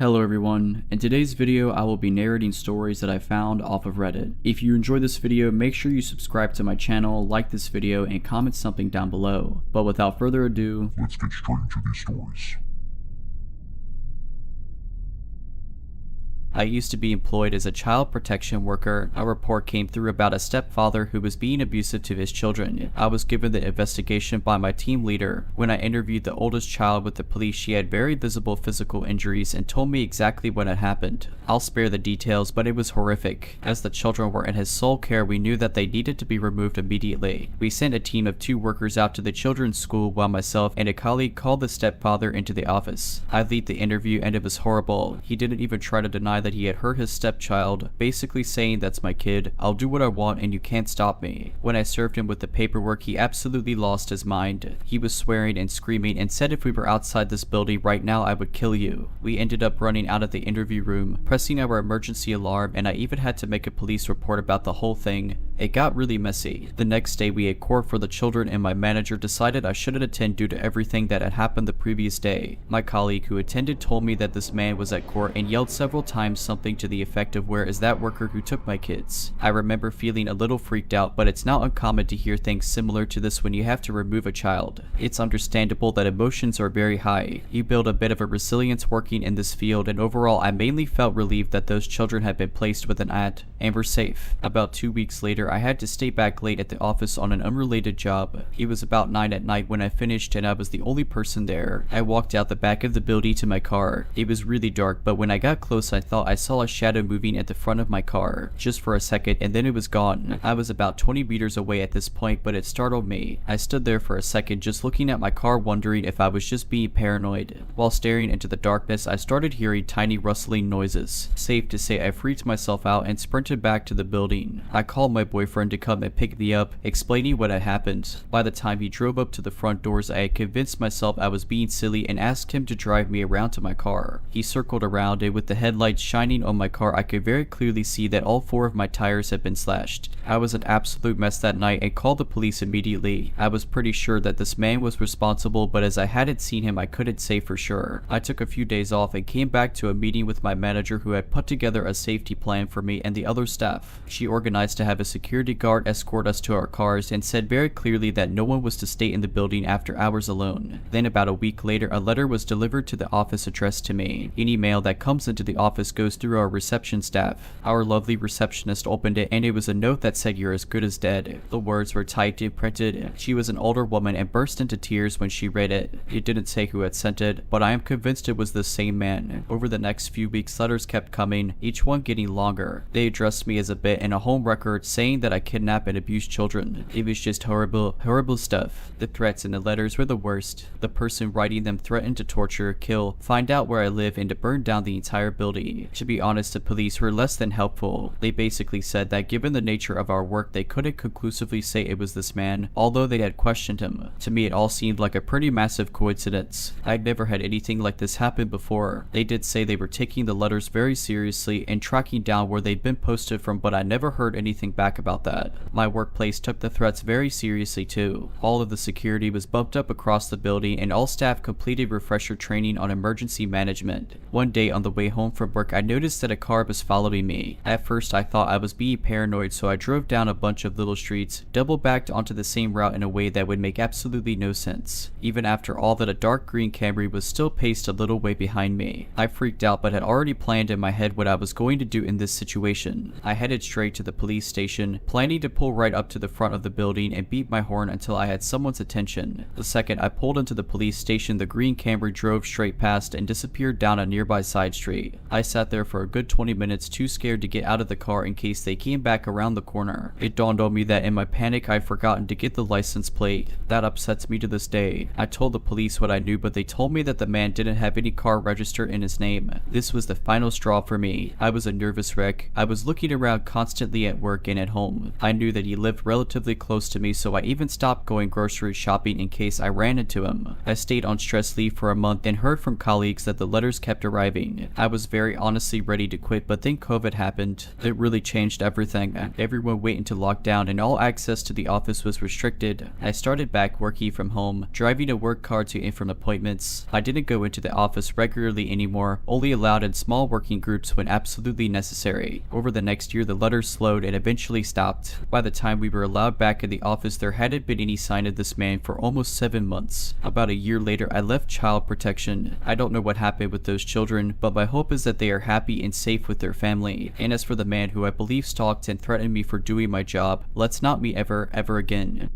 Hello everyone, in today's video I will be narrating stories that I found off of Reddit. If you enjoyed this video, make sure you subscribe to my channel, like this video, and comment something down below. But without further ado, let's get straight into these stories. I used to be employed as a child protection worker. A report came through about a stepfather who was being abusive to his children. I was given the investigation by my team leader. When I interviewed the oldest child with the police, she had very visible physical injuries and told me exactly what had happened. I'll spare the details, but it was horrific. As the children were in his sole care, we knew that they needed to be removed immediately. We sent a team of 2 workers out to the children's school while myself and a colleague called the stepfather into the office. I lead the interview and it was horrible. He didn't even try to deny that he had hurt his stepchild, basically saying, "That's my kid, I'll do what I want and you can't stop me." When I served him with the paperwork, he absolutely lost his mind. He was swearing and screaming and said if we were outside this building right now I would kill you. We ended up running out of the interview room, pressing our emergency alarm, and I even had to make a police report about the whole thing. It got really messy. The next day we had court for the children and my manager decided I shouldn't attend due to everything that had happened the previous day. My colleague who attended told me that this man was at court and yelled several times something to the effect of, "Where is that worker who took my kids?" I remember feeling a little freaked out, but it's not uncommon to hear things similar to this when you have to remove a child. It's understandable that emotions are very high. You build a bit of a resilience working in this field, and overall I mainly felt relieved that those children had been placed with an ad and were safe. About 2 weeks later, I had to stay back late at the office on an unrelated job. It was about 9 at night when I finished and I was the only person there. I walked out the back of the building to my car. It was really dark, but when I got close I thought I saw a shadow moving at the front of my car, just for a second, and then it was gone. I was about 20 meters away at this point, but it startled me. I stood there for a second just looking at my car, wondering if I was just being paranoid. While staring into the darkness, I started hearing tiny rustling noises. Safe to say I freaked myself out and sprinted back to the building. I called my boyfriend to come and pick me up, explaining what had happened. By the time he drove up to the front doors, I had convinced myself I was being silly and asked him to drive me around to my car. He circled around and with the headlights shining on my car, I could very clearly see that all 4 of my tires had been slashed. I was an absolute mess that night and called the police immediately. I was pretty sure that this man was responsible, but as I hadn't seen him, I couldn't say for sure. I took a few days off and came back to a meeting with my manager who had put together a safety plan for me and the other staff. She organized to have a security guard escort us to our cars and said very clearly that no one was to stay in the building after hours alone. Then about a week later, a letter was delivered to the office addressed to me. Any mail that comes into the office goes through our reception staff. Our lovely receptionist opened it and it was a note that said, "You're as good as dead." The words were typed and printed. She was an older woman and burst into tears when she read it. It didn't say who had sent it, but I am convinced it was the same man. Over the next few weeks, letters kept coming, each one getting longer. They addressed me as a bit in a home record saying that I kidnap and abuse children. It was just horrible, horrible stuff. The threats in the letters were the worst. The person writing them threatened to torture, kill, find out where I live, and to burn down the entire building. To be honest, the police were less than helpful. They basically said that given the nature of our work, they couldn't conclusively say it was this man, although they had questioned him. To me, it all seemed like a pretty massive coincidence. I'd never had anything like this happen before. They did say they were taking the letters very seriously and tracking down where they'd been posted from, but I never heard anything back about that. My workplace took the threats very seriously too. All of the security was bumped up across the building and all staff completed refresher training on emergency management. One day on the way home from work, I noticed that a car was following me. At first I thought I was being paranoid, so I drove down a bunch of little streets, double backed onto the same route in a way that would make absolutely no sense. Even after all that, a dark green Camry was still paced a little way behind me. I freaked out but had already planned in my head what I was going to do in this situation. I headed straight to the police station, planning to pull right up to the front of the building and beat my horn until I had someone's attention. The second I pulled into the police station, the green Camry drove straight past and disappeared down a nearby side street. I sat there for a good 20 minutes, too scared to get out of the car in case they came back around the corner. It dawned on me that in my panic I'd forgotten to get the license plate. That upsets me to this day. I told the police what I knew, but they told me that the man didn't have any car registered in his name. This was the final straw for me. I was a nervous wreck. I was looking around constantly at work and at home home. I knew that he lived relatively close to me, so I even stopped going grocery shopping in case I ran into him. I stayed on stress leave for a month and heard from colleagues that the letters kept arriving. I was very honestly ready to quit, but then COVID happened. It really changed everything. Everyone went into lockdown and all access to the office was restricted. I started back working from home, driving a work car to and from appointments. I didn't go into the office regularly anymore, only allowed in small working groups when absolutely necessary. Over the next year, the letters slowed and eventually stopped. By the time we were allowed back in the office, there hadn't been any sign of this man for almost 7 months. About a year later, I left child protection. I don't know what happened with those children, but my hope is that they are happy and safe with their family. And as for the man who I believe stalked and threatened me for doing my job, let's not meet ever again.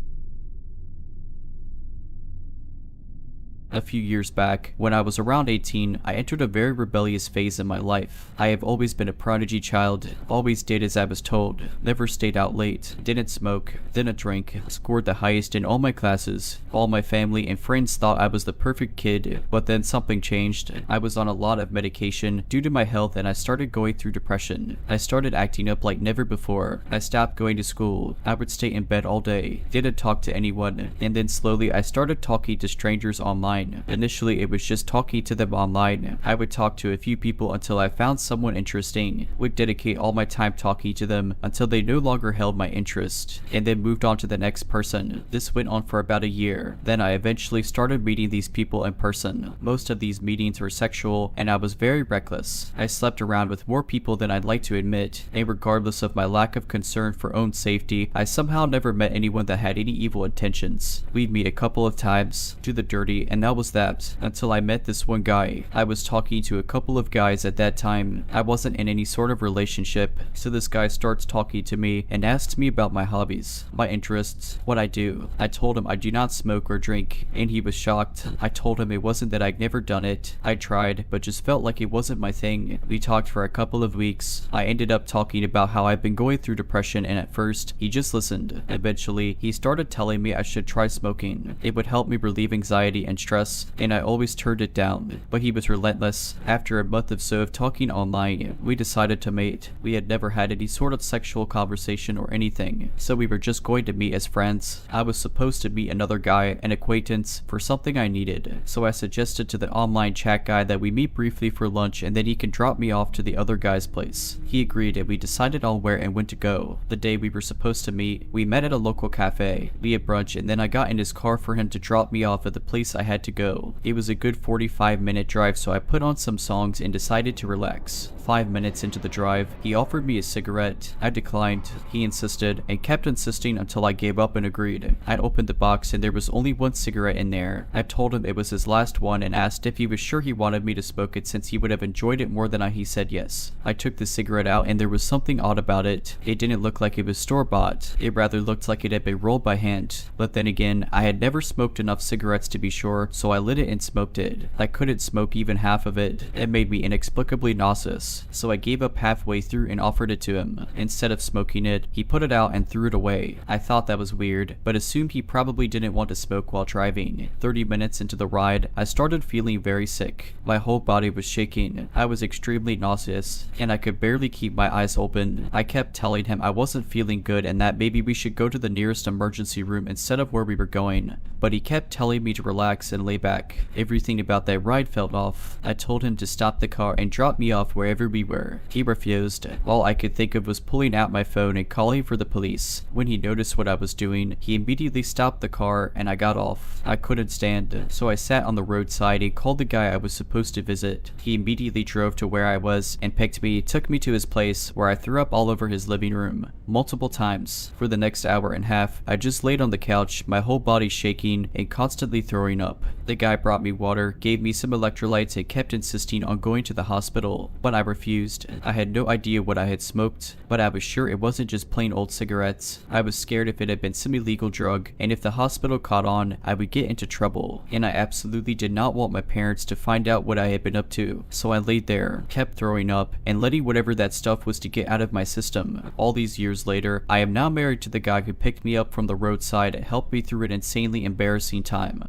A few years back, when I was around 18, I entered a very rebellious phase in my life. I have always been a prodigy child, always did as I was told, never stayed out late, didn't smoke, didn't drink, scored the highest in all my classes. All my family and friends thought I was the perfect kid, but then something changed. I was on a lot of medication due to my health and I started going through depression. I started acting up like never before. I stopped going to school. I would stay in bed all day, didn't talk to anyone, and then slowly I started talking to strangers online. Initially, it was just talking to them online. I would talk to a few people until I found someone interesting, would dedicate all my time talking to them until they no longer held my interest, and then moved on to the next person. This went on for about a year. Then I eventually started meeting these people in person. Most of these meetings were sexual, and I was very reckless. I slept around with more people than I'd like to admit, and regardless of my lack of concern for own safety, I somehow never met anyone that had any evil intentions. We'd meet a couple of times, do the dirty, and that was that, until I met this one guy. I was talking to a couple of guys at that time. I wasn't in any sort of relationship, so this guy starts talking to me and asks me about my hobbies, my interests, what I do. I told him I do not smoke or drink, and he was shocked. I told him it wasn't that I'd never done it. I tried, but just felt like it wasn't my thing. We talked for a couple of weeks. I ended up talking about how I've been going through depression, and at first, he just listened. Eventually, he started telling me I should try smoking. It would help me relieve anxiety and stress, and I always turned it down, but he was relentless. After a month or so of talking online, we decided to mate. We had never had any sort of sexual conversation or anything, so we were just going to meet as friends. I was supposed to meet another guy, an acquaintance, for something I needed, so I suggested to the online chat guy that we meet briefly for lunch and then he can drop me off to the other guy's place. He agreed and we decided on where and when to go. The day we were supposed to meet, we met at a local cafe. We had brunch and then I got in his car for him to drop me off at the place I had to go. It was a good 45-minute drive, so I put on some songs and decided to relax. 5 minutes into the drive, he offered me a cigarette. I declined. He insisted and kept insisting until I gave up and agreed. I opened the box and there was only one cigarette in there. I told him it was his last one and asked if he was sure he wanted me to smoke it since he would have enjoyed it more than he said yes. I took the cigarette out and there was something odd about it. It didn't look like it was store-bought. It rather looked like it had been rolled by hand. But then again, I had never smoked enough cigarettes to be sure, so I lit it and smoked it. I couldn't smoke even half of it. It made me inexplicably nauseous, so I gave up halfway through and offered it to him. Instead of smoking it, he put it out and threw it away. I thought that was weird, but assumed he probably didn't want to smoke while driving. 30 minutes into the ride, I started feeling very sick. My whole body was shaking. I was extremely nauseous, and I could barely keep my eyes open. I kept telling him I wasn't feeling good and that maybe we should go to the nearest emergency room instead of where we were going, but he kept telling me to relax and lay back. Everything about that ride felt off. I told him to stop the car and drop me off wherever we were. He refused. All I could think of was pulling out my phone and calling for the police. When he noticed what I was doing, he immediately stopped the car and I got off. I couldn't stand, so I sat on the roadside and called the guy I was supposed to visit. He immediately drove to where I was and picked me, took me to his place where I threw up all over his living room, multiple times. For the next hour and a half, I just laid on the couch, my whole body shaking and constantly throwing up. The guy brought me water, gave me some electrolytes and kept insisting on going to the hospital, but I refused. I had no idea what I had smoked, but I was sure it wasn't just plain old cigarettes. I was scared if it had been some illegal drug, and if the hospital caught on, I would get into trouble, and I absolutely did not want my parents to find out what I had been up to. So I laid there, kept throwing up, and letting whatever that stuff was to get out of my system. All these years later, I am now married to the guy who picked me up from the roadside and helped me through an insanely embarrassing time.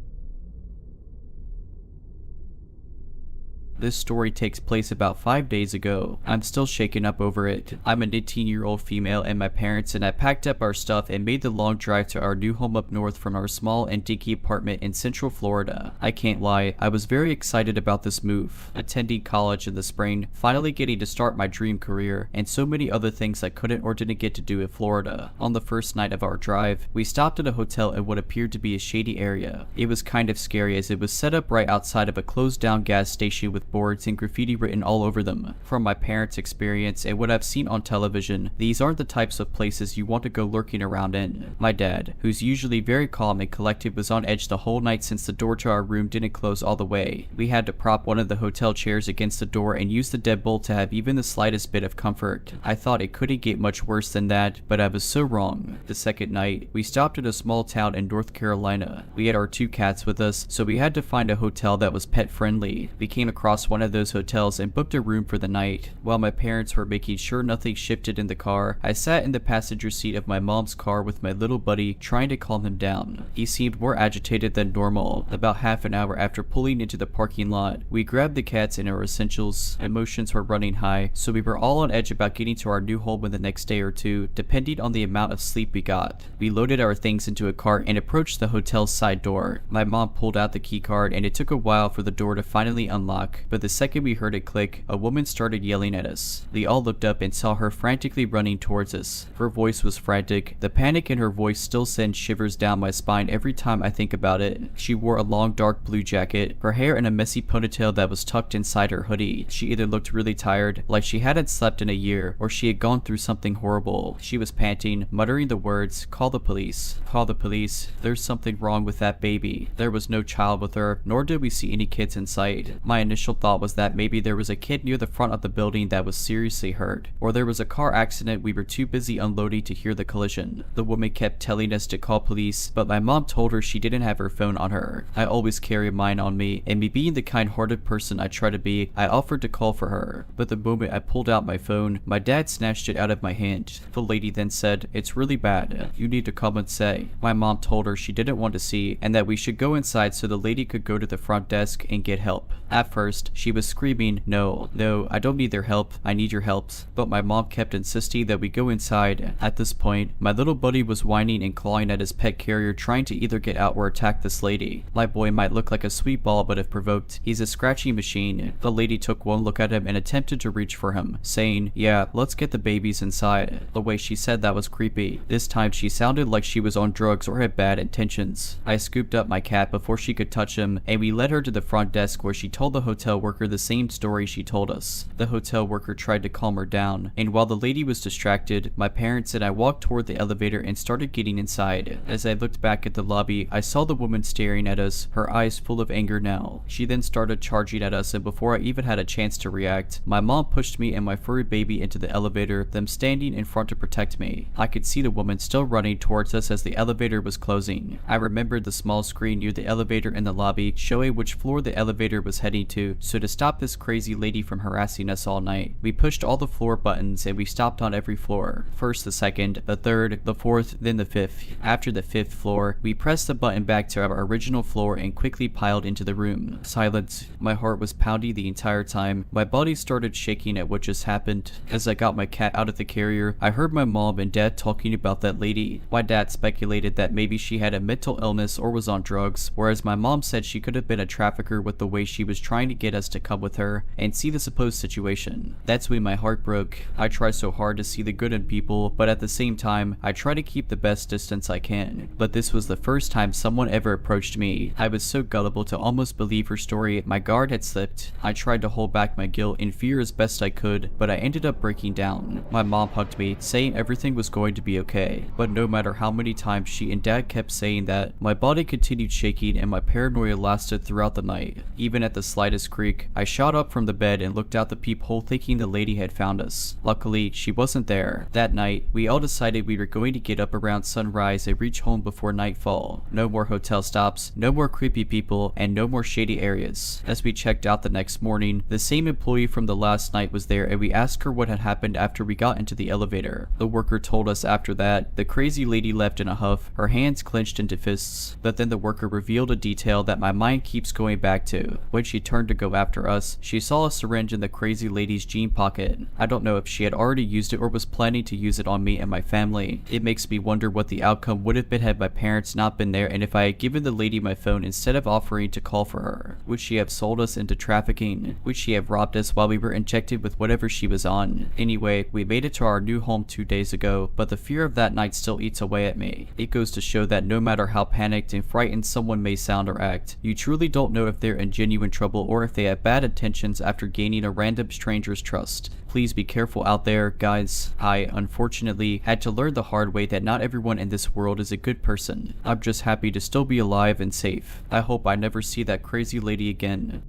This story takes place about 5 days ago. I'm still shaken up over it. I'm an 18-year-old female and my parents and I packed up our stuff and made the long drive to our new home up north from our small and dinky apartment in Central Florida. I can't lie, I was very excited about this move. Attending college in the spring, finally getting to start my dream career, and so many other things I couldn't or didn't get to do in Florida. On the first night of our drive, we stopped at a hotel in what appeared to be a shady area. It was kind of scary as it was set up right outside of a closed down gas station with boards and graffiti written all over them. From my parents' experience and what I've seen on television, these aren't the types of places you want to go lurking around in. My dad, who's usually very calm and collected, was on edge the whole night since the door to our room didn't close all the way. We had to prop one of the hotel chairs against the door and use the deadbolt to have even the slightest bit of comfort. I thought it couldn't get much worse than that, but I was so wrong. The second night, we stopped at a small town in North Carolina. We had our 2 cats with us, so we had to find a hotel that was pet friendly. We came across one of those hotels and booked a room for the night. While my parents were making sure nothing shifted in the car, I sat in the passenger seat of my mom's car with my little buddy, trying to calm him down. He seemed more agitated than normal. About half an hour after pulling into the parking lot, we grabbed the cats and our essentials. Emotions were running high, so we were all on edge about getting to our new home in the next day or two, depending on the amount of sleep we got. We loaded our things into a cart and approached the hotel's side door. My mom pulled out the key card and it took a while for the door to finally unlock, but the second we heard it click, a woman started yelling at us. We all looked up and saw her frantically running towards us. Her voice was frantic. The panic in her voice still sends shivers down my spine every time I think about it. She wore a long dark blue jacket, her hair in a messy ponytail that was tucked inside her hoodie. She either looked really tired, like she hadn't slept in a year, or she had gone through something horrible. She was panting, muttering the words, "Call the police. Call the police. There's something wrong with that baby." There was no child with her, nor did we see any kids in sight. My initial thought was that maybe there was a kid near the front of the building that was seriously hurt, or there was a car accident we were too busy unloading to hear the collision. The woman kept telling us to call police, but my mom told her she didn't have her phone on her. I always carry mine on me, and me being the kind-hearted person I try to be, I offered to call for her. But the moment I pulled out my phone, my dad snatched it out of my hand. The lady then said, "It's really bad. You need to come and say." My mom told her she didn't want to see, and that we should go inside so the lady could go to the front desk and get help. At first, she was screaming, "No, I don't need their help. I need your help." But my mom kept insisting that we go inside. At this point, my little buddy was whining and clawing at his pet carrier, trying to either get out or attack this lady. My boy might look like a sweet ball, but if provoked, he's a scratchy machine. The lady took one look at him and attempted to reach for him, saying, "Yeah, let's get the babies inside." The way she said that was creepy. This time she sounded like she was on drugs or had bad intentions. I scooped up my cat before she could touch him, and we led her to the front desk where she told the hotel worker the same story she told us. The hotel worker tried to calm her down, and while the lady was distracted, my parents and I walked toward the elevator and started getting inside. As I looked back at the lobby, I saw the woman staring at us, her eyes full of anger now. She then started charging at us, and before I even had a chance to react, my mom pushed me and my furry baby into the elevator, them standing in front to protect me. I could see the woman still running towards us as the elevator was closing. I remembered the small screen near the elevator in the lobby showing which floor the elevator was heading to, so to stop this crazy lady from harassing us all night, we pushed all the floor buttons and we stopped on every floor. First the second, the third, the fourth, then the fifth. After the fifth floor, we pressed the button back to our original floor and quickly piled into the room. Silence. My heart was pounding the entire time. My body started shaking at what just happened. As I got my cat out of the carrier, I heard my mom and dad talking about that lady. My dad speculated that maybe she had a mental illness or was on drugs, whereas my mom said she could have been a trafficker with the way she was trying to get us to come with her and see the supposed situation. That's when my heart broke. I try so hard to see the good in people, but at the same time, I try to keep the best distance I can. But this was the first time someone ever approached me. I was so gullible to almost believe her story. My guard had slipped. I tried to hold back my guilt and fear as best I could, but I ended up breaking down. My mom hugged me, saying everything was going to be okay. But no matter how many times she and dad kept saying that, my body continued shaking and my paranoia lasted throughout the night. Even at the slightest creak, I shot up from the bed and looked out the peephole thinking the lady had found us. Luckily, she wasn't there. That night, we all decided we were going to get up around sunrise and reach home before nightfall. No more hotel stops, no more creepy people, and no more shady areas. As we checked out the next morning, the same employee from the last night was there and we asked her what had happened after we got into the elevator. The worker told us after that, the crazy lady left in a huff, her hands clenched into fists. But then the worker revealed a detail that my mind keeps going back to. When she turned to go go after us, she saw a syringe in the crazy lady's jean pocket. I don't know if she had already used it or was planning to use it on me and my family. It makes me wonder what the outcome would have been had my parents not been there, and if I had given the lady my phone instead of offering to call for her. Would she have sold us into trafficking? Would she have robbed us while we were injected with whatever she was on? Anyway, we made it to our new home 2 days ago, but the fear of that night still eats away at me. It goes to show that no matter how panicked and frightened someone may sound or act, you truly don't know if they're in genuine trouble or if they have bad intentions after gaining a random stranger's trust. Please be careful out there, guys. I, unfortunately, had to learn the hard way that not everyone in this world is a good person. I'm just happy to still be alive and safe. I hope I never see that crazy lady again.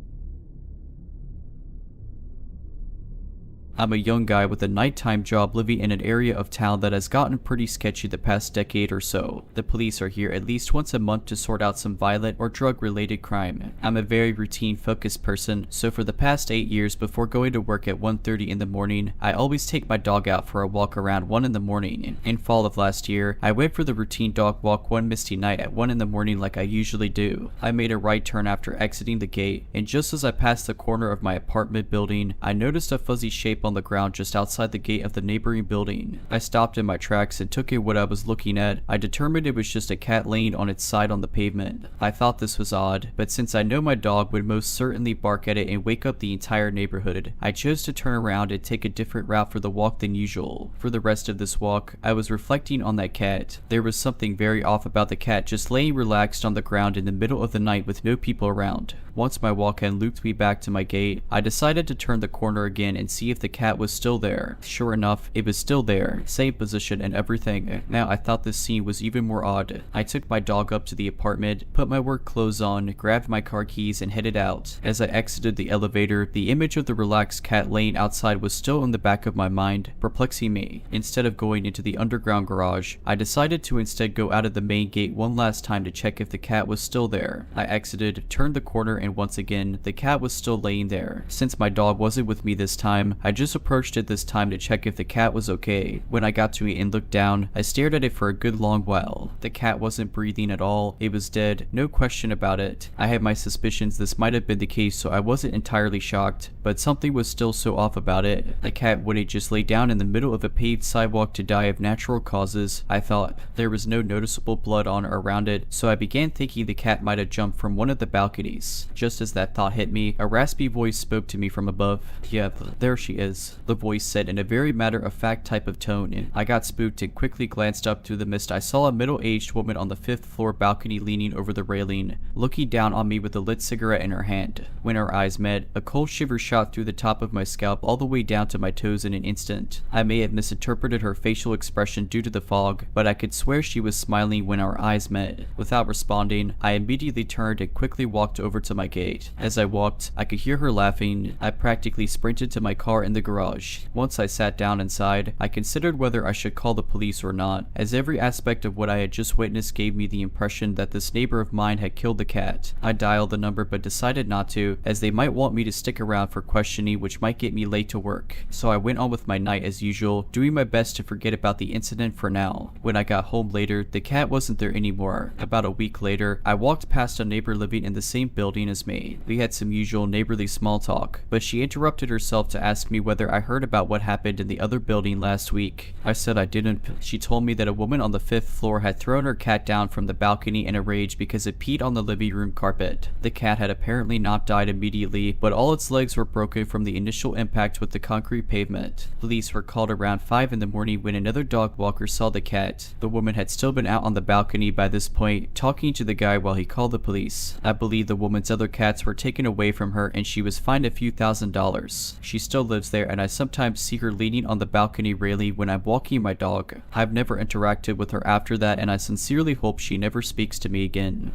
I'm a young guy with a nighttime job living in an area of town that has gotten pretty sketchy the past decade or so. The police are here at least once a month to sort out some violent or drug-related crime. I'm a very routine-focused person, so for the past 8 years before going to work at 1:30 in the morning, I always take my dog out for a walk around 1 in the morning. In fall of last year, I went for the routine dog walk one misty night at 1 in the morning like I usually do. I made a right turn after exiting the gate, and just as I passed the corner of my apartment building, I noticed a fuzzy shape on the ground just outside the gate of the neighboring building. I stopped in my tracks and took in what I was looking at. I determined it was just a cat laying on its side on the pavement. I thought this was odd, but since I know my dog would most certainly bark at it and wake up the entire neighborhood, I chose to turn around and take a different route for the walk than usual. For the rest of this walk, I was reflecting on that cat. There was something very off about the cat just laying relaxed on the ground in the middle of the night with no people around. Once my walk had looped me back to my gate, I decided to turn the corner again and see if the cat was still there. Sure enough, it was still there, same position and everything. Now I thought this scene was even more odd. I took my dog up to the apartment, put my work clothes on, grabbed my car keys and headed out. As I exited the elevator, the image of the relaxed cat laying outside was still in the back of my mind, perplexing me. Instead of going into the underground garage, I decided to instead go out of the main gate one last time to check if the cat was still there. I exited, turned the corner, and once again, the cat was still laying there. Since my dog wasn't with me this time, I just approached it this time to check if the cat was okay. When I got to it and looked down, I stared at it for a good long while. The cat wasn't breathing at all. It was dead, no question about it. I had my suspicions this might have been the case, so I wasn't entirely shocked, but something was still so off about it. The cat wouldn't just lay down in the middle of a paved sidewalk to die of natural causes. I thought. There was no noticeable blood on or around it, so I began thinking the cat might have jumped from one of the balconies. Just as that thought hit me, a raspy voice spoke to me from above. "Yeah, there she is," the voice said in a very matter-of-fact type of tone. I got spooked and quickly glanced up through the mist. I saw a middle-aged woman on the 5th floor balcony leaning over the railing, looking down on me with a lit cigarette in her hand. When our eyes met, a cold shiver shot through the top of my scalp all the way down to my toes in an instant. I may have misinterpreted her facial expression due to the fog, but I could swear she was smiling when our eyes met. Without responding, I immediately turned and quickly walked over to my gate. As I walked, I could hear her laughing. I practically sprinted to my car in the garage. Once I sat down inside, I considered whether I should call the police or not, as every aspect of what I had just witnessed gave me the impression that this neighbor of mine had killed the cat. I dialed the number but decided not to, as they might want me to stick around for questioning, which might get me late to work. So I went on with my night as usual, doing my best to forget about the incident for now. When I got home later, the cat wasn't there anymore. About a week later, I walked past a neighbor living in the same building as me. We had some usual neighborly small talk, but she interrupted herself to ask me whether I heard about what happened in the other building last week. I said I didn't. She told me that a woman on the 5th floor had thrown her cat down from the balcony in a rage because it peed on the living room carpet. The cat had apparently not died immediately, but all its legs were broken from the initial impact with the concrete pavement. Police were called around 5 in the morning when another dog walker saw the cat. The woman had still been out on the balcony by this point, talking to the guy while he called the police. I believe the woman's other cats were taken away from her and she was fined a few $1,000s. She still lives there and I sometimes see her leaning on the balcony railing when I'm walking my dog. I've never interacted with her after that and I sincerely hope she never speaks to me again.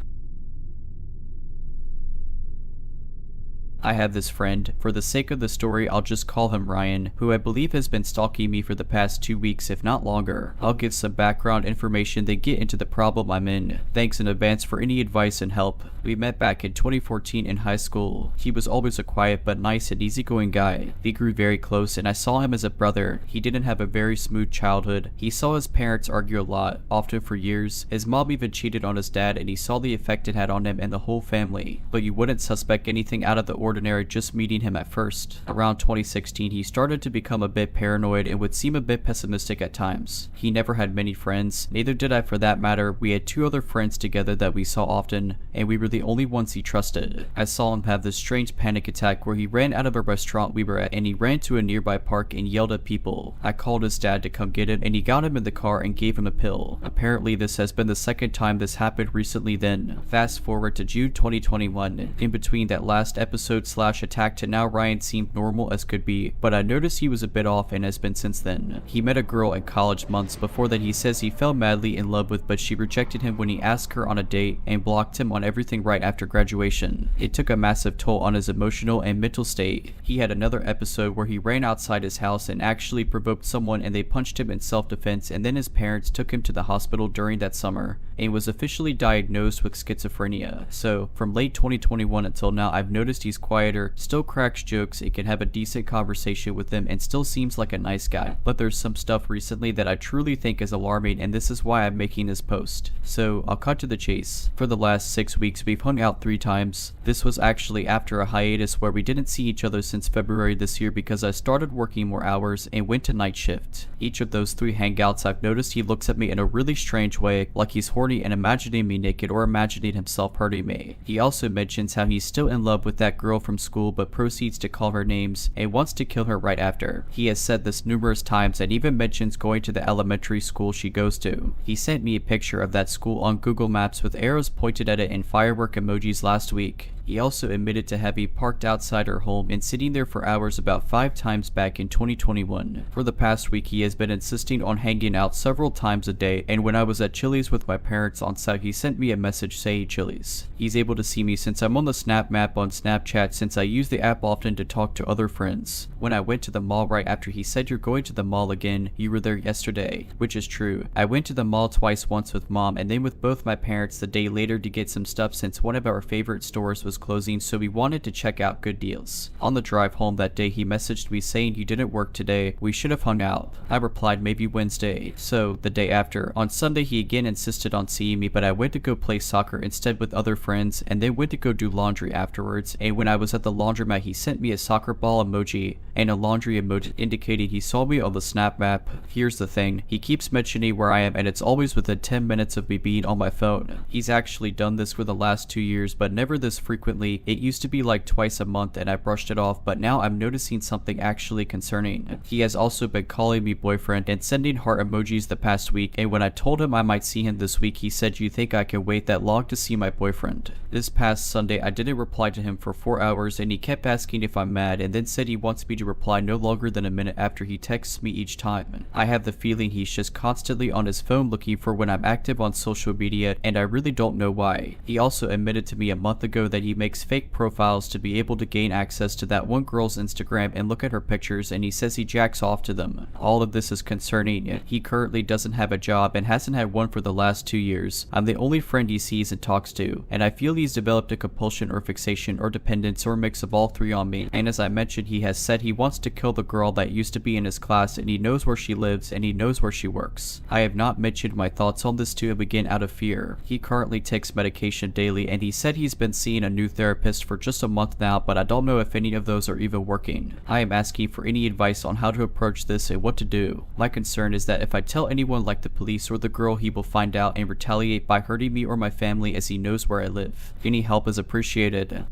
I have this friend, for the sake of the story I'll just call him Ryan, who I believe has been stalking me for the past 2 weeks if not longer. I'll give some background information then get into the problem I'm in. Thanks in advance for any advice and help. We met back in 2014 in high school. He was always a quiet but nice and easygoing guy. We grew very close and I saw him as a brother. He didn't have a very smooth childhood. He saw his parents argue a lot, often for years. His mom even cheated on his dad and he saw the effect it had on him and the whole family. But you wouldn't suspect anything out of the ordinary ordinary just meeting him at first. Around 2016, he started to become a bit paranoid and would seem a bit pessimistic at times. He never had many friends, neither did I for that matter. We had 2 other friends together that we saw often, and we were the only ones he trusted. I saw him have this strange panic attack where he ran out of a restaurant we were at and he ran to a nearby park and yelled at people. I called his dad to come get him and he got him in the car and gave him a pill. Apparently this has been the second time this happened recently then. Fast forward to June 2021. In between that last episode / attack to now, Ryan seemed normal as could be, but I noticed he was a bit off and has been since then. He met a girl in college months before that he says he fell madly in love with, but she rejected him when he asked her on a date and blocked him on everything right after graduation. It took a massive toll on his emotional and mental state. He had another episode where he ran outside his house and actually provoked someone and they punched him in self-defense, and then his parents took him to the hospital during that summer and was officially diagnosed with schizophrenia. So from late 2021 until now, I've noticed he's quieter, still cracks jokes, and can have a decent conversation with them and still seems like a nice guy. But there's some stuff recently that I truly think is alarming, and this is why I'm making this post. So I'll cut to the chase. For the last 6 weeks, we've hung out 3 times. This was actually after a hiatus where we didn't see each other since February this year because I started working more hours and went to night shift. Each of those 3 hangouts, I've noticed he looks at me in a really strange way, like he's horny and imagining me naked or imagining himself hurting me. He also mentions how he's still in love with that girl from school but proceeds to call her names and wants to kill her right after. He has said this numerous times and even mentions going to the elementary school she goes to. He sent me a picture of that school on Google Maps with arrows pointed at it and firework emojis last week. He also admitted to having parked outside her home and sitting there for hours about 5 times back in 2021. For the past week, he has been insisting on hanging out several times a day, and when I was at Chili's with my parents on site, he sent me a message saying Chili's. He's able to see me since I'm on the Snap map on Snapchat since I use the app often to talk to other friends. When I went to the mall right after he said you're going to the mall again, you were there yesterday, which is true. I went to the mall twice, once with mom and then with both my parents the day later to get some stuff since one of our favorite stores was closing, so we wanted to check out good deals. On the drive home that day, he messaged me saying you didn't work today, we should have hung out. I replied maybe Wednesday. So the day after, on Sunday, he again insisted on seeing me, but I went to go play soccer instead with other friends and then went to go do laundry afterwards, and when I was at the laundromat he sent me a soccer ball emoji and a laundry emoji indicating he saw me on the Snap map. Here's the thing, he keeps mentioning where I am and it's always within 10 minutes of me being on my phone. He's actually done this for the last 2 years, but never this frequently. It used to be like twice a month and I brushed it off, but now I'm noticing something actually concerning. He has also been calling me boyfriend and sending heart emojis the past week, and when I told him I might see him this week, he said you think I can wait that long to see my boyfriend? This past Sunday I didn't reply to him for 4 hours and he kept asking if I'm mad and then said he wants me to reply no longer than a minute after he texts me each time. I have the feeling he's just constantly on his phone looking for when I'm active on social media, and I really don't know why. He also admitted to me a month ago that he makes fake profiles to be able to gain access to that one girl's Instagram and look at her pictures, and he says he jacks off to them. All of this is concerning. He currently doesn't have a job and hasn't had one for the last 2 years. I'm the only friend he sees and talks to, and I feel he's developed a compulsion or fixation or dependence or a mix of all 3 on me. And as I mentioned, he has said he wants to kill the girl that used to be in his class, and he knows where she lives and he knows where she works. I have not mentioned my thoughts on this to him again out of fear. He currently takes medication daily and he said he's been seeing a new therapist for just a month now, but I don't know if any of those are even working. I am asking for any advice on how to approach this and what to do. My concern is that if I tell anyone like the police or the girl, he will find out and retaliate by hurting me or my family as he knows where I live. Any help is appreciated.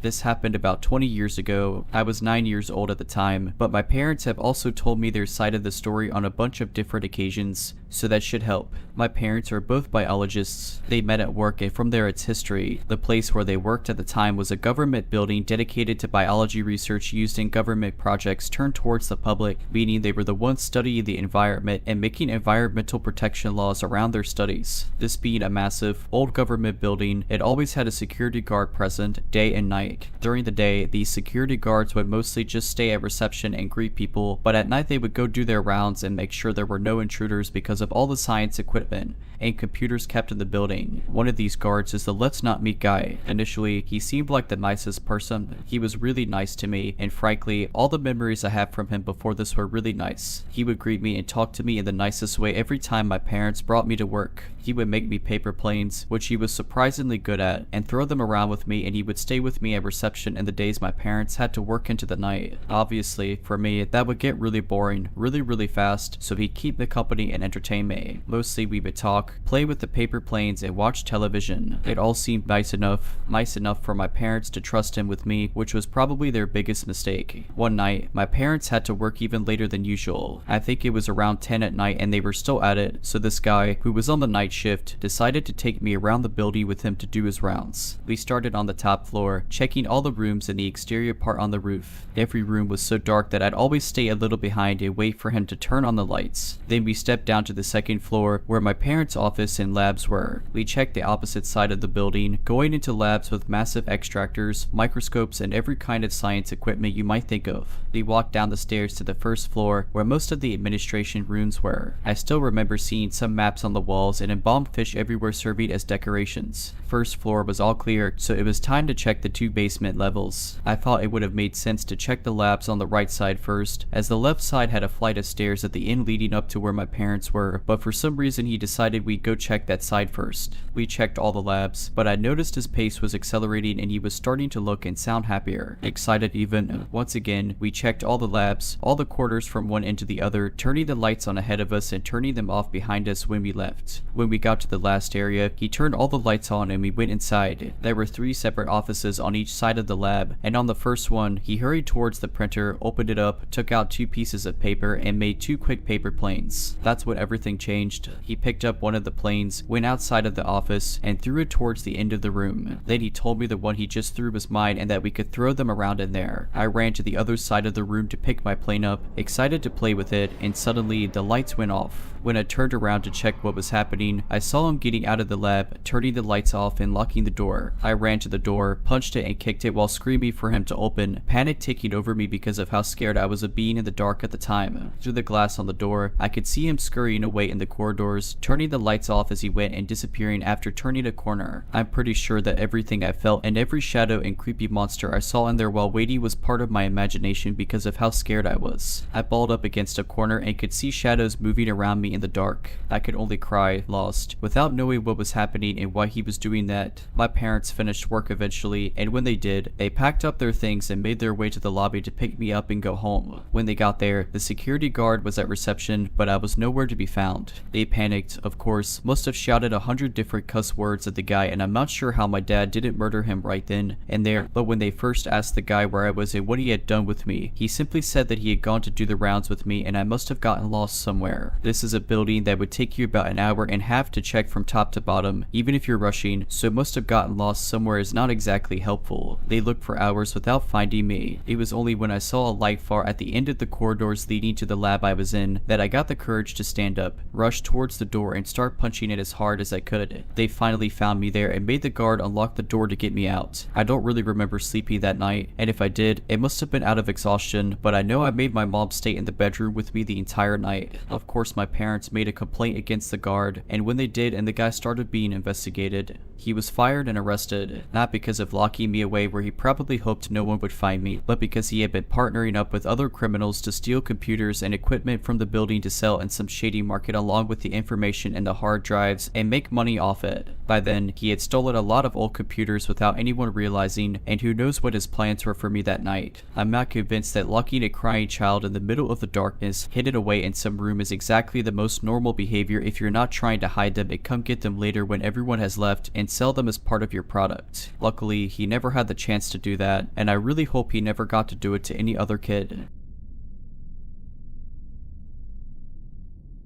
This happened about 20 years ago. I was 9 years old at the time, but my parents have also told me their side of the story on a bunch of different occasions, so that should help. My parents are both biologists. They met at work, and from there it's history. The place where they worked at the time was a government building dedicated to biology research used in government projects turned towards the public, meaning they were the ones studying the environment and making environmental protection laws around their studies. This being a massive, old government building, it always had a security guard present day and night. During the day, these security guards would mostly just stay at reception and greet people, but at night they would go do their rounds and make sure there were no intruders because of all the science equipment and computers kept in the building. One of these guards is the let's not meet guy. Initially, he seemed like the nicest person. He was really nice to me, and frankly, all the memories I have from him before this were really nice. He would greet me and talk to me in the nicest way every time my parents brought me to work. He would make me paper planes, which he was surprisingly good at, and throw them around with me, and he would stay with me at reception in the days my parents had to work into the night. Obviously, for me, that would get really boring really fast, so he'd keep me company and entertain me. Mostly we would talk, play with the paper planes, and watch television. It all seemed nice enough for my parents to trust him with me, which was probably their biggest mistake. One night, my parents had to work even later than usual. I think it was around 10 at night and they were still at it, so this guy, who was on the night shift, decided to take me around the building with him to do his rounds. We started on the top floor, checking all the rooms and the exterior part on the roof. Every room was so dark that I'd always stay a little behind and wait for him to turn on the lights. Then we stepped down to the second floor where my parents' office and labs were. We checked the opposite side of the building, going into labs with massive extractors, microscopes, and every kind of science equipment you might think of. We walked down the stairs to the first floor where most of the administration rooms were. I still remember seeing some maps on the walls and embalmed fish everywhere serving as decorations. First floor was all clear, so it was time to check the 2 basement levels. I thought it would have made sense to check the labs on the right side first, as the left side had a flight of stairs at the end leading up to where my parents were, but for some reason he decided we'd go check that side first. We checked all the labs, but I noticed his pace was accelerating and he was starting to look and sound happier, excited even. Once again, we checked all the labs, all the quarters from one end to the other, turning the lights on ahead of us and turning them off behind us when we left. When we got to the last area, he turned all the lights on and we went inside. There were 3 separate offices on each side of the lab, and on the first one, he hurried towards the printer, opened it up, took out 2 pieces of paper, and made 2 quick paper planes. That's when everything changed. He picked up one of the planes, went outside of the office, and threw it towards the end of the room. Then he told me the one he just threw was mine and that we could throw them around in there. I ran to the other side of the room to pick my plane up, excited to play with it, and suddenly the lights went off. When I turned around to check what was happening, I saw him getting out of the lab, turning the lights off and locking the door. I ran to the door, punched it and kicked it while screaming for him to open, panic taking over me because of how scared I was of being in the dark at the time. Through the glass on the door, I could see him scurrying away in the corridors, turning the lights off as he went and disappearing after turning a corner. I'm pretty sure that everything I felt and every shadow and creepy monster I saw in there while waiting was part of my imagination because of how scared I was. I balled up against a corner and could see shadows moving around me in the dark. I could only cry, lost, without knowing what was happening and why he was doing that. My parents finished work eventually, and when they did, they packed up their things and made their way to the lobby to pick me up and go home. When they got there, the security guard was at reception, but I was nowhere to be found. They panicked, of course, must have shouted 100 different cuss words at the guy, and I'm not sure how my dad didn't murder him right then and there, but when they first asked the guy where I was and what he had done with me, he simply said that he had gone to do the rounds with me and I must have gotten lost somewhere. This is a building that would take you about an hour and a half to check from top to bottom, even if you're rushing, so must have gotten lost somewhere is not exactly helpful. They looked for hours without finding me. It was only when I saw a light far at the end of the corridors leading to the lab I was in that I got the courage to stand up, rush towards the door and start punching it as hard as I could. They finally found me there and made the guard unlock the door to get me out. I don't really remember sleeping that night, and if I did, it must have been out of exhaustion, but I know I made my mom stay in the bedroom with me the entire night. Of course, my parents made a complaint against the guard, and when they did and the guy started being investigated, he was fired and arrested, not because of locking me away where he probably hoped no one would find me, but because he had been partnering up with other criminals to steal computers and equipment from the building to sell in some shady market along with the information in the hard drives and make money off it. By then, he had stolen a lot of old computers without anyone realizing, and who knows what his plans were for me that night. I'm not convinced that locking a crying child in the middle of the darkness, hidden away in some room, is exactly the most normal behavior if you're not trying to hide them and come get them later when everyone has left and sell them as part of your product. Luckily, he never had the chance to do that, and I really hope he never got to do it to any other kid.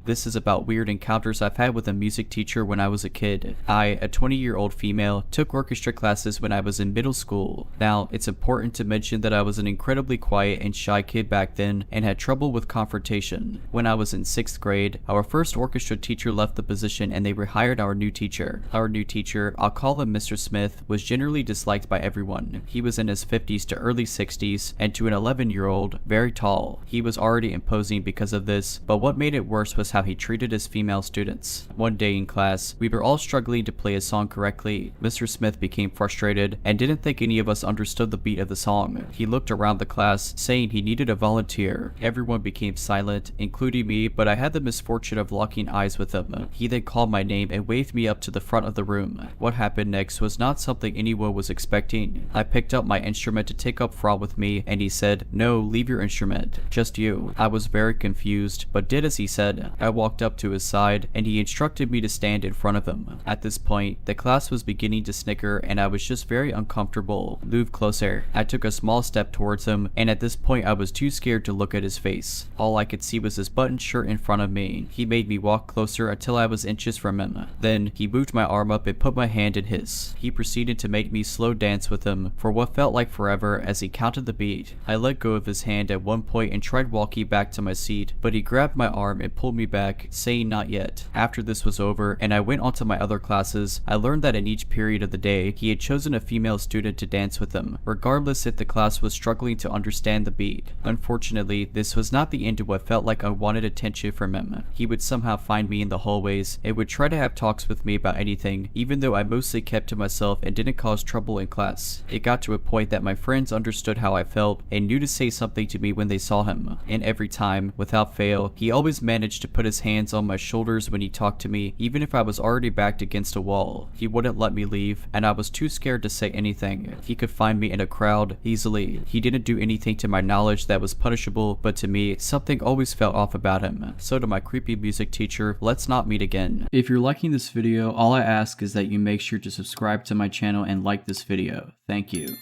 This is about weird encounters I've had with a music teacher when I was a kid. I, a 20-year-old female, took orchestra classes when I was in middle school. Now, it's important to mention that I was an incredibly quiet and shy kid back then and had trouble with confrontation. When I was in 6th grade, our first orchestra teacher left the position and they rehired our new teacher. Our new teacher, I'll call him Mr. Smith, was generally disliked by everyone. He was in his 50s to early 60s, and to an 11-year-old, very tall. He was already imposing because of this, but what made it worse was how he treated his female students. One day in class, we were all struggling to play a song correctly. Mr. Smith became frustrated and didn't think any of us understood the beat of the song. He looked around the class, saying he needed a volunteer. Everyone became silent, including me, but I had the misfortune of locking eyes with him. He then called my name and waved me up to the front of the room. What happened next was not something anyone was expecting. I picked up my instrument to take up fraud with me, and he said, "No, leave your instrument. Just you." I was very confused, but did as he said. I walked up to his side, and he instructed me to stand in front of him. At this point, the class was beginning to snicker, and I was just very uncomfortable. "Move closer." I took a small step towards him, and at this point I was too scared to look at his face. All I could see was his buttoned shirt in front of me. He made me walk closer until I was inches from him. Then, he moved my arm up and put my hand in his. He proceeded to make me slow dance with him for what felt like forever as he counted the beat. I let go of his hand at one point and tried walking back to my seat, but he grabbed my arm and pulled me back, saying not yet. After this was over and I went on to my other classes, I learned that in each period of the day, he had chosen a female student to dance with him, regardless if the class was struggling to understand the beat. Unfortunately, this was not the end of what felt like unwanted attention from him. He would somehow find me in the hallways and would try to have talks with me about anything, even though I mostly kept to myself and didn't cause trouble in class. It got to a point that my friends understood how I felt and knew to say something to me when they saw him. And every time, without fail, he always managed to put his hands on my shoulders when he talked to me, even if I was already backed against a wall. He wouldn't let me leave, and I was too scared to say anything. He could find me in a crowd easily. He didn't do anything to my knowledge that was punishable, but to me, something always felt off about him. So to my creepy music teacher, let's not meet again. If you're liking this video, all I ask is that you make sure to subscribe to my channel and like this video. Thank you.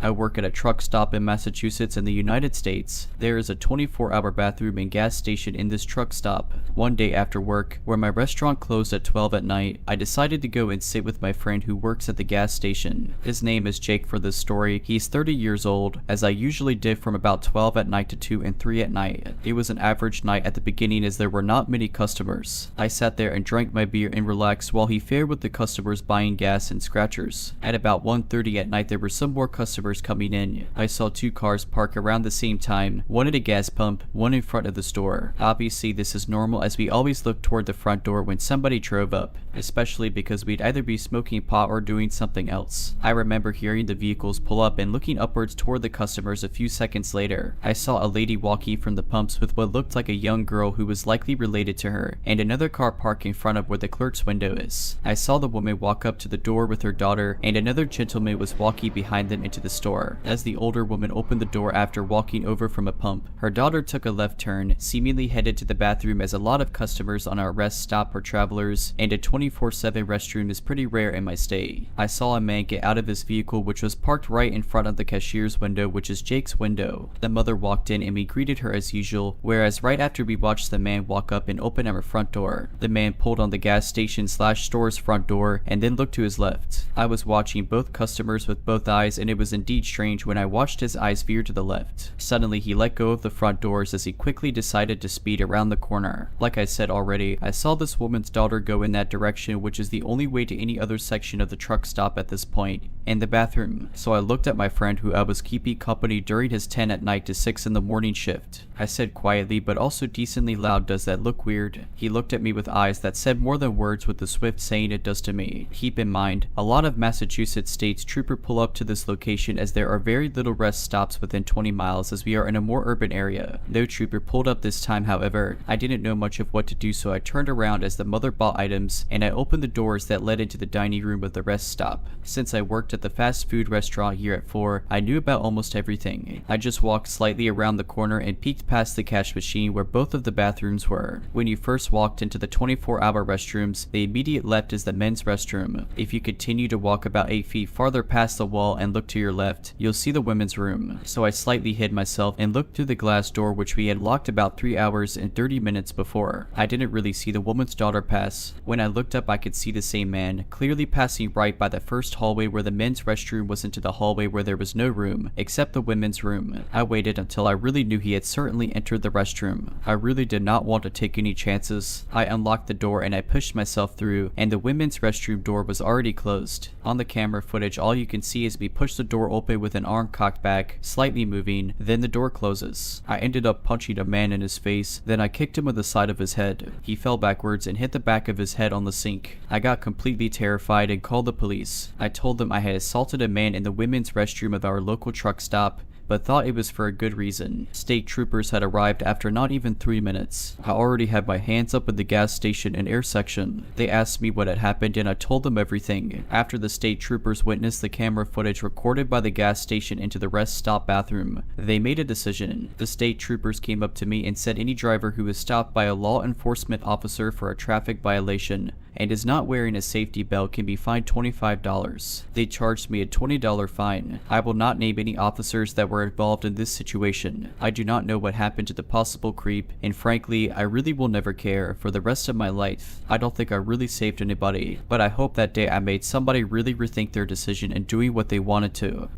I work at a truck stop in Massachusetts in the United States. There is a 24-hour bathroom and gas station in this truck stop. One day after work, where my restaurant closed at 12 at night, I decided to go and sit with my friend who works at the gas station. His name is Jake for this story. He's 30 years old, as I usually did from about 12 at night to 2 and 3 at night. It was an average night at the beginning as there were not many customers. I sat there and drank my beer and relaxed while he fared with the customers buying gas and scratchers. At about 1:30 at night, there were some more customers coming in. I saw two cars park around the same time, one at a gas pump, one in front of the store. Obviously this is normal as we always look toward the front door when somebody drove up, especially because we'd either be smoking pot or doing something else. I remember hearing the vehicles pull up and looking upwards toward the customers a few seconds later. I saw a lady walking from the pumps with what looked like a young girl who was likely related to her, and another car parked in front of where the clerk's window is. I saw the woman walk up to the door with her daughter, and another gentleman was walking behind them into the store. As the older woman opened the door after walking over from a pump, her daughter took a left turn, seemingly headed to the bathroom, as a lot of customers on our rest stop are travelers, and a 24/7 restroom is pretty rare in my state. I saw a man get out of his vehicle, which was parked right in front of the cashier's window, which is Jake's window. The mother walked in and we greeted her as usual, whereas right after we watched the man walk up and open our front door, the man pulled on the gas station / store's front door and then looked to his left. I was watching both customers with both eyes, and it was indeed strange when I watched his eyes veer to the left. Suddenly he let go of the front doors as he quickly decided to speed around the corner. Like I said already, I saw this woman's daughter go in that direction, which is the only way to any other section of the truck stop at this point, and the bathroom. So I looked at my friend who I was keeping company during his 10 at night to 6 in the morning shift. I said quietly but also decently loud, "Does that look weird?" He looked at me with eyes that said more than words with the swift saying it does to me. Keep in mind, a lot of Massachusetts states trooper pull up to this location as there are very little rest stops within 20 miles as we are in a more urban area. No trooper pulled up this time, however. I didn't know much of what to do, so I turned around as the mother bought items and I opened the doors that led into the dining room of the rest stop. Since I worked at the fast food restaurant here at 4, I knew about almost everything. I just walked slightly around the corner and peeked past the cash machine where both of the bathrooms were. When you first walked into the 24-hour restrooms, the immediate left is the men's restroom. If you continue to walk about 8 feet farther past the wall and look to your left, you'll see the women's room. So I slightly hid myself and looked through the glass door, which we had locked about 3 hours and 30 minutes before. I didn't really see the woman's daughter pass. When I looked up, I could see the same man, clearly passing right by the first hallway where the men's restroom was into the hallway where there was no room, except the women's room. I waited until I really knew he had certainly entered the restroom. I really did not want to take any chances. I unlocked the door and I pushed myself through, and the women's restroom door was already closed. On the camera footage, all you can see is me push the door door open with an arm cocked back, slightly moving, then the door closes. I ended up punching a man in his face, then I kicked him on the side of his head. He fell backwards and hit the back of his head on the sink. I got completely terrified and called the police. I told them I had assaulted a man in the women's restroom of our local truck stop, but thought it was for a good reason. State troopers had arrived after not even 3 minutes. I already had my hands up at the gas station and air section. They asked me what had happened and I told them everything. After the state troopers witnessed the camera footage recorded by the gas station into the rest stop bathroom, they made a decision. The state troopers came up to me and said any driver who was stopped by a law enforcement officer for a traffic violation and is not wearing a safety belt can be fined $25. They charged me a $20 fine. I will not name any officers that were involved in this situation. I do not know what happened to the possible creep, and frankly, I really will never care for the rest of my life. I don't think I really saved anybody, but I hope that day I made somebody really rethink their decision in doing what they wanted to.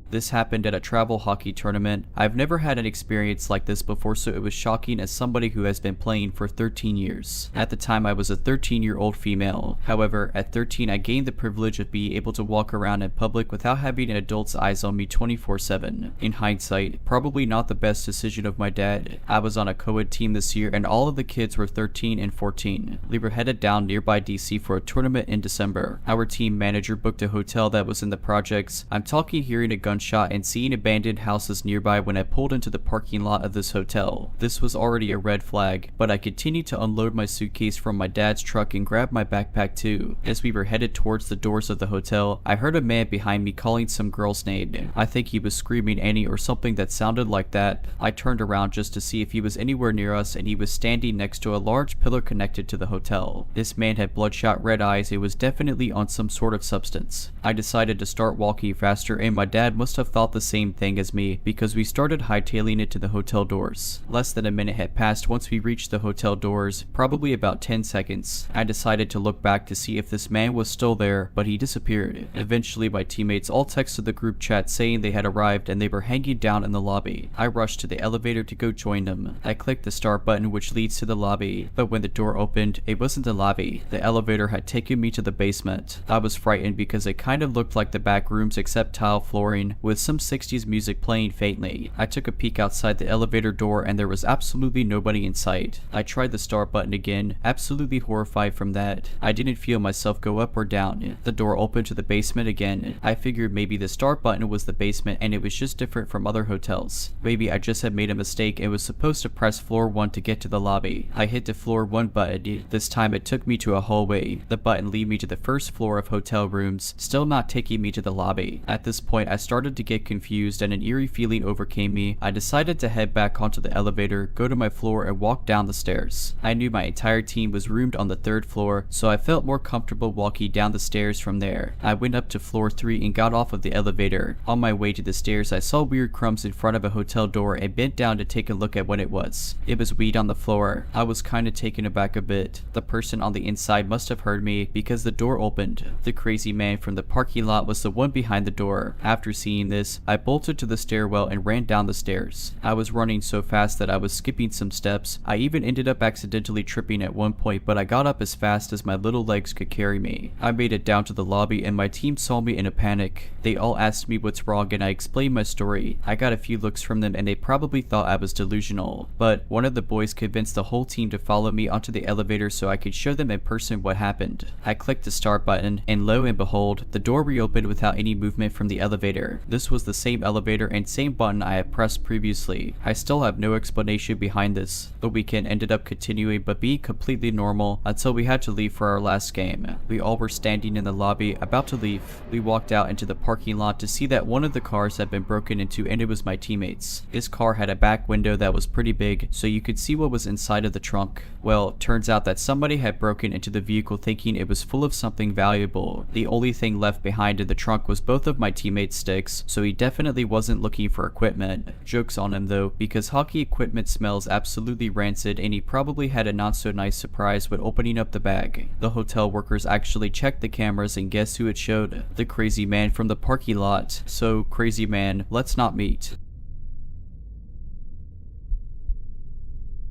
This happened at a travel hockey tournament. I've never had an experience like this before, so it was shocking as somebody who has been playing for 13 years. At the time, I was a 13-year-old female. However, at 13, I gained the privilege of being able to walk around in public without having an adult's eyes on me 24/7. In hindsight, probably not the best decision of my dad. I was on a co-ed team this year and all of the kids were 13 and 14. We were headed down nearby DC for a tournament in December. Our team manager booked a hotel that was in the projects. I'm talking hearing a gunshot and seeing abandoned houses nearby when I pulled into the parking lot of this hotel. This was already a red flag, but I continued to unload my suitcase from my dad's truck and grab my backpack too. As we were headed towards the doors of the hotel, I heard a man behind me calling some girl's name. I think he was screaming Annie or something that sounded like that. I turned around just to see if he was anywhere near us, and he was standing next to a large pillar connected to the hotel. This man had bloodshot red eyes and was definitely on some sort of substance. I decided to start walking faster, and my dad must have thought the same thing as me because we started hightailing it to the hotel doors. Less than a minute had passed once we reached the hotel doors, probably about 10 seconds. I decided to look back to see if this man was still there, but he disappeared. Eventually, my teammates all texted the group chat saying they had arrived and they were hanging down in the lobby. I rushed to the elevator to go join them. I clicked the start button which leads to the lobby, but when the door opened, it wasn't the lobby. The elevator had taken me to the basement. I was frightened because it kind of looked like the back rooms except tile flooring, with some 60s music playing faintly. I took a peek outside the elevator door and there was absolutely nobody in sight. I tried the start button again, absolutely horrified from that. I didn't feel myself go up or down. The door opened to the basement again. I figured maybe the start button was the basement and it was just different from other hotels. Maybe I just had made a mistake and was supposed to press floor 1 to get to the lobby. I hit the floor 1 button. This time it took me to a hallway. The button led me to the first floor of hotel rooms, still not taking me to the lobby. At this point, I started to get confused and an eerie feeling overcame me. I decided to head back onto the elevator, go to my floor, and walk down the stairs. I knew my entire team was roomed on the 3rd floor, so I felt more comfortable walking down the stairs from there. I went up to floor 3 and got off of the elevator. On my way to the stairs, I saw weird crumbs in front of a hotel door and bent down to take a look at what it was. It was weed on the floor. I was kinda taken aback a bit. The person on the inside must have heard me because the door opened. The crazy man from the parking lot was the one behind the door. After seeing this, I bolted to the stairwell and ran down the stairs. I was running so fast that I was skipping some steps. I even ended up accidentally tripping at one point, but I got up as fast as my little legs could carry me. I made it down to the lobby and my team saw me in a panic. They all asked me what's wrong and I explained my story. I got a few looks from them and they probably thought I was delusional, but one of the boys convinced the whole team to follow me onto the elevator so I could show them in person what happened. I clicked the start button and lo and behold, the door reopened without any movement from the elevator. This was the same elevator and same button I had pressed previously. I still have no explanation behind this. The weekend ended up continuing but being completely normal until we had to leave for our last game. We all were standing in the lobby about to leave. We walked out into the parking lot to see that one of the cars had been broken into and it was my teammates. This car had a back window that was pretty big so you could see what was inside of the trunk. Well, turns out that somebody had broken into the vehicle thinking it was full of something valuable. The only thing left behind in the trunk was both of my teammates' sticks, so he definitely wasn't looking for equipment. Joke's on him though, because hockey equipment smells absolutely rancid and he probably had a not so nice surprise when opening up the bag. The hotel workers actually checked the cameras and guess who it showed? The crazy man from the parking lot. So crazy man, let's not meet.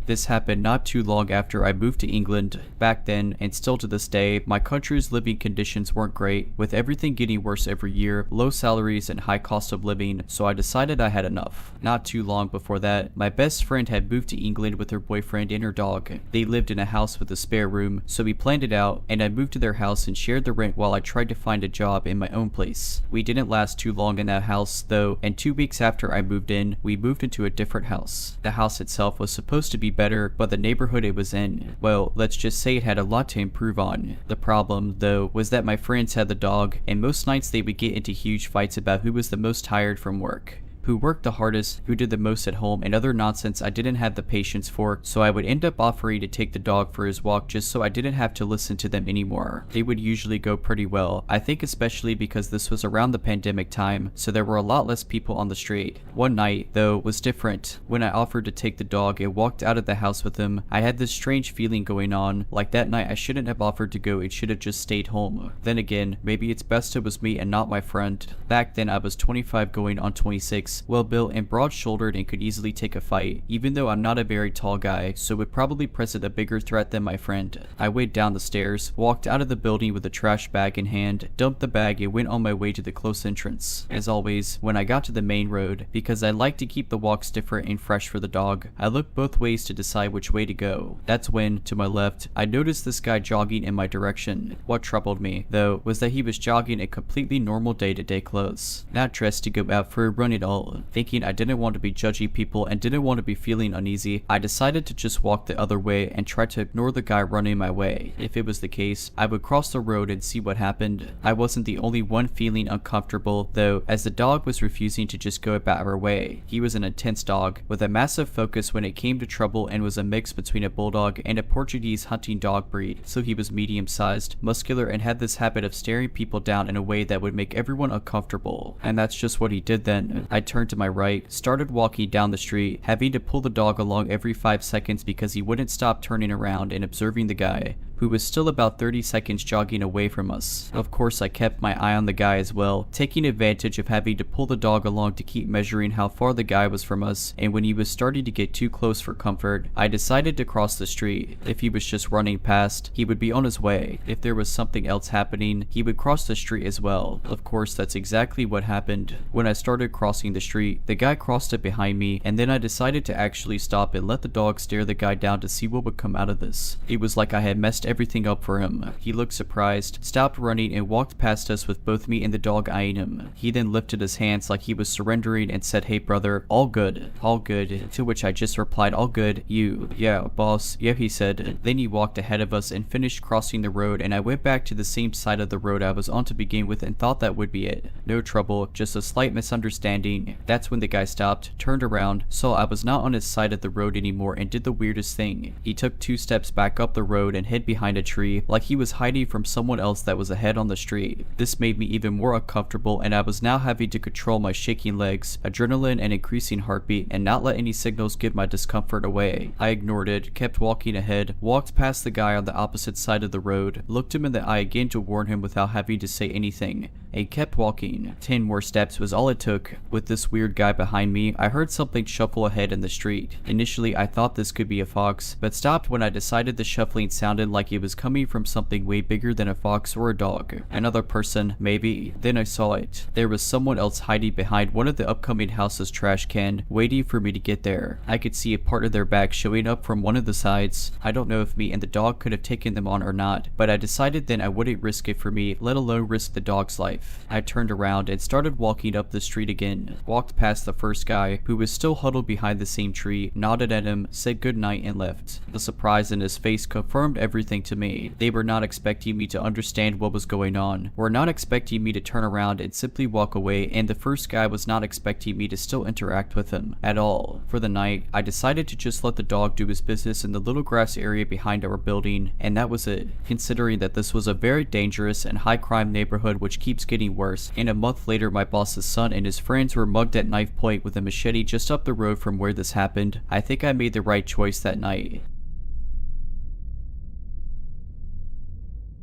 This happened not too long after I moved to England. Back then, and still to this day, my country's living conditions weren't great, with everything getting worse every year, low salaries and high cost of living, so I decided I had enough. Not too long before that, my best friend had moved to England with her boyfriend and her dog. They lived in a house with a spare room, so we planned it out, and I moved to their house and shared the rent while I tried to find a job in my own place. We didn't last too long in that house, though, and 2 weeks after I moved in, we moved into a different house. The house itself was supposed to be better, but the neighborhood it was in, well, let's just say it had a lot to improve on. The problem, though, was that my friends had the dog, and most nights they would get into huge fights about who was the most tired from work, who worked the hardest, who did the most at home, and other nonsense I didn't have the patience for, so I would end up offering to take the dog for his walk just so I didn't have to listen to them anymore. They would usually go pretty well, I think especially because this was around the pandemic time, so there were a lot less people on the street. One night, though, was different. When I offered to take the dog and walked out of the house with him, I had this strange feeling going on, like that night I shouldn't have offered to go and should have just stayed home. Then again, maybe it's best it was me and not my friend. Back then I was 25 going on 26, well built and broad shouldered and could easily take a fight, even though I'm not a very tall guy, so would probably present a bigger threat than my friend. I went down the stairs, walked out of the building with a trash bag in hand, dumped the bag and went on my way to the close entrance. As always, when I got to the main road, because I like to keep the walks different and fresh for the dog, I looked both ways to decide which way to go. That's when, to my left, I noticed this guy jogging in my direction. What troubled me, though, was that he was jogging in completely normal day-to-day clothes, not dressed to go out for a run at all. Thinking I didn't want to be judgy people and didn't want to be feeling uneasy, I decided to just walk the other way and try to ignore the guy running my way. If it was the case, I would cross the road and see what happened. I wasn't the only one feeling uncomfortable, though, as the dog was refusing to just go about our way. He was an intense dog, with a massive focus when it came to trouble, and was a mix between a bulldog and a Portuguese hunting dog breed, so he was medium-sized, muscular, and had this habit of staring people down in a way that would make everyone uncomfortable. And that's just what he did then. I turned to my right, started walking down the street, having to pull the dog along every 5 seconds because he wouldn't stop turning around and observing the guy, who was still about 30 seconds jogging away from us. Of course, I kept my eye on the guy as well, taking advantage of having to pull the dog along to keep measuring how far the guy was from us, and when he was starting to get too close for comfort, I decided to cross the street. If he was just running past, he would be on his way. If there was something else happening, he would cross the street as well. Of course, that's exactly what happened. When I started crossing the street, the guy crossed it behind me, and then I decided to actually stop and let the dog stare the guy down to see what would come out of this. It was like I had messed everything up for him. He looked surprised, stopped running, and walked past us with both me and the dog eyeing him. He then lifted his hands like he was surrendering and said, "Hey brother, all good, all good," to which I just replied, "All good, you?" "Yeah, boss, yeah," he said. Then he walked ahead of us and finished crossing the road, and I went back to the same side of the road I was on to begin with and thought that would be it. No trouble, just a slight misunderstanding. That's when the guy stopped, turned around, saw I was not on his side of the road anymore, and did the weirdest thing. He took 2 steps back up the road and hid behind a tree, like he was hiding from someone else that was ahead on the street. This made me even more uncomfortable, and I was now having to control my shaking legs, adrenaline and increasing heartbeat, and not let any signals give my discomfort away. I ignored it, kept walking ahead, walked past the guy on the opposite side of the road, looked him in the eye again to warn him without having to say anything, and kept walking. 10 more steps was all it took. With this weird guy behind me, I heard something shuffle ahead in the street. Initially, I thought this could be a fox, but stopped when I decided the shuffling sounded like it was coming from something way bigger than a fox or a dog. Another person, maybe. Then I saw it. There was someone else hiding behind one of the upcoming house's trash can, waiting for me to get there. I could see a part of their back showing up from one of the sides. I don't know if me and the dog could have taken them on or not, but I decided then I wouldn't risk it for me, let alone risk the dog's life. I turned around and started walking up the street again. Walked past the first guy, who was still huddled behind the same tree, nodded at him, said goodnight, and left. The surprise in his face confirmed everything to me. They were not expecting me to understand what was going on, were not expecting me to turn around and simply walk away, and the first guy was not expecting me to still interact with him at all. For the night, I decided to just let the dog do his business in the little grass area behind our building, and that was it, considering that this was a very dangerous and high crime neighborhood which keeps getting worse, and a month later my boss's son and his friends were mugged at knife point with a machete just up the road from where this happened. I think I made the right choice that night.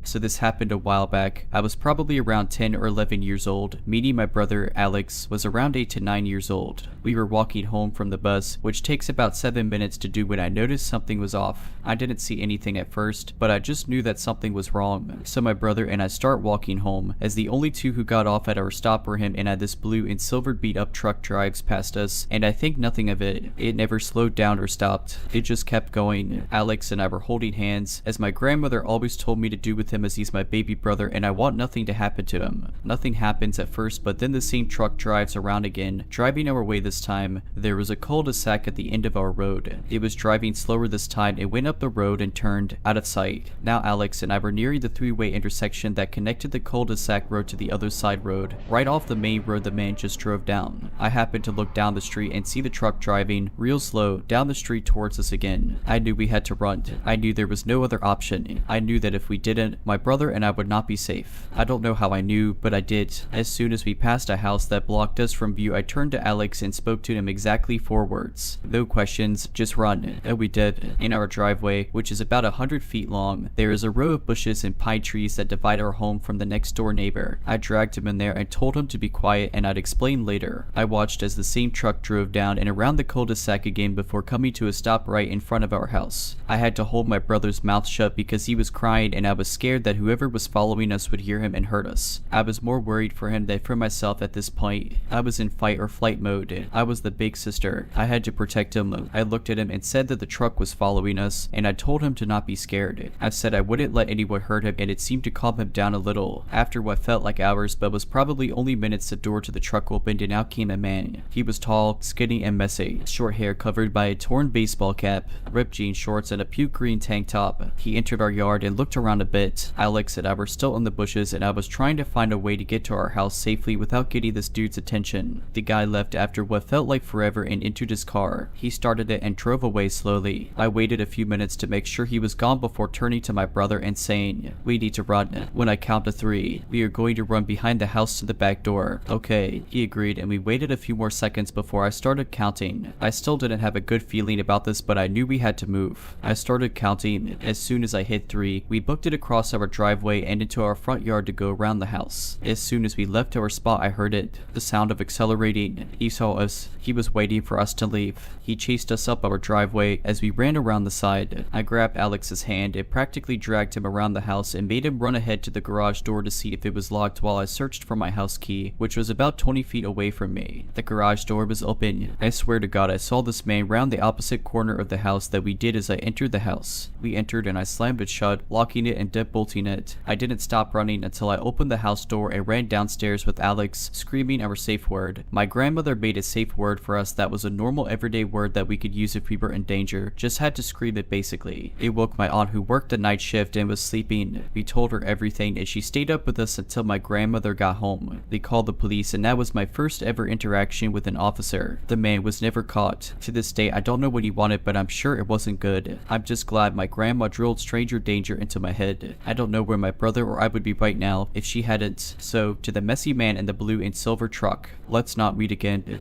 So this happened a while back. I was probably around 10 or 11 years old. Meeting my brother, Alex, was around 8 to 9 years old. We were walking home from the bus, which takes about 7 minutes to do, when I noticed something was off. I didn't see anything at first, but I just knew that something was wrong. So my brother and I start walking home, as the only two who got off at our stop were him and I. This blue and silver beat up truck drives past us, and I think nothing of it. It never slowed down or stopped. It just kept going. Alex and I were holding hands, as my grandmother always told me to do with him, as he's my baby brother and I want nothing to happen to him. Nothing happens at first, but then the same truck drives around again, driving our way this time. There was a cul-de-sac at the end of our road. It was driving slower this time. It went up the road and turned out of sight. Now Alex and I were nearing the three-way intersection that connected the cul-de-sac road to the other side road. Right off the main road the man just drove down. I happened to look down the street and see the truck driving real slow down the street towards us again. I knew we had to run. I knew there was no other option. I knew that if we didn't, my brother and I would not be safe. I don't know how I knew, but I did. As soon as we passed a house that blocked us from view, I turned to Alex and spoke to him exactly 4 words. No questions, just run. And we did. In our driveway, which is about 100 feet long, there is a row of bushes and pine trees that divide our home from the next door neighbor. I dragged him in there and told him to be quiet and I'd explain later. I watched as the same truck drove down and around the cul-de-sac again before coming to a stop right in front of our house. I had to hold my brother's mouth shut because he was crying and I was scared that whoever was following us would hear him and hurt us. I was more worried for him than for myself at this point. I was in fight or flight mode. I was the big sister. I had to protect him. I looked at him and said that the truck was following us, and I told him to not be scared. I said I wouldn't let anyone hurt him, and it seemed to calm him down a little. After what felt like hours but was probably only minutes, the door to the truck opened and out came a man. He was tall, skinny, and messy. Short hair covered by a torn baseball cap, ripped jean shorts, and a puke green tank top. He entered our yard and looked around a bit. Alex and I were still in the bushes and I was trying to find a way to get to our house safely without getting this dude's attention. The guy left after what felt like forever and entered his car. He started it and drove away slowly. I waited a few minutes to make sure he was gone before turning to my brother and saying, "We need to run. When I count to 3, we are going to run behind the house to the back door." Okay, he agreed, and we waited a few more seconds before I started counting. I still didn't have a good feeling about this, but I knew we had to move. I started counting. As soon as I hit 3, we booked it across our driveway and into our front yard to go around the house. As soon as we left our spot, I heard it. The sound of accelerating. He saw us. He was waiting for us to leave. He chased us up our driveway as we ran around the side. I grabbed Alex's hand and practically dragged him around the house and made him run ahead to the garage door to see if it was locked while I searched for my house key, which was about 20 feet away from me. The garage door was open. I swear to God I saw this man round the opposite corner of the house that we did as I entered the house. We entered and I slammed it shut, locking it and deadbolting it. I didn't stop running until I opened the house door and ran downstairs with Alex, screaming our safe word. My grandmother made a safe word for us that was a normal everyday word that we could use if we were in danger, just had to scream it basically. It woke my aunt who worked the night shift and was sleeping. We told her everything and she stayed up with us until my grandmother got home. They called the police and that was my first ever interaction with an officer. The man was never caught. To this day I don't know what he wanted, but I'm sure it wasn't good. I'm just glad my grandma drilled stranger danger into my head. I don't know where my brother or I would be right now if she hadn't. So, to the messy man in the blue and silver truck, let's not meet again.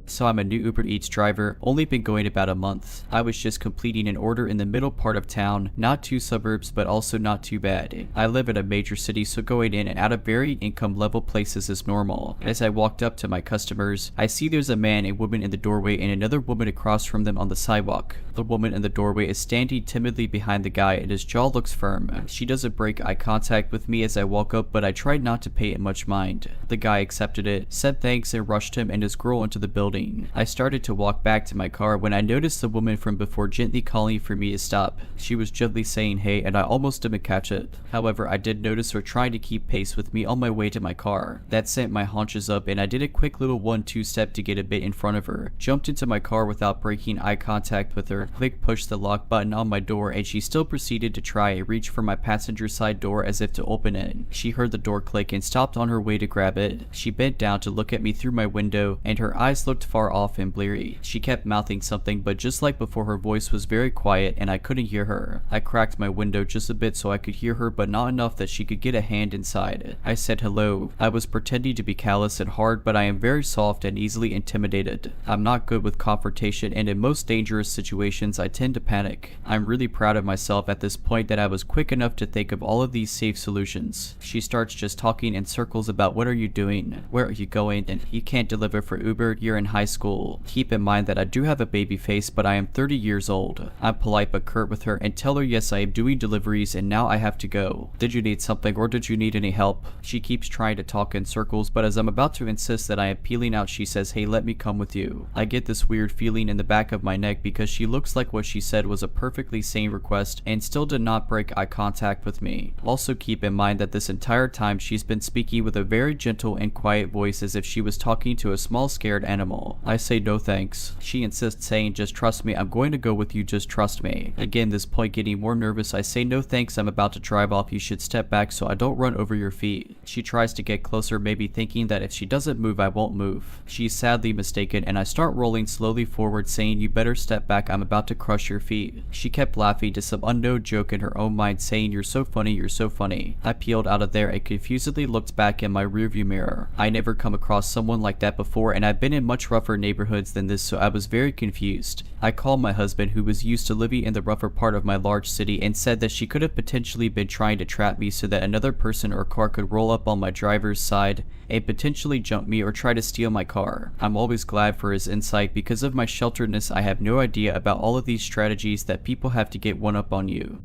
So I'm a new Uber Eats driver, only been going about a month. I was just completing an order in the middle part of town, not too suburbs but also not too bad. I live in a major city, so going in and out of varying income level places is normal. As I walked up to my customers, I see there's a man and woman in the doorway and another woman across from them on the sidewalk. The woman in the doorway is standing timidly behind the guy and his jaw looks firm. She doesn't break eye contact with me as I walk up, but I tried not to pay it much mind. The guy accepted it, said thanks, and rushed him and his girl into the building. I started to walk back to my car when I noticed the woman from before gently calling for me to stop. She was gently saying hey, and I almost didn't catch it. However, I did notice her trying to keep pace with me on my way to my car. That sent my haunches up and I did a quick little 1-2 step to get a bit in front of her. Jumped into my car without breaking eye contact with her, quick pushed the lock button on my door, and she still proceeded to try and reach for my passenger side door as if to open it. She heard the door click and stopped on her way to grab it. She bent down to look at me through my window and her eyes looked far off and bleary. She kept mouthing something, but just like before, her voice was very quiet and I couldn't hear her. I cracked my window just a bit so I could hear her, but not enough that she could get a hand inside. I said hello. I was pretending to be callous and hard, but I am very soft and easily intimidated. I'm not good with confrontation, and in most dangerous situations I tend to panic. I'm really proud of myself at this point that I was quick enough to think of all of these safe solutions. She starts just talking in circles about what are you doing, where are you going, and you can't deliver for Uber, you're in high school. Keep in mind that I do have a baby face, but I am 30 years old. I'm polite but curt with her and tell her yes, I am doing deliveries and now I have to go. Did you need something or did you need any help? She keeps trying to talk in circles, but as I'm about to insist that I am peeling out, she says, hey, let me come with you. I get this weird feeling in the back of my neck because she looks like what she said was a perfectly sane request and still did not break eye contact with me. Also keep in mind that this entire time she's been speaking with a very gentle and quiet voice as if she was talking to a small scared animal. I say no thanks. She insists, saying just trust me, I'm going to go with you, just trust me. Again, this point getting more nervous, I say no thanks, I'm about to drive off, you should step back so I don't run over your feet. She tries to get closer, maybe thinking that if she doesn't move I won't move. She's sadly mistaken and I start rolling slowly forward saying you better step back, I'm about to crush your feet. She kept laughing to some unknown joke in her own mind saying you're so funny, you're so funny. I peeled out of there and confusedly looked back in my rearview mirror. I never come across someone like that before and I've been in much rougher neighborhoods than this, so I was very confused. I called my husband, who was used to living in the rougher part of my large city, and said that she could have potentially been trying to trap me so that another person or car could roll up on my driver's side and potentially jump me or try to steal my car. I'm always glad for his insight. Because of my shelteredness, I have no idea about all of these strategies that people have to get one up on you.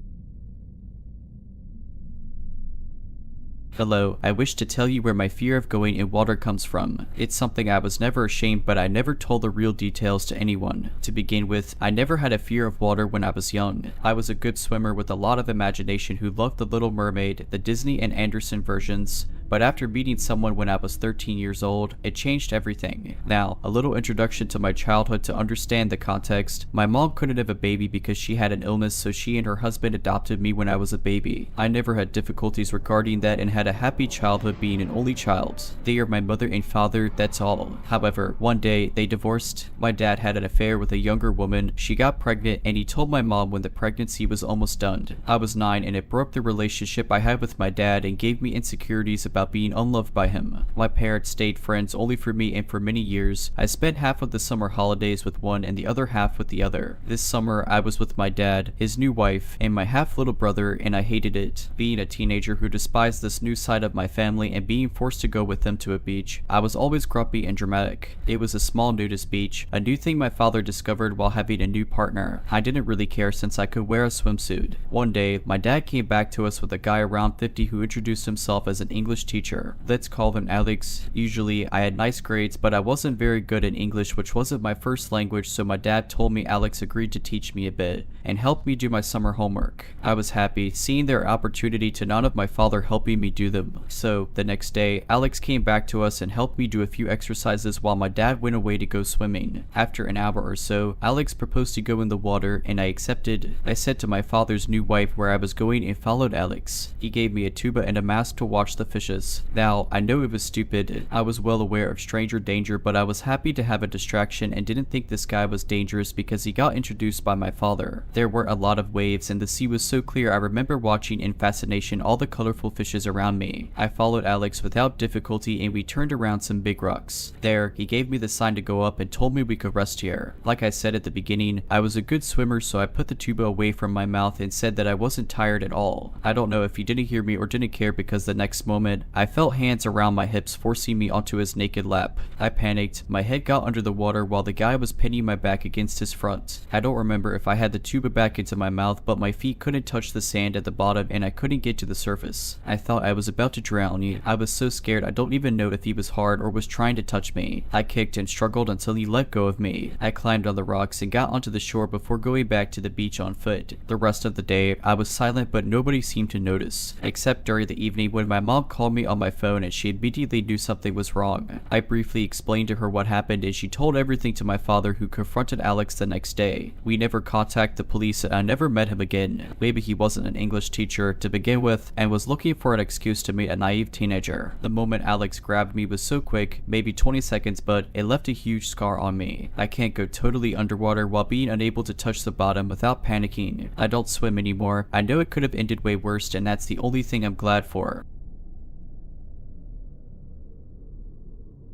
Hello, I wish to tell you where my fear of going in water comes from. It's something I was never ashamed, but I never told the real details to anyone. To begin with, I never had a fear of water when I was young. I was a good swimmer with a lot of imagination who loved The Little Mermaid, the Disney and Anderson versions, but after meeting someone when I was 13 years old, it changed everything. Now, a little introduction to my childhood to understand the context. My mom couldn't have a baby because she had an illness, so she and her husband adopted me when I was a baby. I never had difficulties regarding that and had a happy childhood being an only child. They are my mother and father, that's all. However, one day, they divorced. My dad had an affair with a younger woman, she got pregnant, and he told my mom when the pregnancy was almost done. I was 9 and it broke the relationship I had with my dad and gave me insecurities about being unloved by him. My parents stayed friends only for me, and for many years, I spent half of the summer holidays with one and the other half with the other. This summer, I was with my dad, his new wife, and my half little brother, and I hated it. Being a teenager who despised this new side of my family and being forced to go with them to a beach, I was always grumpy and dramatic. It was a small nudist beach, a new thing my father discovered while having a new partner. I didn't really care since I could wear a swimsuit. One day, my dad came back to us with a guy around 50 who introduced himself as an English teacher. Let's call him Alex. Usually, I had nice grades, but I wasn't very good in English, which wasn't my first language, so my dad told me Alex agreed to teach me a bit and help me do my summer homework. I was happy, seeing their opportunity to none of my father helping me do them. So, the next day, Alex came back to us and helped me do a few exercises while my dad went away to go swimming. After an hour or so, Alex proposed to go in the water and I accepted. I said to my father's new wife where I was going and followed Alex. He gave me a tuba and a mask to watch the fishes. Now, I know it was stupid. I was well aware of stranger danger, but I was happy to have a distraction and didn't think this guy was dangerous because he got introduced by my father. There were a lot of waves and the sea was so clear I remember watching in fascination all the colorful fishes around me. I followed Alex without difficulty and we turned around some big rocks. There, he gave me the sign to go up and told me we could rest here. Like I said at the beginning, I was a good swimmer, so I put the tuba away from my mouth and said that I wasn't tired at all. I don't know if he didn't hear me or didn't care because the next moment, I felt hands around my hips forcing me onto his naked lap. I panicked, my head got under the water while the guy was pinning my back against his front. I don't remember if I had the tuba back into my mouth, but my feet couldn't touch the sand at the bottom and I couldn't get to the surface. I thought I was about to drown. I was so scared I don't even know if he was hard or was trying to touch me. I kicked and struggled until he let go of me. I climbed on the rocks and got onto the shore before going back to the beach on foot. The rest of the day, I was silent but nobody seemed to notice, except during the evening when my mom called me me on my phone and she immediately knew something was wrong. I briefly explained to her what happened and she told everything to my father, who confronted Alex the next day. We never contacted the police and I never met him again. Maybe he wasn't an English teacher to begin with and was looking for an excuse to meet a naive teenager. The moment Alex grabbed me was so quick, maybe 20 seconds, but it left a huge scar on me. I can't go totally underwater while being unable to touch the bottom without panicking. I don't swim anymore. I know it could have ended way worse and that's the only thing I'm glad for.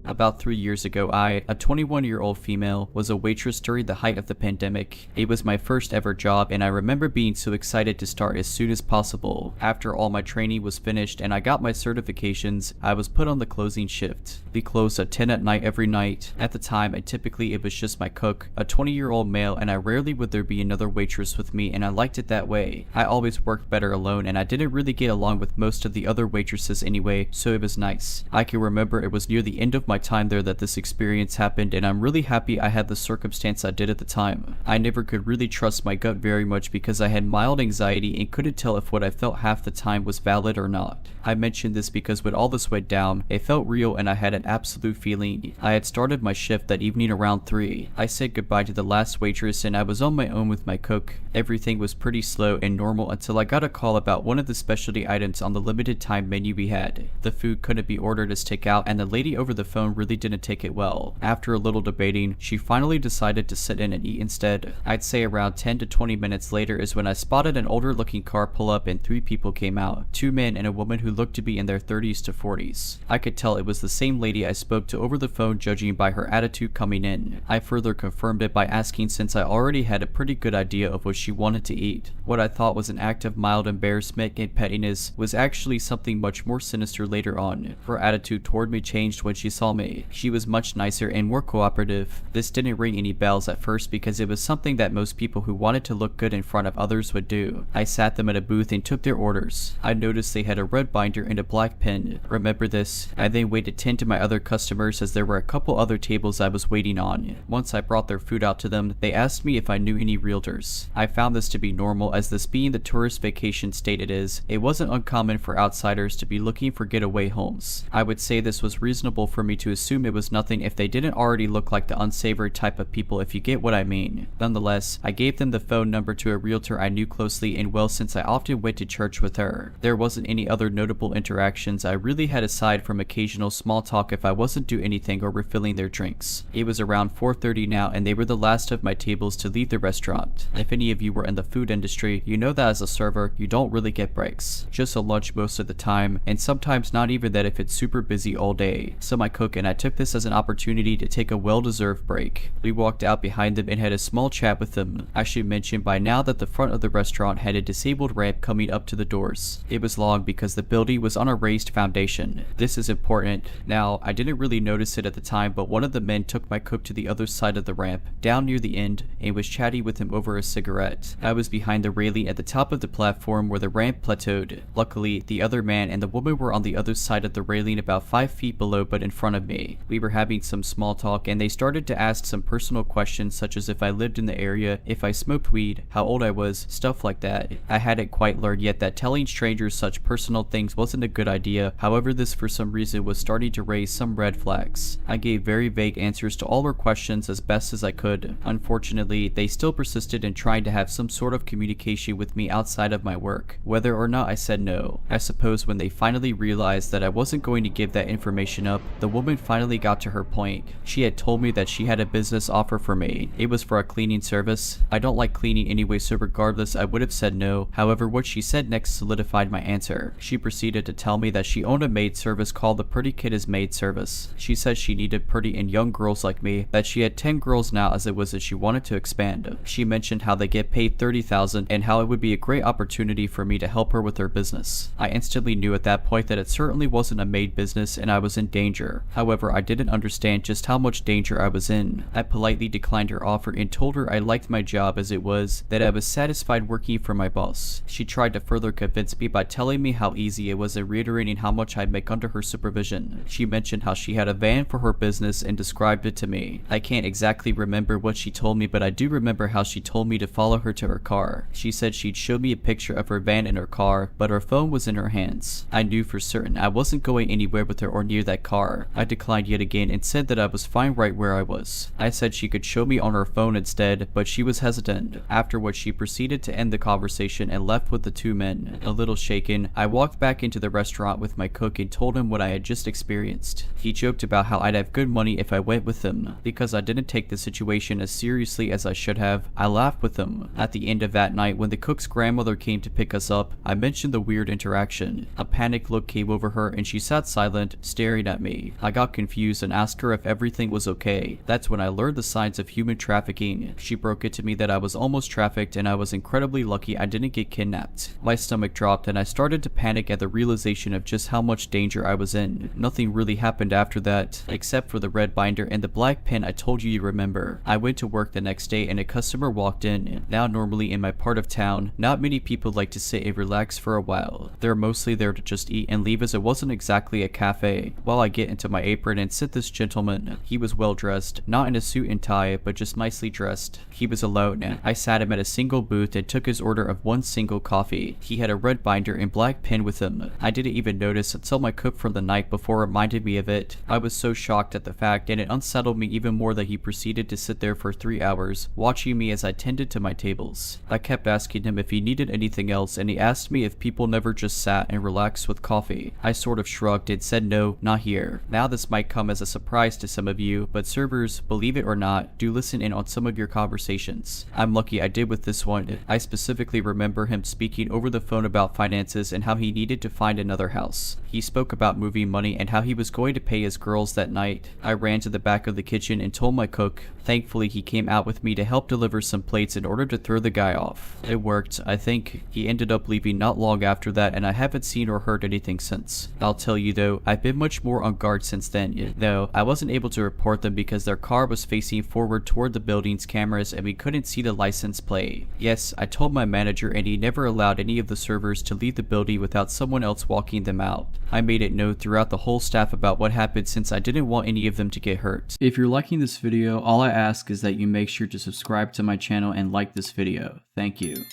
About 3 years ago, I, a 21-year-old female, was a waitress during the height of the pandemic. It was my first ever job and I remember being so excited to start as soon as possible. After all my training was finished and I got my certifications, I was put on the closing shift. We closed at 10 at night every night. At the time, and typically it was just my cook, a 20-year-old male, and I rarely would there be another waitress with me, and I liked it that way. I always worked better alone and I didn't really get along with most of the other waitresses anyway, so it was nice. I can remember it was near the end of my time there that this experience happened and I'm really happy I had the circumstance I did at the time. I never could really trust my gut very much because I had mild anxiety and couldn't tell if what I felt half the time was valid or not. I mentioned this because when all this went down, it felt real and I had an absolute feeling. I had started my shift that evening around 3. I said goodbye to the last waitress and I was on my own with my cook. Everything was pretty slow and normal until I got a call about one of the specialty items on the limited time menu we had. The food couldn't be ordered as takeout and the lady over the phone really didn't take it well. After a little debating, she finally decided to sit in and eat instead. I'd say around 10 to 20 minutes later is when I spotted an older looking car pull up and 3 people came out. 2 men and a woman who looked to be in their 30s to 40s. I could tell it was the same lady I spoke to over the phone, judging by her attitude coming in. I further confirmed it by asking, since I already had a pretty good idea of what she wanted to eat. What I thought was an act of mild embarrassment and pettiness was actually something much more sinister later on. Her attitude toward me changed when she saw me. She was much nicer and more cooperative. This didn't ring any bells at first because it was something that most people who wanted to look good in front of others would do. I sat them at a booth and took their orders. I noticed they had a red binder and a black pen. Remember this. I then waited 10 to my other customers as there were a couple other tables I was waiting on. Once I brought their food out to them, they asked me if I knew any realtors. I found this to be normal, as this being the tourist vacation state it is, it wasn't uncommon for outsiders to be looking for getaway homes. I would say this was reasonable for me to assume it was nothing if they didn't already look like the unsavory type of people, if you get what I mean. Nonetheless, I gave them the phone number to a realtor I knew closely and well, since I often went to church with her. There wasn't any other notable interactions I really had aside from occasional small talk if I wasn't doing anything or refilling their drinks. It was around 4:30 now and they were the last of my tables to leave the restaurant. If any of you were in the food industry, you know that as a server, you don't really get breaks. Just a lunch most of the time, and sometimes not even that if it's super busy all day. So my cook and I took this as an opportunity to take a well-deserved break. We walked out behind them and had a small chat with them. I should mention by now that the front of the restaurant had a disabled ramp coming up to the doors. It was long because the building was on a raised foundation. This is important. Now, I didn't really notice it at the time, but one of the men took my cook to the other side of the ramp, down near the end, and was chatting with him over a cigarette. I was behind the railing at the top of the platform where the ramp plateaued. Luckily, the other man and the woman were on the other side of the railing about 5 feet below but in front of me. We were having some small talk and they started to ask some personal questions such as if I lived in the area, if I smoked weed, how old I was, stuff like that. I hadn't quite learned yet that telling strangers such personal things wasn't a good idea, however this for some reason was starting to raise some red flags. I gave very vague answers to all her questions as best as I could. Unfortunately, they still persisted in trying to have some sort of communication with me outside of my work, whether or not I said no. I suppose when they finally realized that I wasn't going to give that information up, the woman finally got to her point. She had told me that she had a business offer for me. It was for a cleaning service. I don't like cleaning anyway, so regardless I would have said no. However, what she said next solidified my answer. She proceeded to tell me that she owned a maid service called the Pretty Kid is Maid Service. She said she needed pretty and young girls like me, that she had 10 girls now as it was that she wanted to expand. She mentioned how they get paid $30,000 and how it would be a great opportunity for me to help her with her business. I instantly knew at that point that it certainly wasn't a maid business and I was in danger. However, I didn't understand just how much danger I was in. I politely declined her offer and told her I liked my job as it was, that I was satisfied working for my boss. She tried to further convince me by telling me how easy it was and reiterating how much I'd make under her supervision. She mentioned how she had a van for her business and described it to me. I can't exactly remember what she told me, but I do remember how she told me to follow her to her car. She said she'd show me a picture of her van in her car, but her phone was in her hands. I knew for certain I wasn't going anywhere with her or near that car. I declined yet again and said that I was fine right where I was. I said she could show me on her phone instead, but she was hesitant. After which she proceeded to end the conversation and left with the two men. A little shaken, I walked back into the restaurant with my cook and told him what I had just experienced. He joked about how I'd have good money if I went with him. Because I didn't take the situation as seriously as I should have, I laughed with him. At the end of that night, when the cook's grandmother came to pick us up, I mentioned the weird interaction. A panicked look came over her and she sat silent, staring at me. I got confused and asked her if everything was okay. That's when I learned the signs of human trafficking. She broke it to me that I was almost trafficked and I was incredibly lucky I didn't get kidnapped. My stomach dropped and I started to panic at the realization of just how much danger I was in. Nothing really happened after that, except for the red binder and the black pen I told you remember. I went to work the next day and a customer walked in. Now normally in my part of town, not many people like to sit and relax for a while. They're mostly there to just eat and leave as it wasn't exactly a cafe. While I get into my apron and sit this gentleman, he was well dressed, not in a suit and tie, but just nicely dressed. He was alone. I sat him at a single booth and took his order of one single coffee. He had a red binder and black pen with him. I didn't even notice until my cook from the night before reminded me of it. I was so shocked at the fact, and it unsettled me even more that he proceeded to sit there for 3 hours, watching me as I tended to my tables. I kept asking him if he needed anything else, and he asked me if people never just sat and relaxed with coffee. I sort of shrugged and said no, not here. Now this might come as a surprise to some of you, but servers, believe it or not, do listen in on some of your conversations. I'm lucky I did with this one. I specifically remember him speaking over the phone about finances and how he needed to find another house. He spoke about moving money and how he was going to pay his girls that night. I ran to the back of the kitchen and told my cook. Thankfully, he came out with me to help deliver some plates in order to throw the guy off. It worked, I think. He ended up leaving not long after that, and I haven't seen or heard anything since. I'll tell you though, I've been much more on guard since then, though I wasn't able to report them because their car was facing forward toward the building's cameras and we couldn't see the license plate. Yes, I told my manager and he never allowed any of the servers to leave the building without someone else walking them out. I made it known throughout the whole staff about what happened since I didn't want any of them to get hurt. If you're liking this video, all I ask is that you make sure to subscribe to my channel and like this video. Thank you.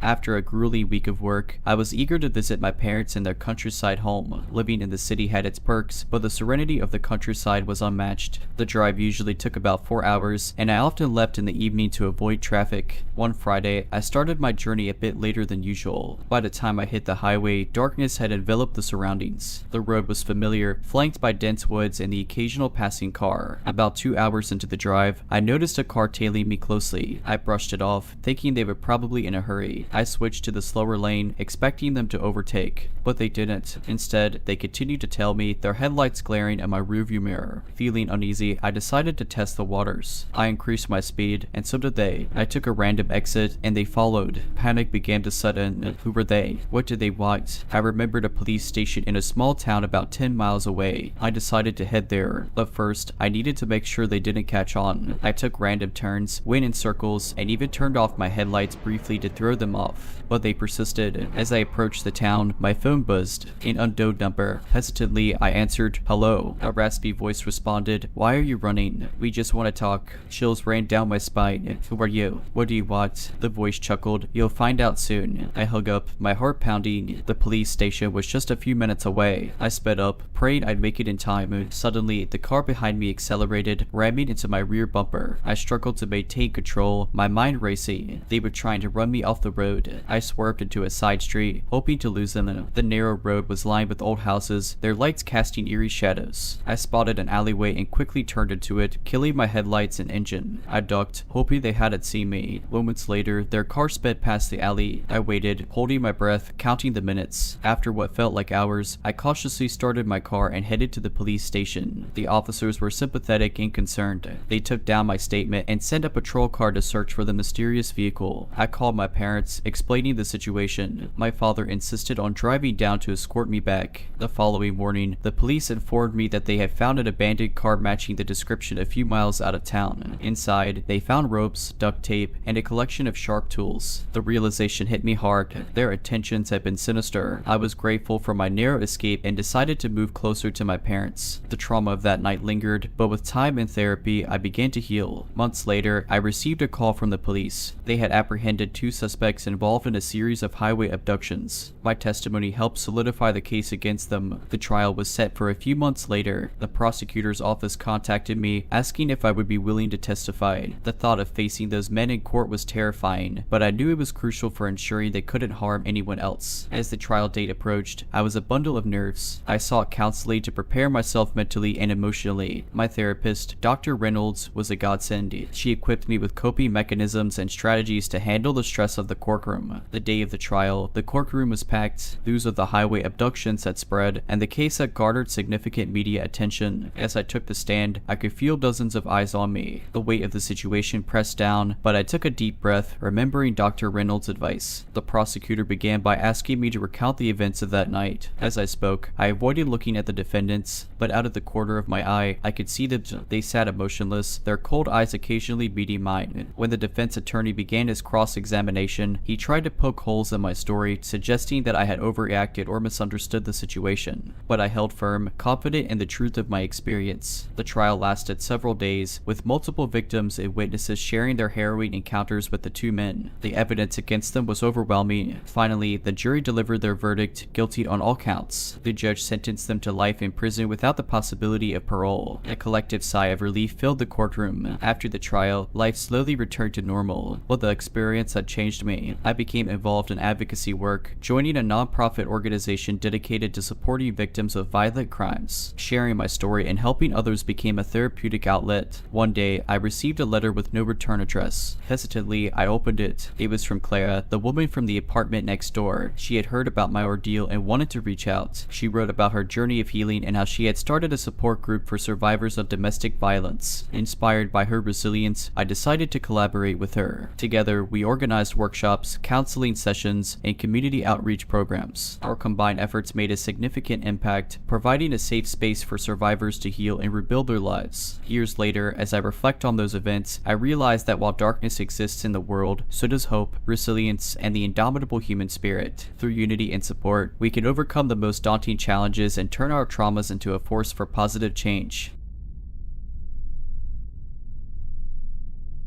After a grueling week of work, I was eager to visit my parents in their countryside home. Living in the city had its perks, but the serenity of the countryside was unmatched. The drive usually took about 4 hours, and I often left in the evening to avoid traffic. One Friday, I started my journey a bit later than usual. By the time I hit the highway, darkness had enveloped the surroundings. The road was familiar, flanked by dense woods and the occasional passing car. About 2 hours into the drive, I noticed a car tailing me closely. I brushed it off, thinking they were probably in a hurry. I switched to the slower lane, expecting them to overtake, but they didn't. Instead, they continued to tail me, their headlights glaring at my rearview mirror. Feeling uneasy, I decided to test the waters. I increased my speed, and so did they. I took a random exit, and they followed. Panic began to set in. Who were they? What did they want? I remembered a police station in a small town about 10 miles away. I decided to head there, but first, I needed to make sure they didn't catch on. I took random turns, went in circles, and even turned off my headlights briefly to throw them off, but they persisted. As I approached the town, my phone buzzed. An unknown number. Hesitantly, I answered, "Hello." A raspy voice responded, "Why are you running?" "We just want to talk." Chills ran down my spine. "Who are you? What do you want?" The voice chuckled, "You'll find out soon." I hung up, my heart pounding. The police station was just a few minutes away. I sped up, praying I'd make it in time. Suddenly, the car behind me accelerated, ramming into my rear bumper. I struggled to maintain control, my mind racing. They were trying to run me off the road. I swerved into a side street, hoping to lose them. The narrow road was lined with old houses, their lights casting eerie shadows. I spotted an alleyway and quickly turned into it, killing my headlights and engine. I ducked, hoping they hadn't seen me. Moments later, their car sped past the alley. I waited, holding my breath, counting the minutes. After what felt like hours, I cautiously started my car and headed to the police station. The officers were sympathetic and concerned. They took down my statement and sent a patrol car to search for the mysterious vehicle. I called my parents, police, explaining the situation. My father insisted on driving down to escort me back. The following morning, the police informed me that they had found an abandoned car matching the description a few miles out of town. Inside, they found ropes, duct tape, and a collection of sharp tools. The realization hit me hard. Their intentions had been sinister. I was grateful for my narrow escape and decided to move closer to my parents. The trauma of that night lingered, but with time and therapy, I began to heal. Months later, I received a call from the police. They had apprehended 2 suspects involved in a series of highway abductions. My testimony helped solidify the case against them. The trial was set for a few months later. The prosecutor's office contacted me, asking if I would be willing to testify. The thought of facing those men in court was terrifying, but I knew it was crucial for ensuring they couldn't harm anyone else. As the trial date approached, I was a bundle of nerves. I sought counseling to prepare myself mentally and emotionally. My therapist, Dr. Reynolds, was a godsend. She equipped me with coping mechanisms and strategies to handle the stress of the courtroom. The day of the trial, the courtroom was packed. News of the highway abductions had spread, and the case had garnered significant media attention. As I took the stand, I could feel dozens of eyes on me. The weight of the situation pressed down, but I took a deep breath, remembering Dr. Reynolds' advice. The prosecutor began by asking me to recount the events of that night. As I spoke, I avoided looking at the defendants, but out of the corner of my eye, I could see that they sat emotionless, their cold eyes occasionally meeting mine. When the defense attorney began his cross-examination, he tried to poke holes in my story, suggesting that I had overreacted or misunderstood the situation. But I held firm, confident in the truth of my experience. The trial lasted several days, with multiple victims and witnesses sharing their harrowing encounters with the 2 men. The evidence against them was overwhelming. Finally, the jury delivered their verdict, guilty on all counts. The judge sentenced them to life in prison without the possibility of parole. A collective sigh of relief filled the courtroom. After the trial, life slowly returned to normal. But the experience had changed me. I became involved in advocacy work, joining a non-profit organization dedicated to supporting victims of violent crimes. Sharing my story and helping others became a therapeutic outlet. One day, I received a letter with no return address. Hesitantly, I opened it. It was from Clara, the woman from the apartment next door. She had heard about my ordeal and wanted to reach out. She wrote about her journey of healing and how she had started a support group for survivors of domestic violence. Inspired by her resilience, I decided to collaborate with her. Together, we organized workshops, counseling sessions, and community outreach programs. Our combined efforts made a significant impact, providing a safe space for survivors to heal and rebuild their lives. Years later, as I reflect on those events, I realize that while darkness exists in the world, so does hope, resilience, and the indomitable human spirit. Through unity and support, we can overcome the most daunting challenges and turn our traumas into a force for positive change.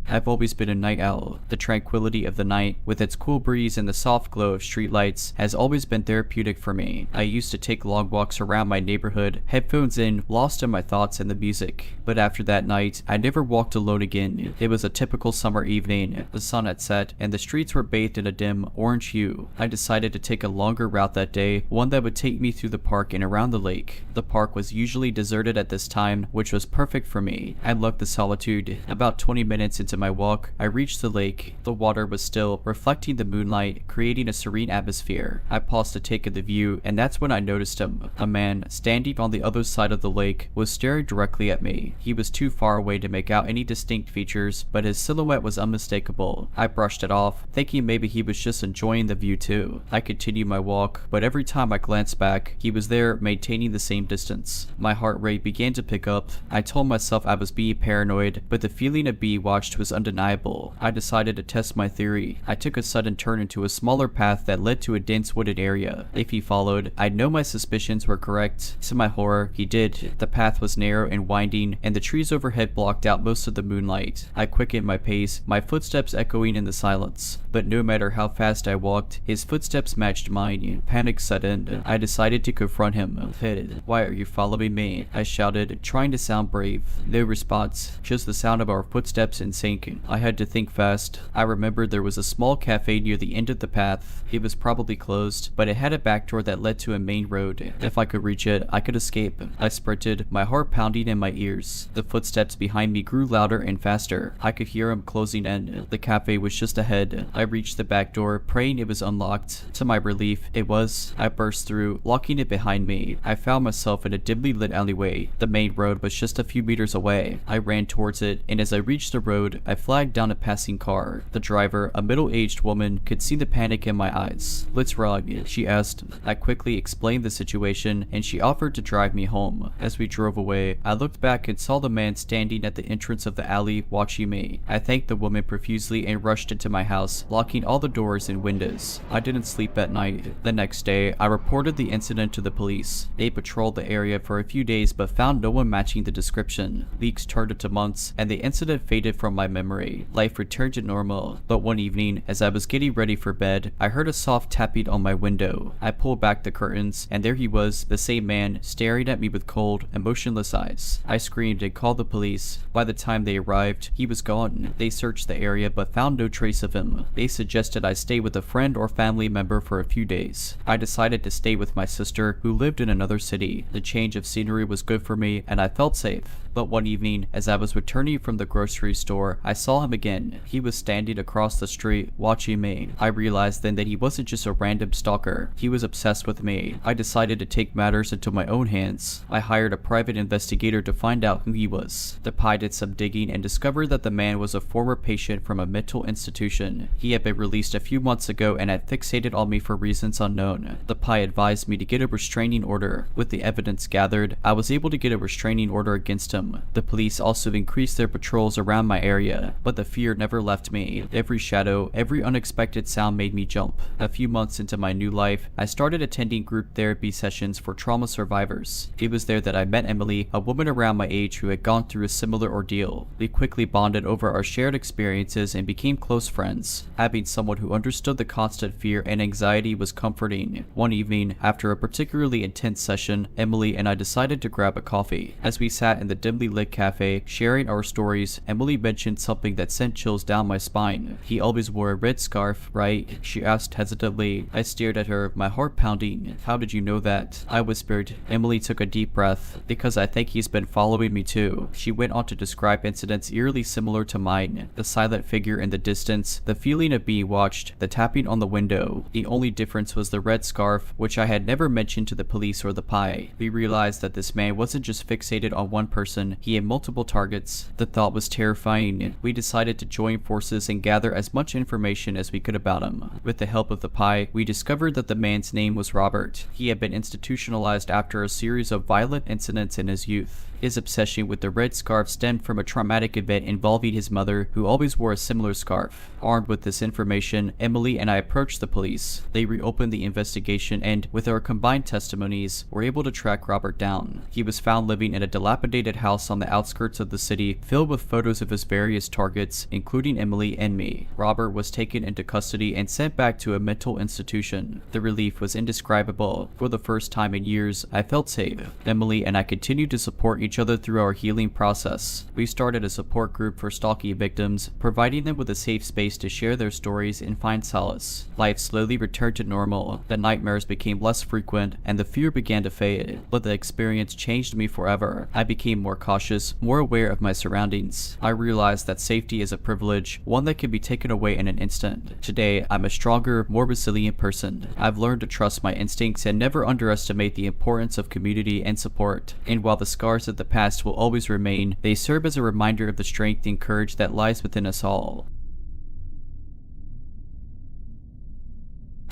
I've always been a night owl. The tranquility of the night, with its cool breeze and the soft glow of streetlights, has always been therapeutic for me. I used to take long walks around my neighborhood, headphones in, lost in my thoughts and the music. But after that night, I never walked alone again. It was a typical summer evening. The sun had set, and the streets were bathed in a dim, orange hue. I decided to take a longer route that day, one that would take me through the park and around the lake. The park was usually deserted at this time, which was perfect for me. I loved the solitude. About 20 minutes into my walk, I reached the lake. The water was still, reflecting the moonlight, creating a serene atmosphere. I paused to take in the view, and that's when I noticed him. A man, standing on the other side of the lake, was staring directly at me. He was too far away to make out any distinct features, but his silhouette was unmistakable. I brushed it off, thinking maybe he was just enjoying the view too. I continued my walk, but every time I glanced back, he was there, maintaining the same distance. My heart rate began to pick up. I told myself I was being paranoid, but the feeling of being watched was undeniable. I decided to test my theory. I took a sudden turn into a smaller path that led to a dense wooded area. If he followed, I'd know my suspicions were correct. To my horror, he did. The path was narrow and winding, and the trees overhead blocked out most of the moonlight. I quickened my pace, my footsteps echoing in the silence. But no matter how fast I walked, his footsteps matched mine. Panic set in. I decided to confront him. "Hey, why are you following me?" I shouted, trying to sound brave. No response, just the sound of our footsteps in sync. I had to think fast. I remembered there was a small cafe near the end of the path. It was probably closed, but it had a back door that led to a main road. If I could reach it, I could escape. I sprinted, my heart pounding in my ears. The footsteps behind me grew louder and faster. I could hear them closing in. The cafe was just ahead. I reached the back door, praying it was unlocked. To my relief, it was. I burst through, locking it behind me. I found myself in a dimly lit alleyway. The main road was just a few meters away. I ran towards it, and as I reached the road, I flagged down a passing car. The driver, a middle-aged woman, could see the panic in my eyes. "What's wrong?" she asked. I quickly explained the situation, and she offered to drive me home. As we drove away, I looked back and saw the man standing at the entrance of the alley watching me. I thanked the woman profusely and rushed into my house, locking all the doors and windows. I didn't sleep at night. The next day, I reported the incident to the police. They patrolled the area for a few days but found no one matching the description. Weeks turned into months, and the incident faded from my memory. Life returned to normal, but one evening, as I was getting ready for bed, I heard a soft tapping on my window. I pulled back the curtains, and there he was, the same man, staring at me with cold, emotionless eyes. I screamed and called the police. By the time they arrived, he was gone. They searched the area but found no trace of him. They suggested I stay with a friend or family member for a few days. I decided to stay with my sister, who lived in another city. The change of scenery was good for me, and I felt safe. But one evening, as I was returning from the grocery store, I saw him again. He was standing across the street, watching me. I realized then that he wasn't just a random stalker. He was obsessed with me. I decided to take matters into my own hands. I hired a private investigator to find out who he was. The PI did some digging and discovered that the man was a former patient from a mental institution. He had been released a few months ago and had fixated on me for reasons unknown. The PI advised me to get a restraining order. With the evidence gathered, I was able to get a restraining order against him. The police also increased their patrols around my area, but the fear never left me. Every shadow, every unexpected sound made me jump. A few months into my new life, I started attending group therapy sessions for trauma survivors. It was there that I met Emily, a woman around my age who had gone through a similar ordeal. We quickly bonded over our shared experiences and became close friends. Having someone who understood the constant fear and anxiety was comforting. One evening, after a particularly intense session, Emily and I decided to grab a coffee. As we sat in the dimly lit cafe, sharing our stories, Emily mentioned something that sent chills down my spine. "He always wore a red scarf, right?" she asked hesitantly. I stared at her, my heart pounding. "How did you know that?" I whispered. Emily took a deep breath. "Because I think he's been following me too." She went on to describe incidents eerily similar to mine. The silent figure in the distance, the feeling of being watched, the tapping on the window. The only difference was the red scarf, which I had never mentioned to the police or the PI. We realized that this man wasn't just fixated on one person, he had multiple targets. The thought was terrifying. We decided to join forces and gather as much information as we could about him. With the help of the PI, we discovered that the man's name was Robert. He had been institutionalized after a series of violent incidents in his youth. His obsession with the red scarf stemmed from a traumatic event involving his mother, who always wore a similar scarf. Armed with this information, Emily and I approached the police. They reopened the investigation and, with our combined testimonies, were able to track Robert down. He was found living in a dilapidated house on the outskirts of the city, filled with photos of his various targets, including Emily and me. Robert was taken into custody and sent back to a mental institution. The relief was indescribable. For the first time in years, I felt safe. Emily and I continued to support each other through our healing process. We started a support group for stalking victims, providing them with a safe space to share their stories and find solace. Life slowly returned to normal. The nightmares became less frequent, and the fear began to fade. But the experience changed me forever. I became more cautious, more aware of my surroundings. I realized that safety is a privilege, one that can be taken away in an instant. Today, I'm a stronger, more resilient person. I've learned to trust my instincts and never underestimate the importance of community and support. And while the scars of the past will always remain, they serve as a reminder of the strength and courage that lies within us all.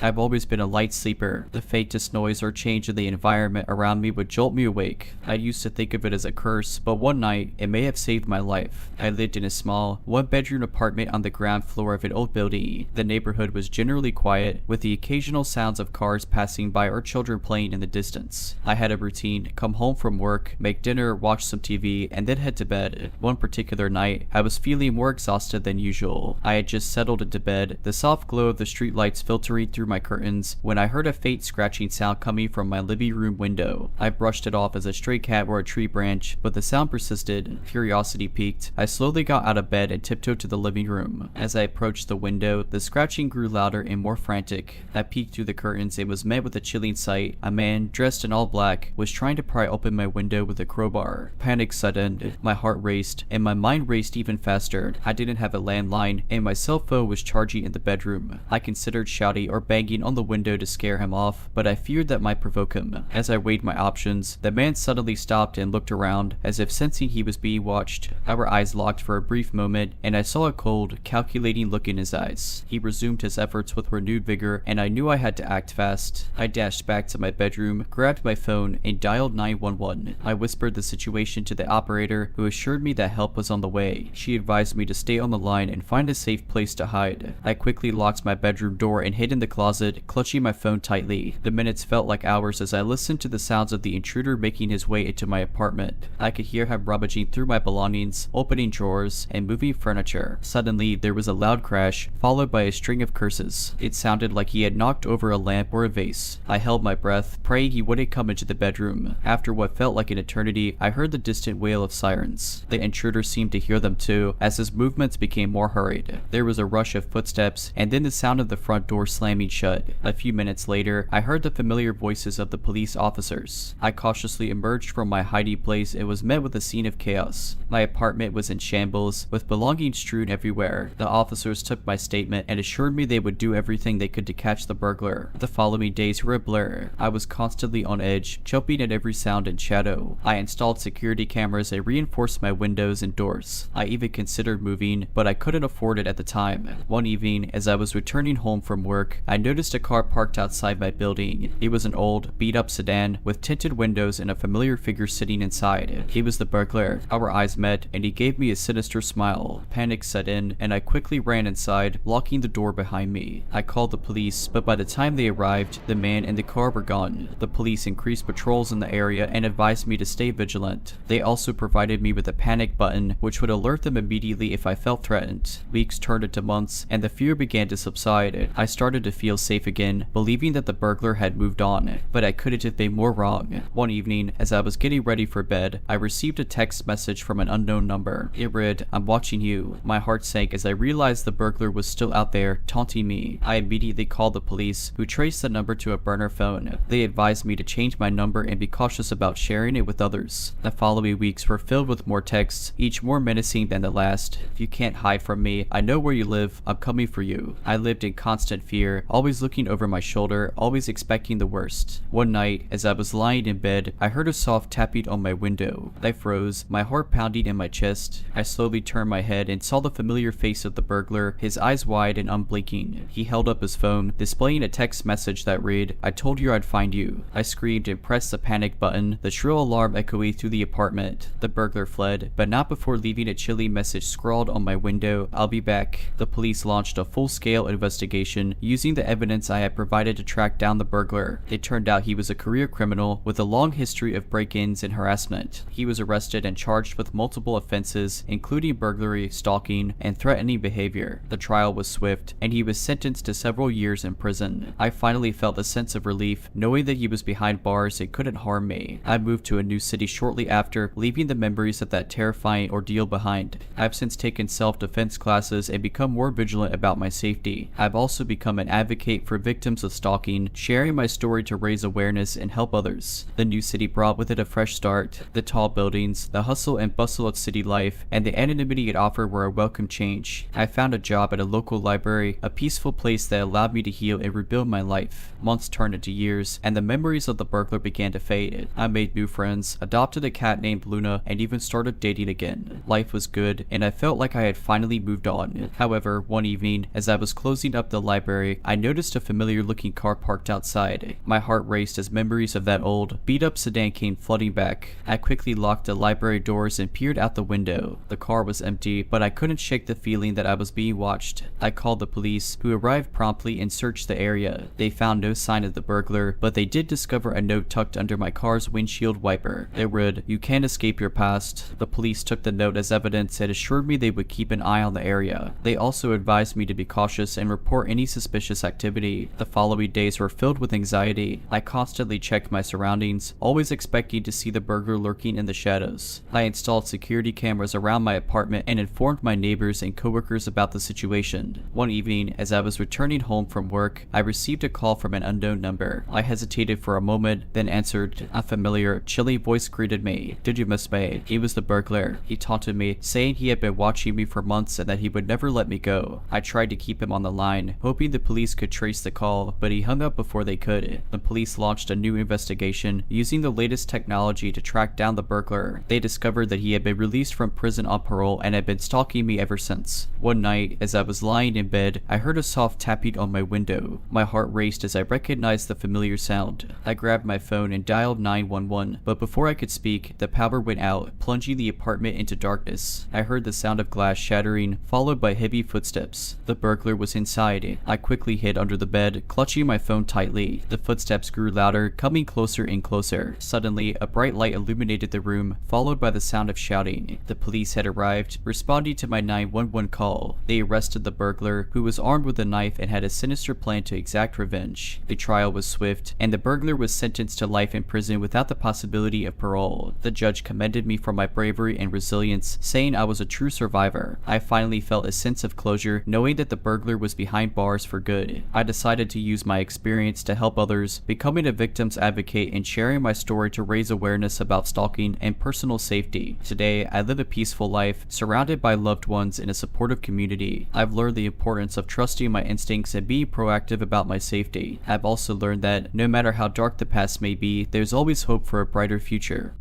I've always been a light sleeper. The faintest noise or change in the environment around me would jolt me awake. I used to think of it as a curse, but one night, it may have saved my life. I lived in a small, one-bedroom apartment on the ground floor of an old building. The neighborhood was generally quiet, with the occasional sounds of cars passing by or children playing in the distance. I had a routine: come home from work, make dinner, watch some TV, and then head to bed. One particular night, I was feeling more exhausted than usual. I had just settled into bed, the soft glow of the streetlights filtering through my curtains, when I heard a faint scratching sound coming from my living room window. I brushed it off as a stray cat or a tree branch, but the sound persisted. Curiosity piqued. I slowly got out of bed and tiptoed to the living room. As I approached the window, the scratching grew louder and more frantic. I peeked through the curtains and was met with a chilling sight. A man, dressed in all black, was trying to pry open my window with a crowbar. Panic set in. My heart raced, and my mind raced even faster. I didn't have a landline, and my cell phone was charging in the bedroom. I considered shouting or banging banging on the window to scare him off, but I feared that might provoke him. As I weighed my options, the man suddenly stopped and looked around, as if sensing he was being watched. Our eyes locked for a brief moment, and I saw a cold, calculating look in his eyes. He resumed his efforts with renewed vigor, and I knew I had to act fast. I dashed back to my bedroom, grabbed my phone, and dialed 911. I whispered the situation to the operator, who assured me that help was on the way. She advised me to stay on the line and find a safe place to hide. I quickly locked my bedroom door and hid in the closet, clutching my phone tightly. The minutes felt like hours as I listened to the sounds of the intruder making his way into my apartment. I could hear him rummaging through my belongings, opening drawers, and moving furniture. Suddenly, there was a loud crash, followed by a string of curses. It sounded like he had knocked over a lamp or a vase. I held my breath, praying he wouldn't come into the bedroom. After what felt like an eternity, I heard the distant wail of sirens. The intruder seemed to hear them too, as his movements became more hurried. There was a rush of footsteps, and then the sound of the front door slamming shut. A few minutes later, I heard the familiar voices of the police officers. I cautiously emerged from my hiding place and was met with a scene of chaos. My apartment was in shambles, with belongings strewn everywhere. The officers took my statement and assured me they would do everything they could to catch the burglar. The following days were a blur. I was constantly on edge, jumping at every sound and shadow. I installed security cameras and reinforced my windows and doors. I even considered moving, but I couldn't afford it at the time. One evening, as I was returning home from work, I noticed a car parked outside my building. It was an old, beat-up sedan with tinted windows and a familiar figure sitting inside. He was the burglar. Our eyes met, and he gave me a sinister smile. Panic set in, and I quickly ran inside, locking the door behind me. I called the police, but by the time they arrived, the man and the car were gone. The police increased patrols in the area and advised me to stay vigilant. They also provided me with a panic button, which would alert them immediately if I felt threatened. Weeks turned into months, and the fear began to subside. I started to feel safe again, believing that the burglar had moved on, but I couldn't have been more wrong. One evening, as I was getting ready for bed, I received a text message from an unknown number. It read, "I'm watching you." My heart sank as I realized the burglar was still out there, taunting me. I immediately called the police, who traced the number to a burner phone. They advised me to change my number and be cautious about sharing it with others. The following weeks were filled with more texts, each more menacing than the last. "If you can't hide from me, I know where you live. I'm coming for you." I lived in constant fear, always looking over my shoulder, always expecting the worst. One night, as I was lying in bed, I heard a soft tapping on my window. I froze, my heart pounding in my chest. I slowly turned my head and saw the familiar face of the burglar, his eyes wide and unblinking. He held up his phone, displaying a text message that read, "I told you I'd find you." I screamed and pressed the panic button, the shrill alarm echoing through the apartment. The burglar fled, but not before leaving a chilly message scrawled on my window, "I'll be back." The police launched a full-scale investigation, using the evidence I had provided to track down the burglar. It turned out he was a career criminal with a long history of break-ins and harassment. He was arrested and charged with multiple offenses, including burglary, stalking, and threatening behavior. The trial was swift, and he was sentenced to several years in prison. I finally felt a sense of relief, knowing that he was behind bars and couldn't harm me. I moved to a new city shortly after, leaving the memories of that terrifying ordeal behind. I've since taken self-defense classes and become more vigilant about my safety. I've also become an advocate for victims of stalking, sharing my story to raise awareness and help others. The new city brought with it a fresh start. The tall buildings, the hustle and bustle of city life, and the anonymity it offered were a welcome change. I found a job at a local library, a peaceful place that allowed me to heal and rebuild my life. Months turned into years, and the memories of the burglar began to fade. I made new friends, adopted a cat named Luna, and even started dating again. Life was good, and I felt like I had finally moved on. However, one evening, as I was closing up the library, I noticed a familiar-looking car parked outside. My heart raced as memories of that old, beat-up sedan came flooding back. I quickly locked the library doors and peered out the window. The car was empty, but I couldn't shake the feeling that I was being watched. I called the police, who arrived promptly and searched the area. They found no sign of the burglar, but they did discover a note tucked under my car's windshield wiper. It read, "You can't escape your past." The police took the note as evidence and assured me they would keep an eye on the area. They also advised me to be cautious and report any suspicious activity. The following days were filled with anxiety. I constantly checked my surroundings, always expecting to see the burglar lurking in the shadows. I installed security cameras around my apartment and informed my neighbors and coworkers about the situation. One evening, as I was returning home from work, I received a call from an unknown number. I hesitated for a moment, then answered. A familiar, chilly voice greeted me. "Did you miss me?" He was the burglar. He taunted me, saying he had been watching me for months and that he would never let me go. I tried to keep him on the line, hoping the police could trace the call, but he hung up before they could. The police launched a new investigation using the latest technology to track down the burglar. They discovered that he had been released from prison on parole and had been stalking me ever since. One night, as I was lying in bed, I heard a soft tapping on my window. My heart raced as I recognized the familiar sound. I grabbed my phone and dialed 911, but before I could speak, the power went out, plunging the apartment into darkness. I heard the sound of glass shattering, followed by heavy footsteps. The burglar was inside. I quickly hid under the bed, clutching my phone tightly. The footsteps grew louder, coming closer and closer. Suddenly, a bright light illuminated the room, followed by the sound of shouting. The police had arrived, responding to my 911 call. They arrested the burglar, who was armed with a knife and had a sinister plan to exact revenge. The trial was swift, and the burglar was sentenced to life in prison without the possibility of parole. The judge commended me for my bravery and resilience, saying I was a true survivor. I finally felt a sense of closure, knowing that the burglar was behind bars for good. I decided to use my experience to help others, becoming a victim's advocate and sharing my story to raise awareness about stalking and personal safety. Today, I live a peaceful life, surrounded by loved ones in a supportive community. I've learned the importance of trusting my instincts and being proactive about my safety. I've also learned that, no matter how dark the past may be, there's always hope for a brighter future.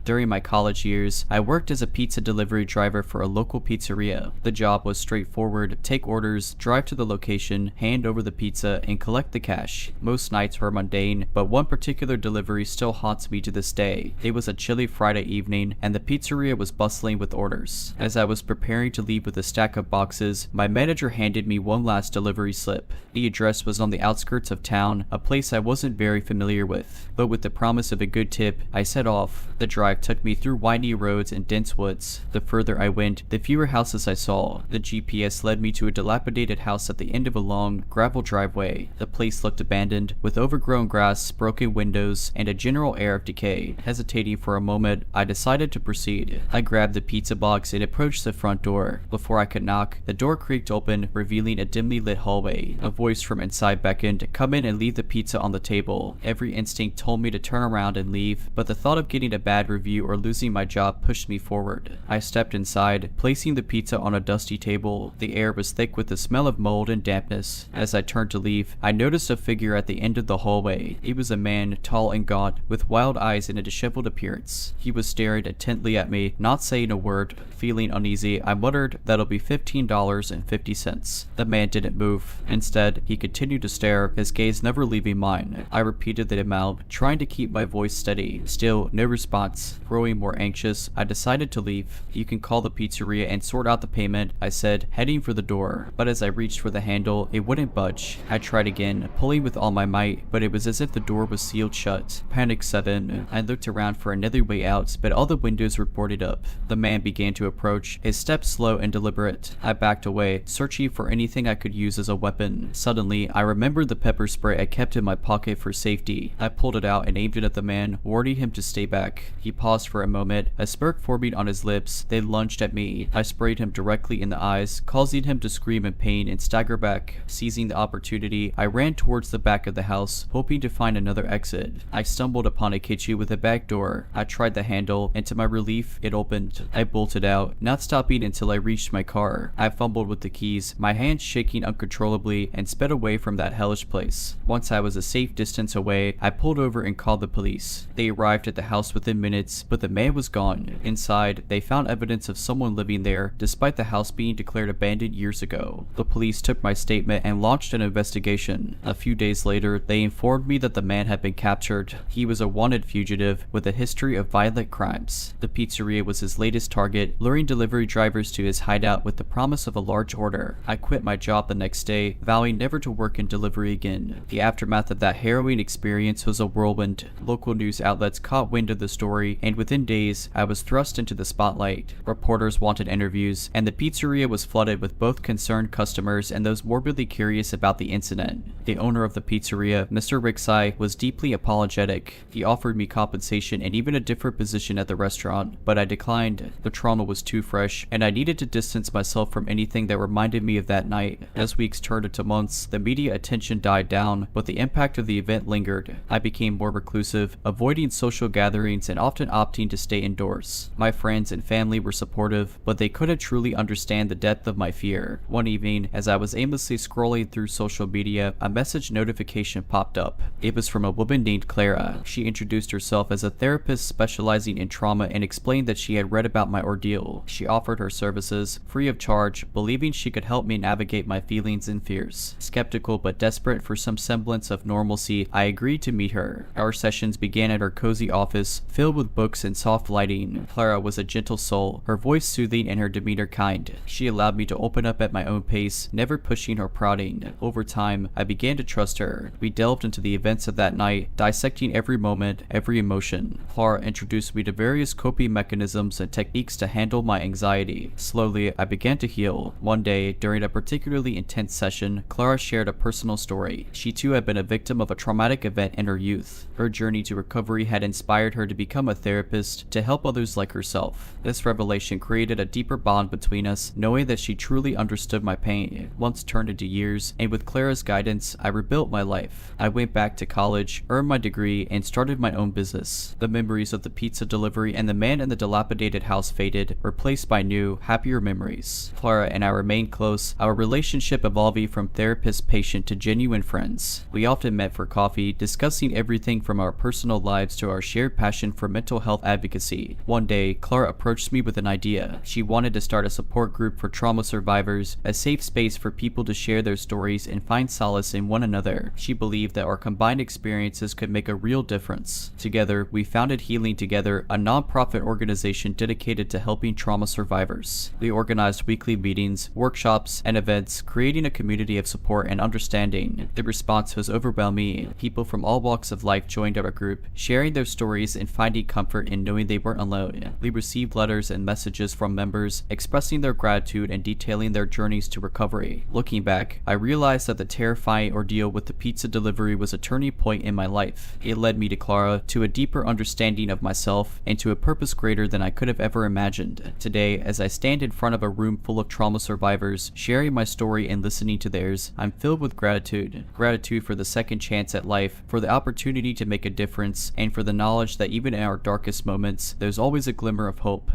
During my college years, I worked as a pizza delivery driver for a local pizzeria. The job was straightforward: take orders, drive to the location, hand over the pizza, and collect the cash. Most nights were mundane, but one particular delivery still haunts me to this day. It was a chilly Friday evening, and the pizzeria was bustling with orders. As I was preparing to leave with a stack of boxes, my manager handed me one last delivery slip. The address was on the outskirts of town, a place I wasn't very familiar with. But with the promise of a good tip, I set off. The drive took me through windy roads and dense woods. The further I went, the fewer houses I saw. The GPS led me to a dilapidated house at the end of a long, gravel driveway. The place looked abandoned, with overgrown grass, broken windows, and a general air of decay. Hesitating for a moment, I decided to proceed. I grabbed the pizza box and approached the front door. Before I could knock, the door creaked open, revealing a dimly lit hallway. A voice from inside beckoned, "Come in and leave the pizza on the table." Every instinct told me to turn around and leave, but the thought of getting a bad review or losing my job pushed me forward. I stepped inside, placing the pizza on a dusty table. The air was thick with the smell of mold and dampness. As I turned to leave, I noticed a figure at the end of the hallway. It was a man, tall and gaunt, with wild eyes and a disheveled appearance. He was staring intently at me, not saying a word. Feeling uneasy, I muttered, "That'll be $15.50. The man didn't move. Instead, he continued to stare, his gaze never leaving mine. I repeated the amount, trying to keep my voice steady. Still, no response. Growing more anxious, I decided to leave. "You can call the pizzeria and sort out the payment," I said, heading for the door. But as I reached for the handle, it wouldn't budge. I tried again, pulling with all my might, but it was as if the door was sealed shut. Panic set in. I looked around for another way out, but all the windows were boarded up. The man began to approach, his steps slow and deliberate. I backed away, searching for anything I could use as a weapon. Suddenly, I remembered the pepper spray I kept in my pocket for safety. I pulled it out and aimed it at the man, warning him to stay back. He paused for a moment, a smirk forming on his lips, then lunged at me. I sprayed him directly in the eyes, causing him to scream in pain and stagger back. Seizing the opportunity, I ran towards the back of the house, hoping to find another exit. I stumbled upon a kitchen with a back door. I tried the handle, and to my relief, it opened. I bolted out, not stopping until I reached my car. I fumbled with the keys, my hands shaking uncontrollably, and sped away from that hellish place. Once I was a safe distance away, I pulled over and called the police. They arrived at the house within minutes, but the man was gone. Inside, they found evidence of someone living there, despite the house being declared abandoned years ago. The police took my statement and launched an investigation. A few days later, they informed me that the man had been captured. He was a wanted fugitive with a history of violent crimes. The pizzeria was his latest target, luring delivery drivers to his hideout with the promise of a large order. I quit my job the next day, vowing never to work in delivery again. The aftermath of that harrowing experience was a whirlwind. Local news outlets caught wind of the story, and within days, I was thrust into the spotlight. Reporters wanted interviews, and the pizzeria was flooded with both concerned customers and those morbidly curious about the incident. The owner of the pizzeria, Mr. Rixai, was deeply apologetic. He offered me compensation and even a different position at the restaurant, but I declined. The trauma was too fresh, and I needed to distance myself from anything that reminded me of that night. As weeks turned into months, the media attention died down, but the impact of the event lingered. I became more reclusive, avoiding social gatherings and often often opting to stay indoors. My friends and family were supportive, but they couldn't truly understand the depth of my fear. One evening, as I was aimlessly scrolling through social media, a message notification popped up. It was from a woman named Clara. She introduced herself as a therapist specializing in trauma and explained that she had read about my ordeal. She offered her services, free of charge, believing she could help me navigate my feelings and fears. Skeptical but desperate for some semblance of normalcy, I agreed to meet her. Our sessions began at her cozy office, filled with books and soft lighting. Clara was a gentle soul, her voice soothing and her demeanor kind. She allowed me to open up at my own pace, never pushing or prodding. Over time, I began to trust her. We delved into the events of that night, dissecting every moment, every emotion. Clara introduced me to various coping mechanisms and techniques to handle my anxiety. Slowly, I began to heal. One day, during a particularly intense session, Clara shared a personal story. She too had been a victim of a traumatic event in her youth. Her journey to recovery had inspired her to become a therapist to help others like herself. This revelation created a deeper bond between us, knowing that she truly understood my pain. Once turned into years, and with Clara's guidance, I rebuilt my life. I went back to college, earned my degree, and started my own business. The memories of the pizza delivery and the man in the dilapidated house faded, replaced by new, happier memories. Clara and I remained close, our relationship evolving from therapist-patient to genuine friends. We often met for coffee, discussing everything from our personal lives to our shared passion for mental health advocacy. One day, Clara approached me with an idea. She wanted to start a support group for trauma survivors, a safe space for people to share their stories and find solace in one another. She believed that our combined experiences could make a real difference. Together, we founded Healing Together, a non-profit organization dedicated to helping trauma survivors. We organized weekly meetings, workshops, and events, creating a community of support and understanding. The response was overwhelming. People from all walks of life joined our group, sharing their stories and finding comfort in knowing they weren't alone. We received letters and messages from members expressing their gratitude and detailing their journeys to recovery. Looking back, I realized that the terrifying ordeal with the pizza delivery was a turning point in my life. It led me to Clara, to a deeper understanding of myself, and to a purpose greater than I could have ever imagined. Today, as I stand in front of a room full of trauma survivors, sharing my story and listening to theirs, I'm filled with gratitude. Gratitude for the second chance at life, for the opportunity to make a difference, and for the knowledge that even in our darkest moments, there's always a glimmer of hope.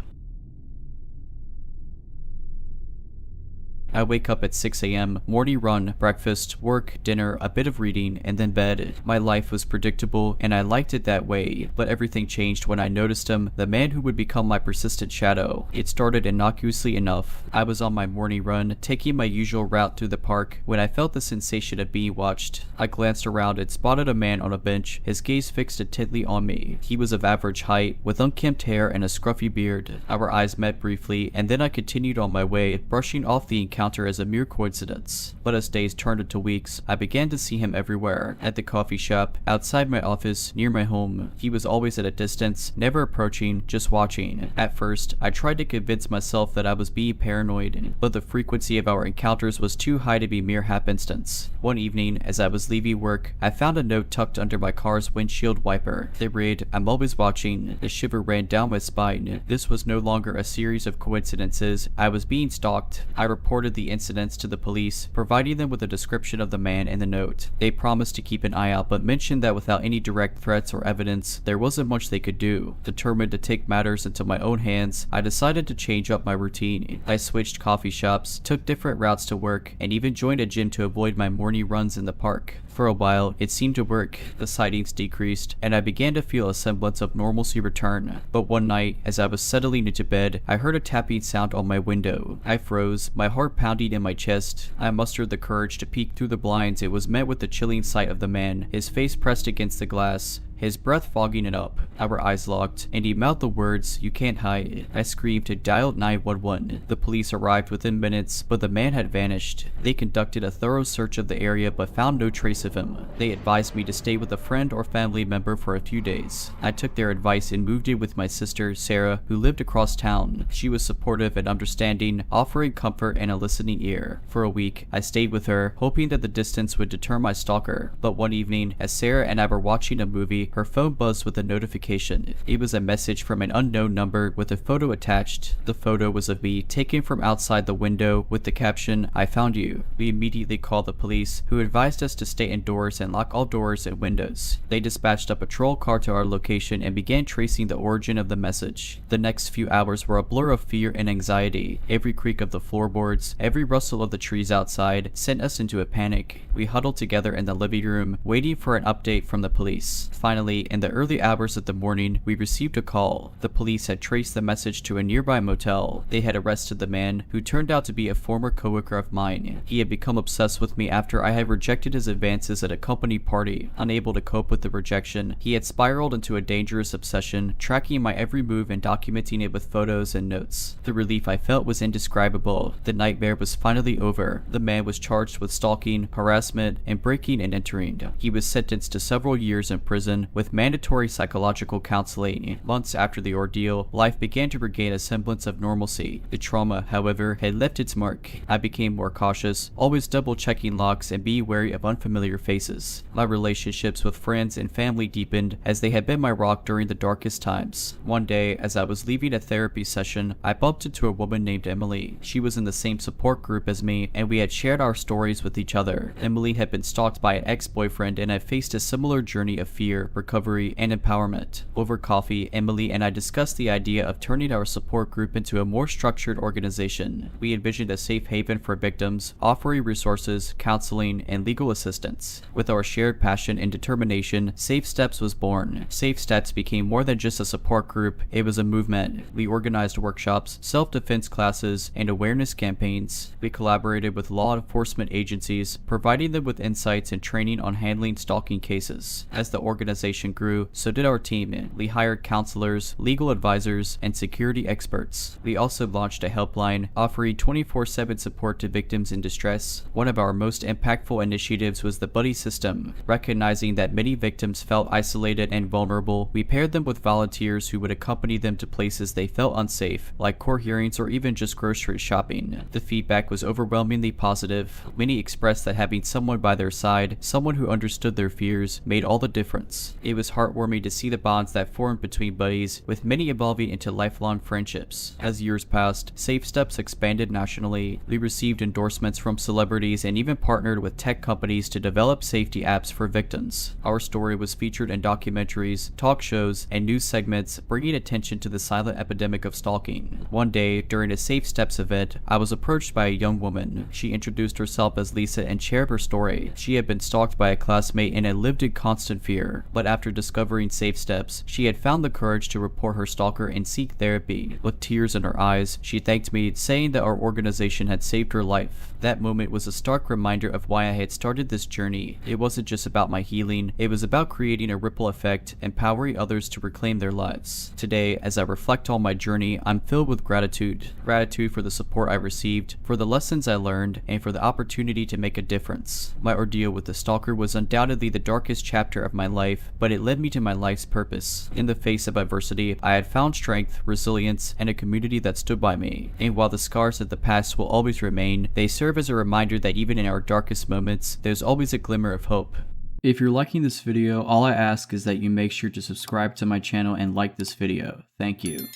I wake up at 6 a.m., morning run, breakfast, work, dinner, a bit of reading, and then bed. My life was predictable, and I liked it that way, but everything changed when I noticed him, the man who would become my persistent shadow. It started innocuously enough. I was on my morning run, taking my usual route through the park, when I felt the sensation of being watched. I glanced around and spotted a man on a bench, his gaze fixed intently on me. He was of average height, with unkempt hair and a scruffy beard. Our eyes met briefly, and then I continued on my way, brushing off the encounter as a mere coincidence. But as days turned into weeks, I began to see him everywhere. At the coffee shop, outside my office, near my home. He was always at a distance, never approaching, just watching. At first, I tried to convince myself that I was being paranoid, but the frequency of our encounters was too high to be mere happenstance. One evening, as I was leaving work, I found a note tucked under my car's windshield wiper. It read, "I'm always watching." The shiver ran down my spine. This was no longer a series of coincidences. I was being stalked. I reported the incidents to the police, providing them with a description of the man in the note. They promised to keep an eye out, but mentioned that without any direct threats or evidence, there wasn't much they could do. Determined to take matters into my own hands, I decided to change up my routine. I switched coffee shops, took different routes to work, and even joined a gym to avoid my morning runs in the park. For a while, it seemed to work. The sightings decreased, and I began to feel a semblance of normalcy return. But one night, as I was settling into bed, I heard a tapping sound on my window. I froze, my heart pounding in my chest. I mustered the courage to peek through the blinds. It was met with the chilling sight of the man, his face pressed against the glass, his breath fogging it up. Our eyes locked, and he mouthed the words, "You can't hide." I screamed and dialed 911. The police arrived within minutes, but the man had vanished. They conducted a thorough search of the area but found no trace of him. They advised me to stay with a friend or family member for a few days. I took their advice and moved in with my sister, Sarah, who lived across town. She was supportive and understanding, offering comfort and a listening ear. For a week, I stayed with her, hoping that the distance would deter my stalker. But one evening, as Sarah and I were watching a movie, her phone buzzed with a notification. It was a message from an unknown number with a photo attached. The photo was of me taken from outside the window with the caption, "I found you." We immediately called the police, who advised us to stay indoors and lock all doors and windows. They dispatched a patrol car to our location and began tracing the origin of the message. The next few hours were a blur of fear and anxiety. Every creak of the floorboards, every rustle of the trees outside sent us into a panic. We huddled together in the living room, waiting for an update from the police. Finally, in the early hours of the morning, we received a call. The police had traced the message to a nearby motel. They had arrested the man, who turned out to be a former coworker of mine. He had become obsessed with me after I had rejected his advances at a company party. Unable to cope with the rejection, he had spiraled into a dangerous obsession, tracking my every move and documenting it with photos and notes. The relief I felt was indescribable. The nightmare was finally over. The man was charged with stalking, harassment, and breaking and entering. He was sentenced to several years in prison with mandatory psychological counseling. Months after the ordeal, life began to regain a semblance of normalcy. The trauma, however, had left its mark. I became more cautious, always double-checking locks and being wary of unfamiliar faces. My relationships with friends and family deepened, as they had been my rock during the darkest times. One day, as I was leaving a therapy session, I bumped into a woman named Emily. She was in the same support group as me, and we had shared our stories with each other. Emily had been stalked by an ex-boyfriend and had faced a similar journey of fear, recovery, and empowerment. Over coffee, Emily and I discussed the idea of turning our support group into a more structured organization. We envisioned a safe haven for victims, offering resources, counseling, and legal assistance. With our shared passion and determination, Safe Steps was born. Safe Steps became more than just a support group, it was a movement. We organized workshops, self-defense classes, and awareness campaigns. We collaborated with law enforcement agencies, providing them with insights and training on handling stalking cases. As the organization grew, so did our team. We hired counselors, legal advisors, and security experts. We also launched a helpline, offering 24/7 support to victims in distress. One of our most impactful initiatives was the buddy system. Recognizing that many victims felt isolated and vulnerable, we paired them with volunteers who would accompany them to places they felt unsafe, like court hearings or even just grocery shopping. The feedback was overwhelmingly positive. Many expressed that having someone by their side, someone who understood their fears, made all the difference. It was heartwarming to see the bonds that formed between buddies, with many evolving into lifelong friendships. As years passed, Safe Steps expanded nationally. We received endorsements from celebrities and even partnered with tech companies to develop safety apps for victims. Our story was featured in documentaries, talk shows, and news segments, bringing attention to the silent epidemic of stalking. One day, during a Safe Steps event, I was approached by a young woman. She introduced herself as Lisa and shared her story. She had been stalked by a classmate and had lived in constant fear, but after discovering Safe Steps, she had found the courage to report her stalker and seek therapy. With tears in her eyes, she thanked me, saying that our organization had saved her life. That moment was a stark reminder of why I had started this journey. It wasn't just about my healing, it was about creating a ripple effect, empowering others to reclaim their lives. Today, as I reflect on my journey, I'm filled with gratitude. Gratitude for the support I received, for the lessons I learned, and for the opportunity to make a difference. My ordeal with the stalker was undoubtedly the darkest chapter of my life, but it led me to my life's purpose. In the face of adversity, I had found strength, resilience, and a community that stood by me. And while the scars of the past will always remain, they serve as a reminder that even in our darkest moments, there's always a glimmer of hope. If you're liking this video, all I ask is that you make sure to subscribe to my channel and like this video. Thank you.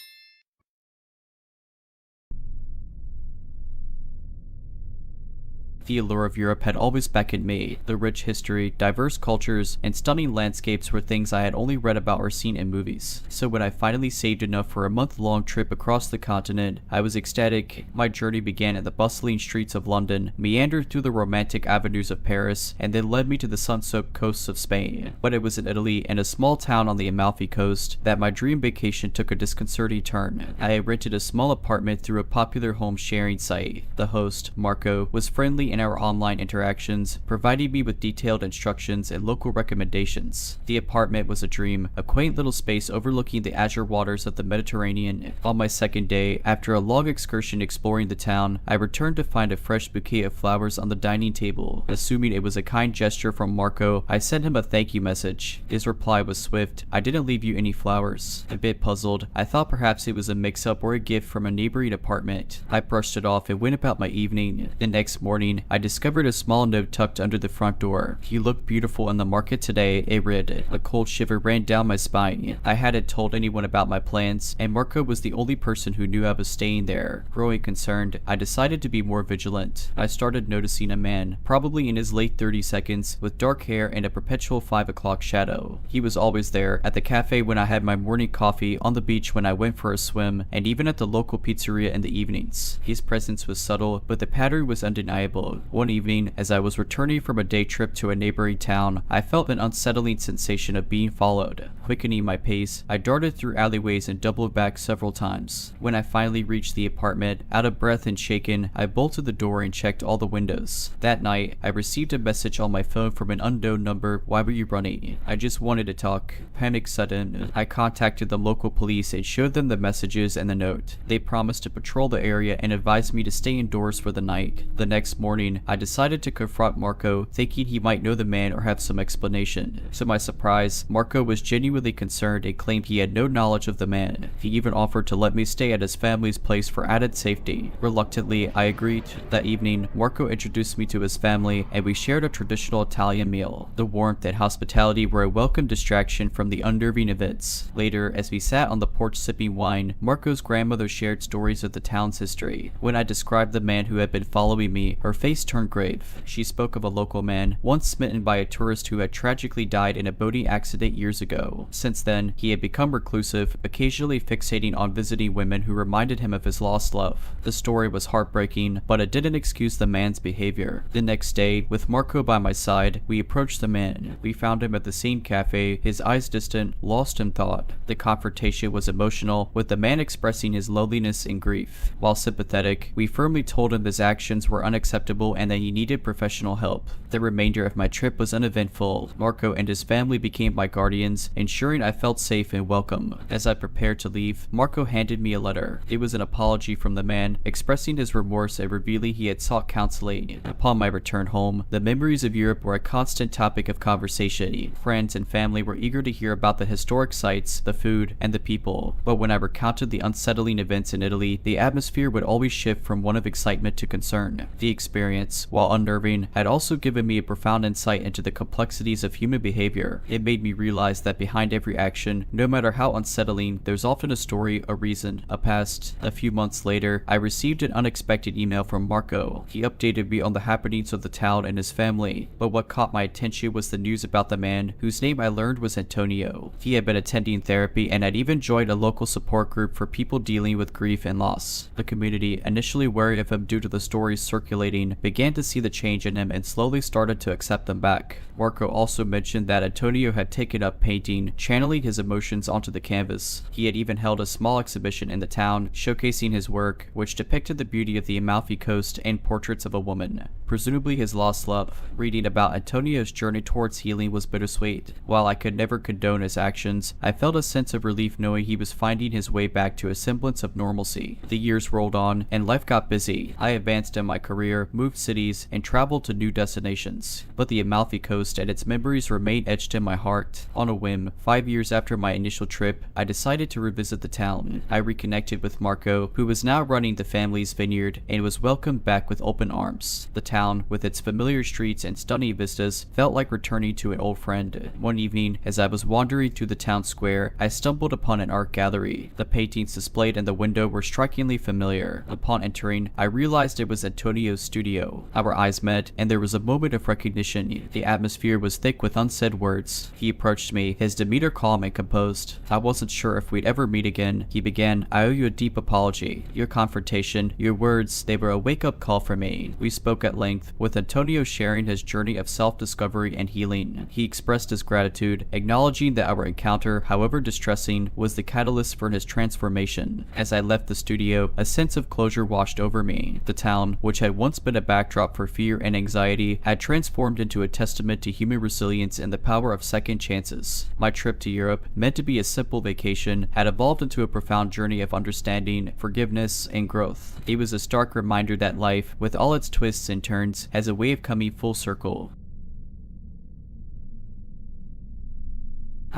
The allure of Europe had always beckoned me. The rich history, diverse cultures, and stunning landscapes were things I had only read about or seen in movies. So when I finally saved enough for a month-long trip across the continent, I was ecstatic. My journey began at the bustling streets of London, meandered through the romantic avenues of Paris, and then led me to the sun-soaked coasts of Spain. But it was in Italy and a small town on the Amalfi coast that my dream vacation took a disconcerting turn. I had rented a small apartment through a popular home sharing site. The host, Marco, was friendly and our online interactions, providing me with detailed instructions and local recommendations. The apartment was a dream, a quaint little space overlooking the azure waters of the Mediterranean. On my second day, after a long excursion exploring the town, I returned to find a fresh bouquet of flowers on the dining table. Assuming it was a kind gesture from Marco, I sent him a thank you message. His reply was swift: "I didn't leave you any flowers." A bit puzzled, I thought perhaps it was a mix-up or a gift from a neighboring apartment. I brushed it off and went about my evening. The next morning, I discovered a small note tucked under the front door. "You look beautiful in the market today," it read. A cold shiver ran down my spine. I hadn't told anyone about my plans, and Marco was the only person who knew I was staying there. Growing concerned, I decided to be more vigilant. I started noticing a man, probably in his late 30 seconds, with dark hair and a perpetual 5 o'clock shadow. He was always there, at the cafe when I had my morning coffee, on the beach when I went for a swim, and even at the local pizzeria in the evenings. His presence was subtle, but the pattern was undeniable. One evening, as I was returning from a day trip to a neighboring town, I felt an unsettling sensation of being followed. Quickening my pace, I darted through alleyways and doubled back several times. When I finally reached the apartment, out of breath and shaken, I bolted the door and checked all the windows. That night, I received a message on my phone from an unknown number. "Why were you running?" "I just wanted to talk." Panic sudden, I contacted the local police and showed them the messages and the note. They promised to patrol the area and advised me to stay indoors for the night. The next morning, I decided to confront Marco, thinking he might know the man or have some explanation. To my surprise, Marco was genuinely concerned and claimed he had no knowledge of the man. He even offered to let me stay at his family's place for added safety. Reluctantly, I agreed. That evening, Marco introduced me to his family, and we shared a traditional Italian meal. The warmth and hospitality were a welcome distraction from the unnerving events. Later, as we sat on the porch sipping wine, Marco's grandmother shared stories of the town's history. When I described the man who had been following me, her face turned grave. She spoke of a local man, once smitten by a tourist who had tragically died in a boating accident years ago. Since then, he had become reclusive, occasionally fixating on visiting women who reminded him of his lost love. The story was heartbreaking, but it didn't excuse the man's behavior. The next day, with Marco by my side, we approached the man. We found him at the same cafe, his eyes distant, lost in thought. The confrontation was emotional, with the man expressing his loneliness and grief. While sympathetic, we firmly told him his actions were unacceptable and that he needed professional help. The remainder of my trip was uneventful. Marco and his family became my guardians, ensuring I felt safe and welcome. As I prepared to leave, Marco handed me a letter. It was an apology from the man, expressing his remorse and revealing he had sought counseling. Upon my return home, the memories of Europe were a constant topic of conversation. Friends and family were eager to hear about the historic sites, the food, and the people. But when I recounted the unsettling events in Italy, the atmosphere would always shift from one of excitement to concern. The experience, while unnerving, had also given me a profound insight into the complexities of human behavior. It made me realize that behind every action, no matter how unsettling, there's often a story, a reason, a past. A few months later, I received an unexpected email from Marco. He updated me on the happenings of the town and his family, but what caught my attention was the news about the man, whose name I learned was Antonio. He had been attending therapy and had even joined a local support group for people dealing with grief and loss. The community, initially wary of him due to the stories circulating, began to see the change in him and slowly started to accept him back. Marco also mentioned that Antonio had taken up painting, channeling his emotions onto the canvas. He had even held a small exhibition in the town, showcasing his work, which depicted the beauty of the Amalfi coast and portraits of a woman, presumably his lost love. Reading about Antonio's journey towards healing was bittersweet. While I could never condone his actions, I felt a sense of relief knowing he was finding his way back to a semblance of normalcy. The years rolled on, and life got busy. I advanced in my career, moved cities, and traveled to new destinations. But the Amalfi coast and its memories remained etched in my heart. On a whim, 5 years after my initial trip, I decided to revisit the town. I reconnected with Marco, who was now running the family's vineyard, and was welcomed back with open arms. The town, with its familiar streets and stunning vistas, felt like returning to an old friend. One evening, as I was wandering through the town square, I stumbled upon an art gallery. The paintings displayed in the window were strikingly familiar. Upon entering, I realized it was Antonio's studio. Our eyes met, and there was a moment of recognition. The atmosphere was thick with unsaid words. He approached me, his demeanor calm and composed. I wasn't sure if we'd ever meet again. He began, "I owe you a deep apology. Your confrontation, your words, they were a wake-up call for me." We spoke at length, with Antonio sharing his journey of self-discovery and healing. He expressed his gratitude, acknowledging that our encounter, however distressing, was the catalyst for his transformation. As I left the studio, a sense of closure washed over me. The town, which had once been a backdrop for fear and anxiety, had transformed into a testament to human resilience and the power of second chances. My trip to Europe, meant to be a simple vacation, had evolved into a profound journey of understanding, forgiveness, and growth. It was a stark reminder that life, with all its twists and turns, has a way of coming full circle.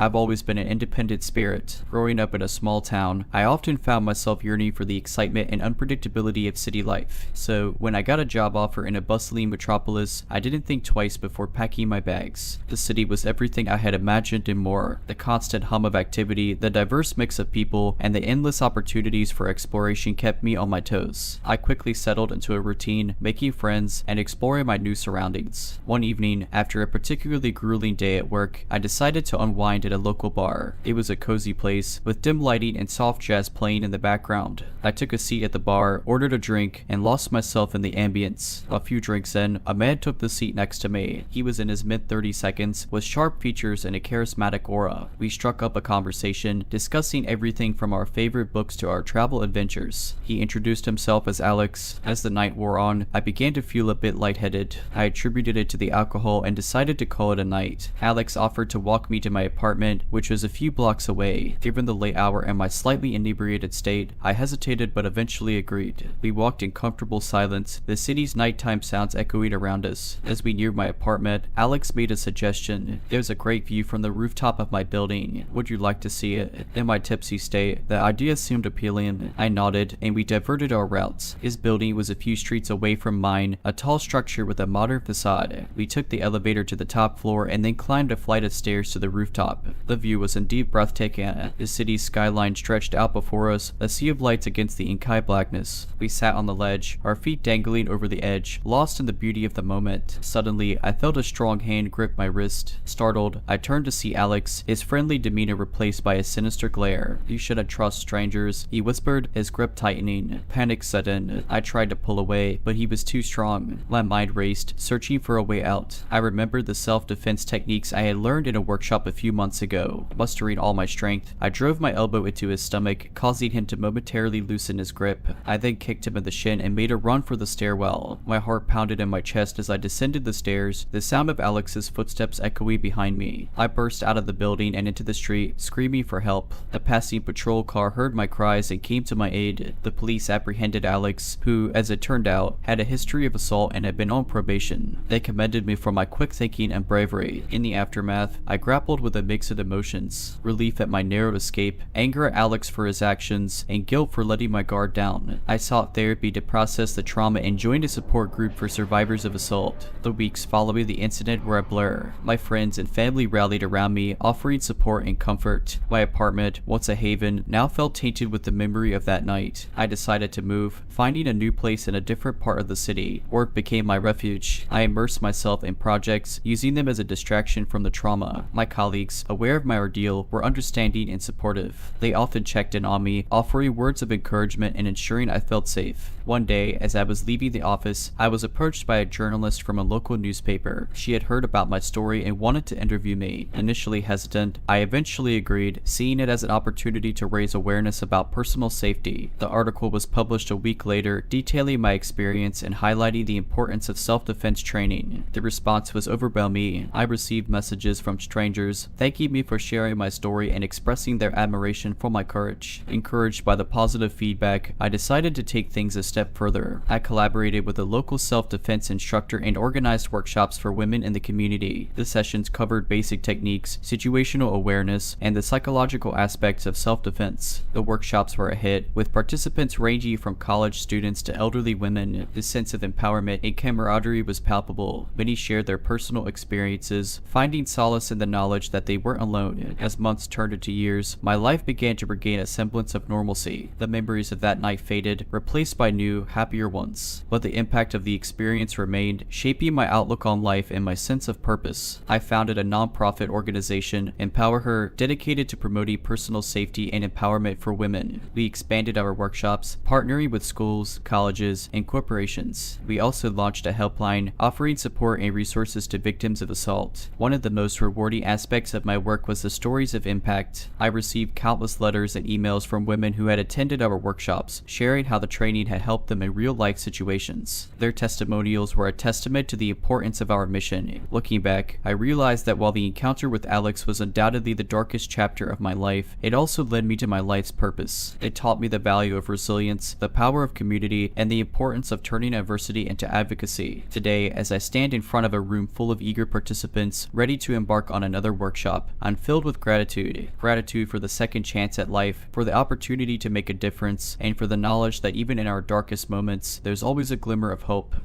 I've always been an independent spirit. Growing up in a small town, I often found myself yearning for the excitement and unpredictability of city life. So when I got a job offer in a bustling metropolis, I didn't think twice before packing my bags. The city was everything I had imagined and more. The constant hum of activity, the diverse mix of people, and the endless opportunities for exploration kept me on my toes. I quickly settled into a routine, making friends and exploring my new surroundings. One evening, after a particularly grueling day at work, I decided to unwind at a local bar. It was a cozy place, with dim lighting and soft jazz playing in the background. I took a seat at the bar, ordered a drink, and lost myself in the ambience. A few drinks in, a man took the seat next to me. He was in his mid-30 seconds, with sharp features and a charismatic aura. We struck up a conversation, discussing everything from our favorite books to our travel adventures. He introduced himself as Alex. As the night wore on, I began to feel a bit lightheaded. I attributed it to the alcohol and decided to call it a night. Alex offered to walk me to my apartment, which was a few blocks away. Given the late hour and my slightly inebriated state, I hesitated but eventually agreed. We walked in comfortable silence, the city's nighttime sounds echoing around us. As we neared my apartment, Alex made a suggestion. There's a great view from the rooftop of my building. Would you like to see it? In my tipsy state, the idea seemed appealing. I nodded, and we diverted our routes. His building was a few streets away from mine, a tall structure with a modern facade. We took the elevator to the top floor and then climbed a flight of stairs to the rooftop. The view was indeed breathtaking. The city's skyline stretched out before us, a sea of lights against the inky blackness. We sat on the ledge, our feet dangling over the edge, lost in the beauty of the moment. Suddenly, I felt a strong hand grip my wrist. Startled, I turned to see Alex, his friendly demeanor replaced by a sinister glare. "You shouldn't trust strangers," he whispered, his grip tightening. Panic set in. I tried to pull away, but he was too strong. My mind raced, searching for a way out. I remembered the self-defense techniques I had learned in a workshop a few months ago. Mustering all my strength, I drove my elbow into his stomach, causing him to momentarily loosen his grip. I then kicked him in the shin and made a run for the stairwell. My heart pounded in my chest as I descended the stairs, the sound of Alex's footsteps echoing behind me. I burst out of the building and into the street, screaming for help. A passing patrol car heard my cries and came to my aid. The police apprehended Alex, who, as it turned out, had a history of assault and had been on probation. They commended me for my quick thinking and bravery. In the aftermath, I grappled with a mix of emotions: relief at my narrow escape, anger at Alex for his actions, and guilt for letting my guard down. I sought therapy to process the trauma and joined a support group for survivors of assault. The weeks following the incident were a blur. My friends and family rallied around me, offering support and comfort. My apartment, once a haven, now felt tainted with the memory of that night. I decided to move, finding a new place in a different part of the city. Work became my refuge. I immersed myself in projects, using them as a distraction from the trauma. My colleagues, aware of my ordeal, were understanding and supportive. They often checked in on me, offering words of encouragement and ensuring I felt safe. One day, as I was leaving the office, I was approached by a journalist from a local newspaper. She had heard about my story and wanted to interview me. Initially hesitant, I eventually agreed, seeing it as an opportunity to raise awareness about personal safety. The article was published a week later, detailing my experience and highlighting the importance of self-defense training. The response was overwhelming. I received messages from strangers thanking me for sharing my story and expressing their admiration for my courage. Encouraged by the positive feedback, I decided to take things a step further. I collaborated with a local self-defense instructor and organized workshops for women in the community. The sessions covered basic techniques, situational awareness, and the psychological aspects of self-defense. The workshops were a hit, with participants ranging from college students to elderly women. The sense of empowerment and camaraderie was palpable. Many shared their personal experiences, finding solace in the knowledge that they weren't alone. As months turned into years, my life began to regain a semblance of normalcy. The memories of that night faded, replaced by new, happier ones. But the impact of the experience remained, shaping my outlook on life and my sense of purpose. I founded a non-profit organization, Empower Her, dedicated to promoting personal safety and empowerment for women. We expanded our workshops, partnering with schools, colleges, and corporations. We also launched a helpline, offering support and resources to victims of assault. One of the most rewarding aspects of my work was the stories of impact. I received countless letters and emails from women who had attended our workshops, sharing how the training had helped them in real-life situations. Their testimonials were a testament to the importance of our mission. Looking back, I realized that while the encounter with Alex was undoubtedly the darkest chapter of my life, it also led me to my life's purpose. It taught me the value of resilience, the power of community, and the importance of turning adversity into advocacy. Today, as I stand in front of a room full of eager participants, ready to embark on another workshop, I'm filled with gratitude. Gratitude for the second chance at life, for the opportunity to make a difference, and for the knowledge that even in our darkest moments, there's always a glimmer of hope.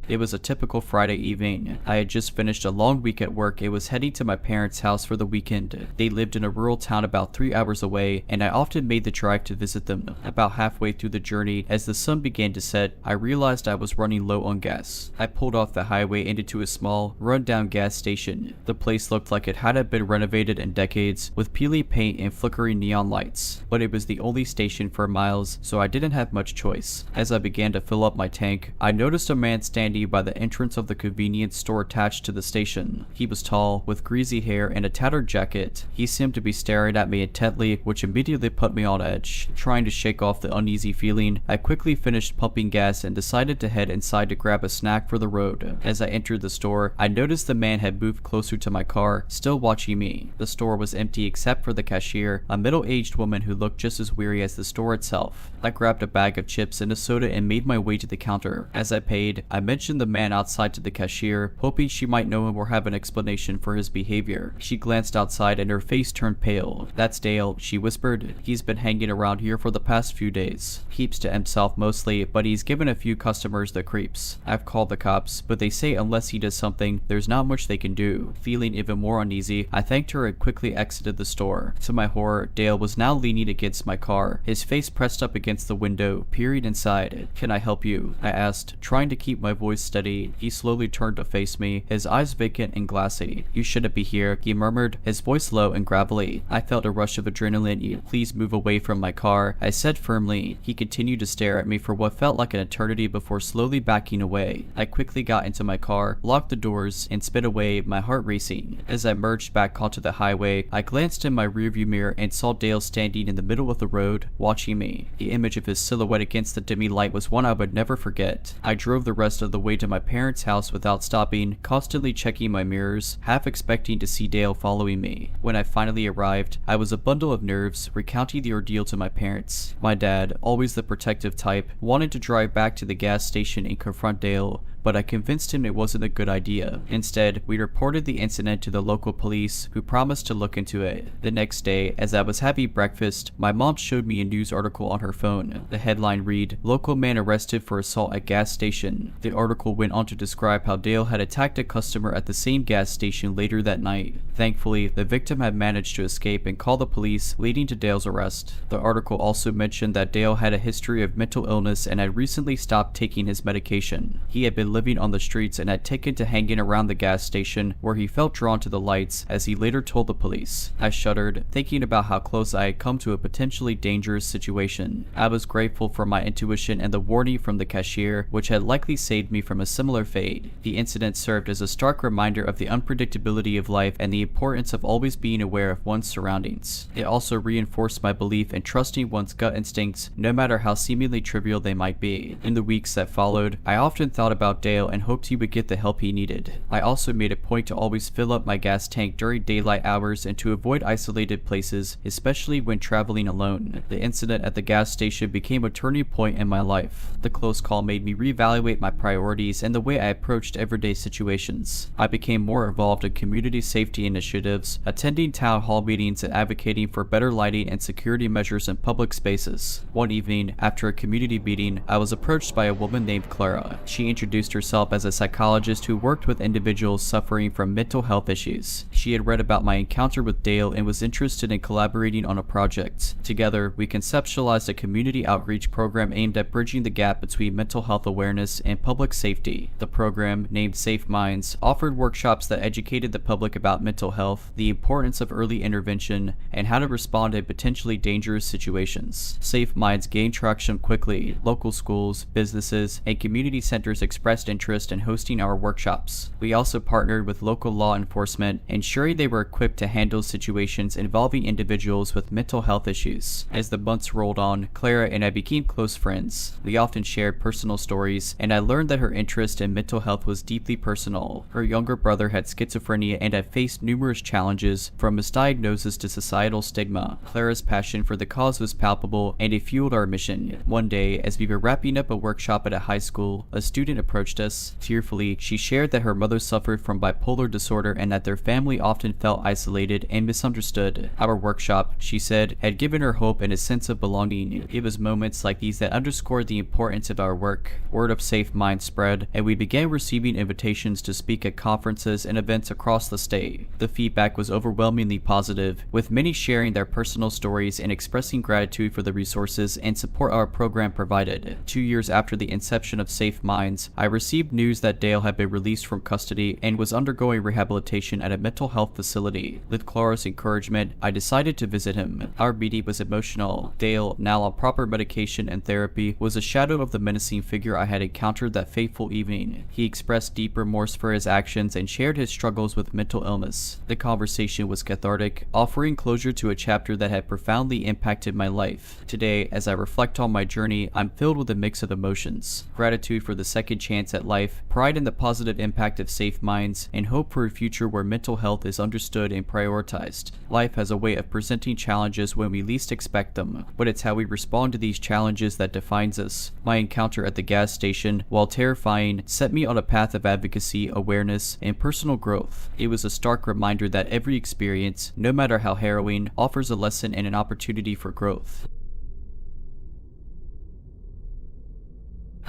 It was a typical Friday evening. I had just finished a long week at work and was heading to my parents' house for the weekend. They lived in a rural town about 3 hours away, and I often made the drive to visit them. About halfway through the journey, as the sun began to set, I realized I was running low on gas. I pulled off the highway and into a small, run-down gas station. The place looked like it hadn't been renovated in decades, with peeling paint and flickering neon lights. But it was the only station for miles, so I didn't have much choice. As I began to fill up my tank, I noticed a man standing by the entrance of the convenience store attached to the station. He was tall, with greasy hair and a tattered jacket. He seemed to be staring at me intently, which immediately put me on edge. Trying to shake off the uneasy feeling, I quickly finished pumping gas and decided to head inside to grab a snack for the road. As I entered the store, I noticed the man had moved closer to my car, still watching me. The store was empty except for the cashier, a middle-aged woman who looked just as weary as the store itself. I grabbed a bag of chips and a soda and made my way to the counter. As I paid, I mentioned the man outside to the cashier, hoping she might know him or have an explanation for his behavior. She glanced outside and her face turned pale. "That's Dale," she whispered. "He's been hanging around here for the past few days. Keeps to himself mostly, but he's given a few customers the creeps. I've called the cops, but they say unless he does something, there's not much they can do." Feeling even more uneasy, I thanked her and quickly exited the store. To my horror, Dale was now leaning against my car, his face pressed up against the window, peering inside. "Can I help you?" I asked, trying to keep my voice steady. He slowly turned to face me, his eyes vacant and glassy. "You shouldn't be here," he murmured, his voice low and gravelly. I felt a rush of adrenaline. "Please move away from my car," I said firmly. He continued to stare at me for what felt like an eternity before slowly backing away. I quickly got into my car, locked the doors, and sped away, my heart racing. As I merged back onto the highway, I glanced in my rearview mirror and saw Dale standing in the middle of the road, watching me. The image of his silhouette against the dimmy light was one I would never forget. I drove the rest of the way to my parents' house without stopping, constantly checking my mirrors, half expecting to see Dale following me. When I finally arrived, I was a bundle of nerves, recounting the ordeal to my parents. My dad, always the protective type, wanted to drive back to the gas station and confront Dale, but I convinced him it wasn't a good idea. Instead, we reported the incident to the local police, who promised to look into it. The next day, as I was having breakfast, my mom showed me a news article on her phone. The headline read, "Local man arrested for assault at gas station." The article went on to describe how Dale had attacked a customer at the same gas station later that night. Thankfully, the victim had managed to escape and call the police, leading to Dale's arrest. The article also mentioned that Dale had a history of mental illness and had recently stopped taking his medication. He had been living on the streets and had taken to hanging around the gas station, where he felt drawn to the lights, as he later told the police. I shuddered, thinking about how close I had come to a potentially dangerous situation. I was grateful for my intuition and the warning from the cashier, which had likely saved me from a similar fate. The incident served as a stark reminder of the unpredictability of life and the importance of always being aware of one's surroundings. It also reinforced my belief in trusting one's gut instincts, no matter how seemingly trivial they might be. In the weeks that followed, I often thought about Dale and hoped he would get the help he needed. I also made a point to always fill up my gas tank during daylight hours and to avoid isolated places, especially when traveling alone. The incident at the gas station became a turning point in my life. The close call made me reevaluate my priorities and the way I approached everyday situations. I became more involved in community safety initiatives, attending town hall meetings and advocating for better lighting and security measures in public spaces. One evening, after a community meeting, I was approached by a woman named Clara. She introduced herself as a psychologist who worked with individuals suffering from mental health issues. She had read about my encounter with Dale and was interested in collaborating on a project. Together, we conceptualized a community outreach program aimed at bridging the gap between mental health awareness and public safety. The program, named Safe Minds, offered workshops that educated the public about mental health, the importance of early intervention, and how to respond in potentially dangerous situations. Safe Minds gained traction quickly. Local schools, businesses, and community centers expressed interest in hosting our workshops. We also partnered with local law enforcement, ensuring they were equipped to handle situations involving individuals with mental health issues. As the months rolled on, Clara and I became close friends. We often shared personal stories, and I learned that her interest in mental health was deeply personal. Her younger brother had schizophrenia and had faced numerous challenges, from misdiagnosis to societal stigma. Clara's passion for the cause was palpable, and it fueled our mission. One day, as we were wrapping up a workshop at a high school, a student approached approached us. Tearfully, she shared that her mother suffered from bipolar disorder and that their family often felt isolated and misunderstood. Our workshop, she said, had given her hope and a sense of belonging. It was moments like these that underscored the importance of our work. Word of Safe Minds spread, and we began receiving invitations to speak at conferences and events across the state. The feedback was overwhelmingly positive, with many sharing their personal stories and expressing gratitude for the resources and support our program provided. 2 years after the inception of Safe Minds, I received news that Dale had been released from custody and was undergoing rehabilitation at a mental health facility. With Clara's encouragement, I decided to visit him. Our meeting was emotional. Dale, now on proper medication and therapy, was a shadow of the menacing figure I had encountered that fateful evening. He expressed deep remorse for his actions and shared his struggles with mental illness. The conversation was cathartic, offering closure to a chapter that had profoundly impacted my life. Today, as I reflect on my journey, I'm filled with a mix of emotions: gratitude for the second chance at life, pride in the positive impact of Safe Minds, and hope for a future where mental health is understood and prioritized. Life has a way of presenting challenges when we least expect them, but it's how we respond to these challenges that defines us. My encounter at the gas station, while terrifying, set me on a path of advocacy, awareness, and personal growth. It was a stark reminder that every experience, no matter how harrowing, offers a lesson and an opportunity for growth.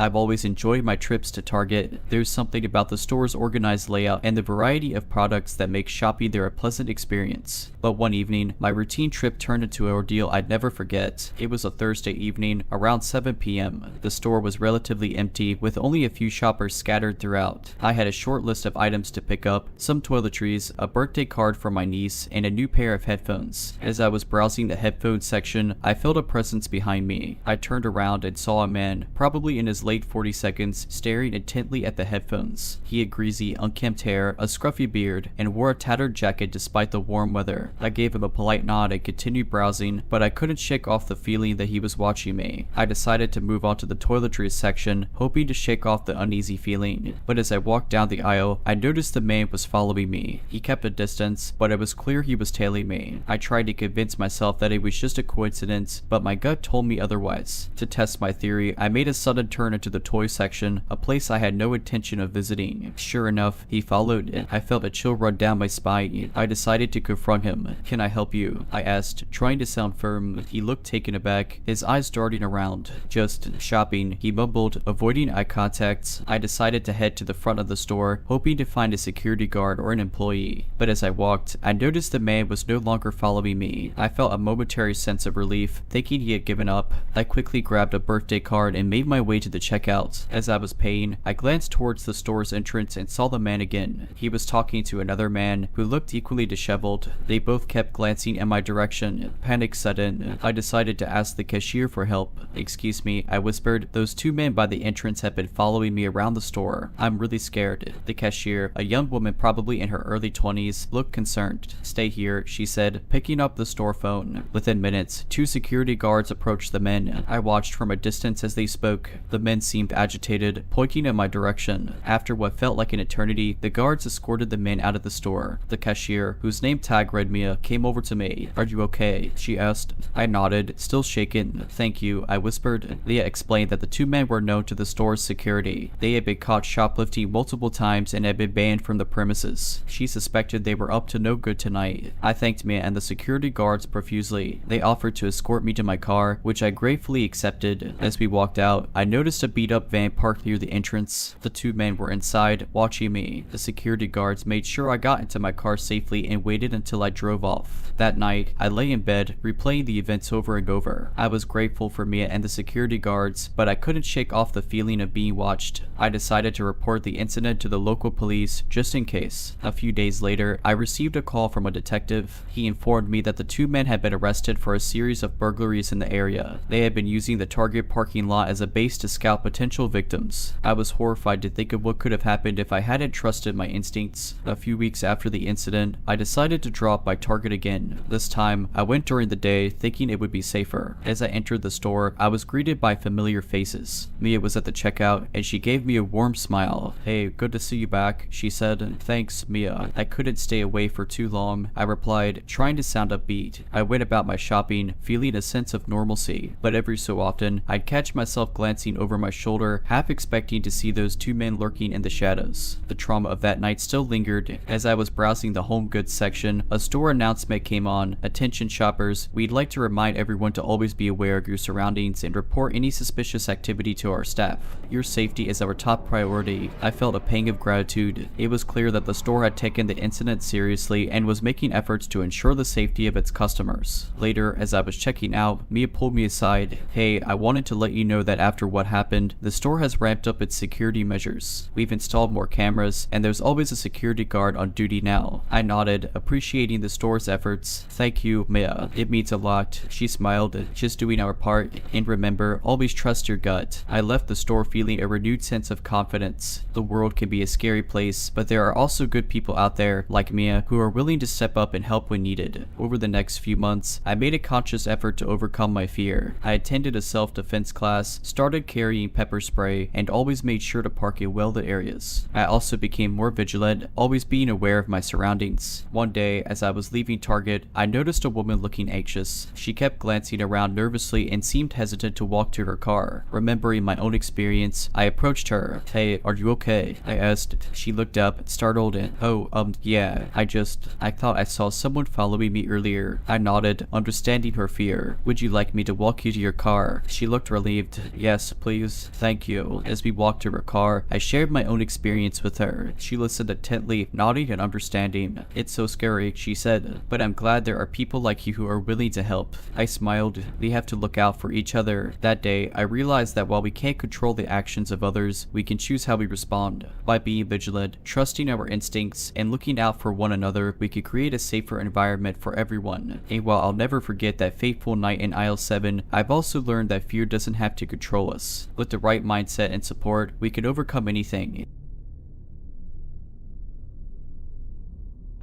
I've always enjoyed my trips to Target. There's something about the store's organized layout and the variety of products that makes shopping there a pleasant experience. But one evening, my routine trip turned into an ordeal I'd never forget. It was a Thursday evening, around 7 p.m. The store was relatively empty, with only a few shoppers scattered throughout. I had a short list of items to pick up: some toiletries, a birthday card for my niece, and a new pair of headphones. As I was browsing the headphones section, I felt a presence behind me. I turned around and saw a man, probably in his late 40s, staring intently at the headphones. He had greasy, unkempt hair, a scruffy beard, and wore a tattered jacket despite the warm weather. I gave him a polite nod and continued browsing, but I couldn't shake off the feeling that he was watching me. I decided to move on to the toiletries section, hoping to shake off the uneasy feeling. But as I walked down the aisle, I noticed the man was following me. He kept a distance, but it was clear he was tailing me. I tried to convince myself that it was just a coincidence, but my gut told me otherwise. To test my theory, I made a sudden turn into the toy section, a place I had no intention of visiting. Sure enough, he followed. I felt a chill run down my spine. I decided to confront him. "Can I help you?" I asked, trying to sound firm. He looked taken aback, his eyes darting around. "Just shopping," he mumbled, avoiding eye contacts. I decided to head to the front of the store, hoping to find a security guard or an employee. But as I walked, I noticed the man was no longer following me. I felt a momentary sense of relief, thinking he had given up. I quickly grabbed a birthday card and made my way to the checkout. As I was paying, I glanced towards the store's entrance and saw the man again. He was talking to another man who looked equally disheveled. They both kept glancing in my direction. Panic set in. I decided to ask the cashier for help. "Excuse me," I whispered. "Those two men by the entrance have been following me around the store. I'm really scared." The cashier, a young woman probably in her early 20s, looked concerned. "Stay here," she said, picking up the store phone. Within minutes, 2 security guards approached the men. I watched from a distance as they spoke. The men seemed agitated, pointing in my direction. After what felt like an eternity, the guards escorted the men out of the store. The cashier, whose name tag read Mia, came over to me. "Are you okay?" she asked. I nodded, still shaken. "Thank you," I whispered. Leah explained that the 2 men were known to the store's security. They had been caught shoplifting multiple times and had been banned from the premises. She suspected they were up to no good tonight. I thanked Mia and the security guards profusely. They offered to escort me to my car, which I gratefully accepted. As we walked out, I noticed a beat-up van parked near the entrance. The 2 men were inside, watching me. The security guards made sure I got into my car safely and waited until I drove off. That night, I lay in bed, replaying the events over and over. I was grateful for Mia and the security guards, but I couldn't shake off the feeling of being watched. I decided to report the incident to the local police, just in case. A few days later, I received a call from a detective. He informed me that the 2 men had been arrested for a series of burglaries in the area. They had been using the Target parking lot as a base to scout potential victims. I was horrified to think of what could have happened if I hadn't trusted my instincts. A few weeks after the incident, I decided to drop by Target again. This time, I went during the day, thinking it would be safer. As I entered the store, I was greeted by familiar faces. Mia was at the checkout, and she gave me a warm smile. "Hey, good to see you back," she said. "Thanks, Mia. I couldn't stay away for too long," I replied, trying to sound upbeat. I went about my shopping, feeling a sense of normalcy, but every so often, I'd catch myself glancing over over my shoulder, half expecting to see those two men lurking in the shadows. The trauma of that night still lingered. As I was browsing the home goods section, a store announcement came on. Attention shoppers, we'd like to remind everyone to always be aware of your surroundings and report any suspicious activity to our staff. Your safety is our top priority. I felt a pang of gratitude. It was clear that the store had taken the incident seriously and was making efforts to ensure the safety of its customers. Later, as I was checking out, Mia pulled me aside. Hey, I wanted to let you know that after what happened, the store has ramped up its security measures. We've installed more cameras, and there's always a security guard on duty now. I nodded, appreciating the store's efforts. Thank you, Mia. It means a lot. She smiled, just doing our part. And remember, always trust your gut. I left the store feeling a renewed sense of confidence. The world can be a scary place, but there are also good people out there, like Mia, who are willing to step up and help when needed. Over the next few months, I made a conscious effort to overcome my fear. I attended a self-defense class, started carrying pepper spray, and always made sure to park in well-lit areas. I also became more vigilant, always being aware of my surroundings. One day, as I was leaving Target, I noticed a woman looking anxious. She kept glancing around nervously and seemed hesitant to walk to her car. Remembering my own experience, I approached her. Hey, are you okay? I asked. She looked up, startled, and yeah, I thought I saw someone following me earlier. I nodded, understanding her fear. Would you like me to walk you to your car? She looked relieved. Yes, please. Thank you. As we walked to her car, I shared my own experience with her. She listened intently, nodding and understanding. It's so scary, she said, but I'm glad there are people like you who are willing to help. I smiled. We have to look out for each other. That day, I realized that while we can't control the actions of others, we can choose how we respond. By being vigilant, trusting our instincts, and looking out for one another, we could create a safer environment for everyone. And while I'll never forget that fateful night in aisle 7, I've also learned that fear doesn't have to control us. With the right mindset and support, we can overcome anything.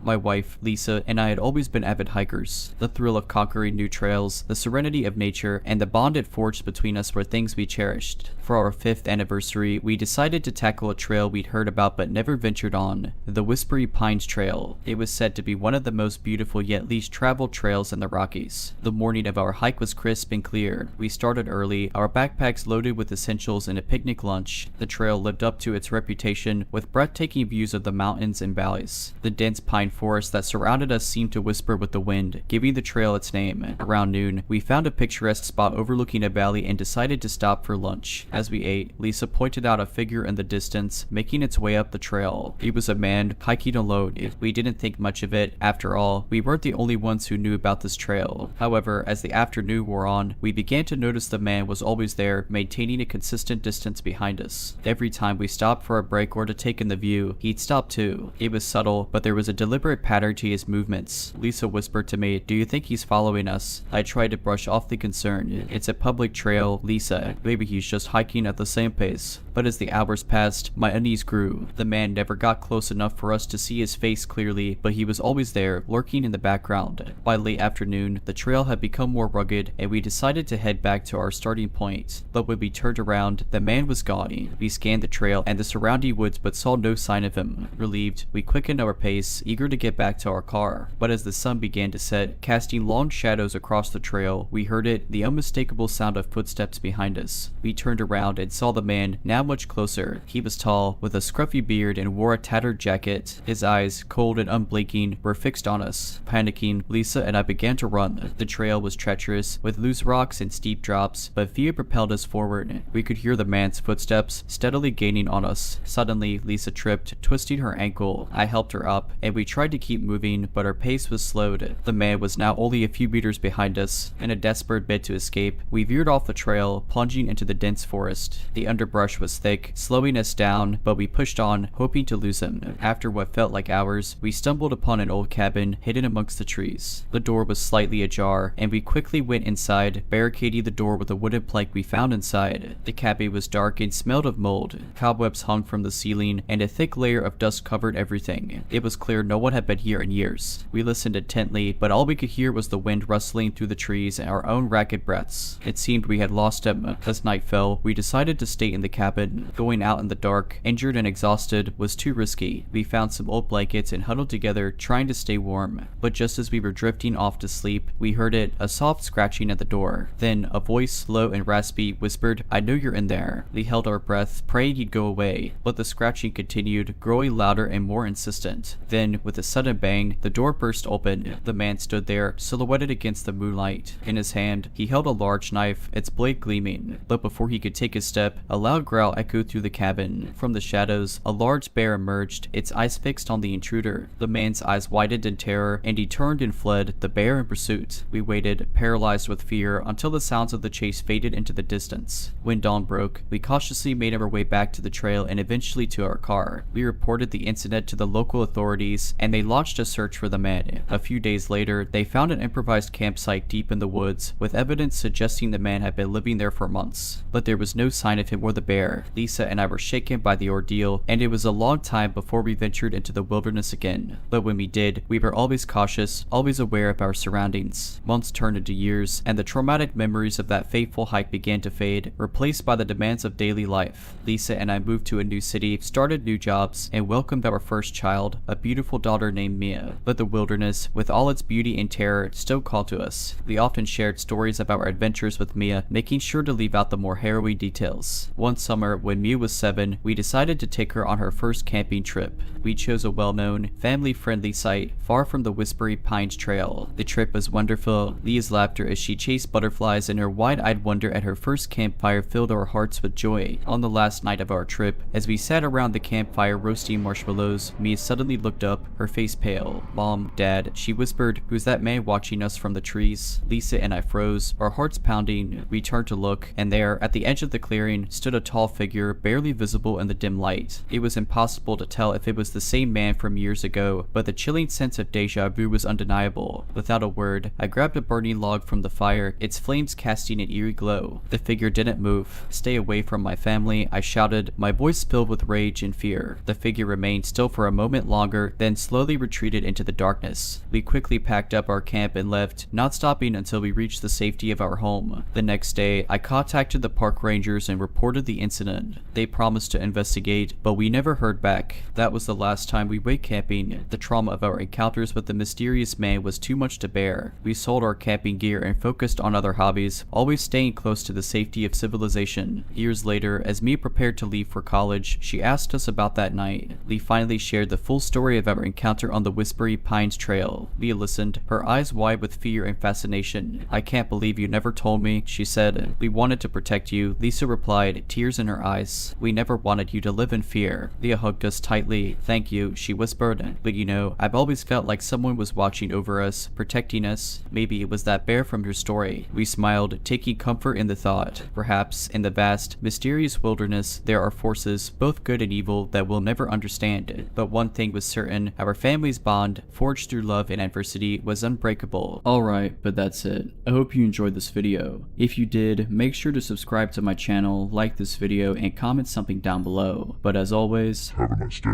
My wife, Lisa, and I had always been avid hikers. The thrill of conquering new trails, the serenity of nature, and the bond it forged between us were things we cherished. For our 5th anniversary, we decided to tackle a trail we'd heard about but never ventured on, the Whispery Pines Trail. It was said to be one of the most beautiful yet least traveled trails in the Rockies. The morning of our hike was crisp and clear. We started early, our backpacks loaded with essentials and a picnic lunch. The trail lived up to its reputation, with breathtaking views of the mountains and valleys. The dense pine forest that surrounded us seemed to whisper with the wind, giving the trail its name. Around noon, we found a picturesque spot overlooking a valley and decided to stop for lunch. As we ate, Lisa pointed out a figure in the distance, making its way up the trail. It was a man, hiking alone. We didn't think much of it. After all, we weren't the only ones who knew about this trail. However, as the afternoon wore on, we began to notice the man was always there, maintaining a consistent distance behind us. Every time we stopped for a break or to take in the view, he'd stop too. It was subtle, but there was a deliberate pattern to his movements. Lisa whispered to me, "Do you think he's following us?" I tried to brush off the concern. It's a public trail, Lisa. Maybe he's just hiking at the same pace. But as the hours passed, my unease grew. The man never got close enough for us to see his face clearly, but he was always there, lurking in the background. By late afternoon, the trail had become more rugged, and we decided to head back to our starting point. But when we turned around, the man was gone. We scanned the trail and the surrounding woods but saw no sign of him. Relieved, we quickened our pace, eager to get back to our car. But as the sun began to set, casting long shadows across the trail, we heard it, the unmistakable sound of footsteps behind us. We turned around and saw the man, now much closer. He was tall, with a scruffy beard and wore a tattered jacket. His eyes, cold and unblinking, were fixed on us. Panicking, Lisa and I began to run. The trail was treacherous, with loose rocks and steep drops, but fear propelled us forward. We could hear the man's footsteps, steadily gaining on us. Suddenly, Lisa tripped, twisting her ankle. I helped her up, and we tried to keep moving, but our pace was slowed. The man was now only a few meters behind us. In a desperate bid to escape, we veered off the trail, plunging into the dense forest. The underbrush was thick, slowing us down, but we pushed on, hoping to lose him. After what felt like hours, we stumbled upon an old cabin hidden amongst the trees. The door was slightly ajar, and we quickly went inside, barricading the door with a wooden plank we found inside. The cabin was dark and smelled of mold. Cobwebs hung from the ceiling, and a thick layer of dust covered everything. It was clear no one one had been here in years. We listened intently, but all we could hear was the wind rustling through the trees and our own ragged breaths. It seemed we had lost him. As night fell, we decided to stay in the cabin. Going out in the dark, injured and exhausted, was too risky. We found some old blankets and huddled together, trying to stay warm. But just as we were drifting off to sleep, we heard a soft scratching at the door. Then a voice, low and raspy, whispered, "I know you're in there." We held our breath, praying he'd go away, but the scratching continued, growing louder and more insistent. Then, with a sudden bang, the door burst open. The man stood there, silhouetted against the moonlight. In his hand, he held a large knife, its blade gleaming. But before he could take a step, a loud growl echoed through the cabin. From the shadows, a large bear emerged, its eyes fixed on the intruder. The man's eyes widened in terror, and he turned and fled, the bear in pursuit. We waited, paralyzed with fear, until the sounds of the chase faded into the distance. When dawn broke, we cautiously made our way back to the trail and eventually to our car. We reported the incident to the local authorities, and they launched a search for the man. A few days later, they found an improvised campsite deep in the woods, with evidence suggesting the man had been living there for months. But there was no sign of him or the bear. Lisa and I were shaken by the ordeal, and it was a long time before we ventured into the wilderness again. But when we did, we were always cautious, always aware of our surroundings. Months turned into years, and the traumatic memories of that fateful hike began to fade, replaced by the demands of daily life. Lisa and I moved to a new city, started new jobs, and welcomed our first child, a beautiful daughter named Mia. But the wilderness, with all its beauty and terror, still called to us. We often shared stories of our adventures with Mia, making sure to leave out the more harrowing details. One summer, when Mia was 7, we decided to take her on her first camping trip. We chose a well-known, family-friendly site far from the Whispery Pines Trail. The trip was wonderful. Leah's laughter as she chased butterflies and her wide-eyed wonder at her first campfire filled our hearts with joy. On the last night of our trip, as we sat around the campfire roasting marshmallows, Mia suddenly looked up, her face pale. "Mom, Dad," she whispered, "who's that man watching us from the trees?" Lisa and I froze, our hearts pounding. We turned to look, and there, at the edge of the clearing, stood a tall figure, barely visible in the dim light. It was impossible to tell if it was the same man from years ago, but the chilling sense of deja vu was undeniable. Without a word, I grabbed a burning log from the fire, its flames casting an eerie glow. The figure didn't move. "Stay away from my family," I shouted, my voice filled with rage and fear. The figure remained still for a moment longer, then slowly retreated into the darkness. We quickly packed up our camp and left, not stopping until we reached the safety of our home. The next day, I contacted the park rangers and reported the incident. They promised to investigate, but we never heard back. That was the last time we went camping. The trauma of our encounters with the mysterious man was too much to bear. We sold our camping gear and focused on other hobbies, always staying close to the safety of civilization. Years later, as Mia prepared to leave for college, she asked us about that night. We finally shared the full story of our encounter on the Whispery Pines Trail. Mia listened, her eyes wide with fear and fascination. "I can't believe you never told me," she said. "We wanted to protect you," Lisa replied, tears in her eyes. "We never wanted you to live in fear." Leah hugged us tightly. "Thank you," she whispered. "But you know, I've always felt like someone was watching over us, protecting us. Maybe it was that bear from your story." We smiled, taking comfort in the thought. Perhaps, in the vast, mysterious wilderness, there are forces, both good and evil, that we'll never understand. But one thing was certain, our family's bond, forged through love and adversity, was unbreakable. Alright, but that's it. I hope you enjoyed this video. If you did, make sure to subscribe to my channel, like this video, and comment something down below. But as always, Have a nice day.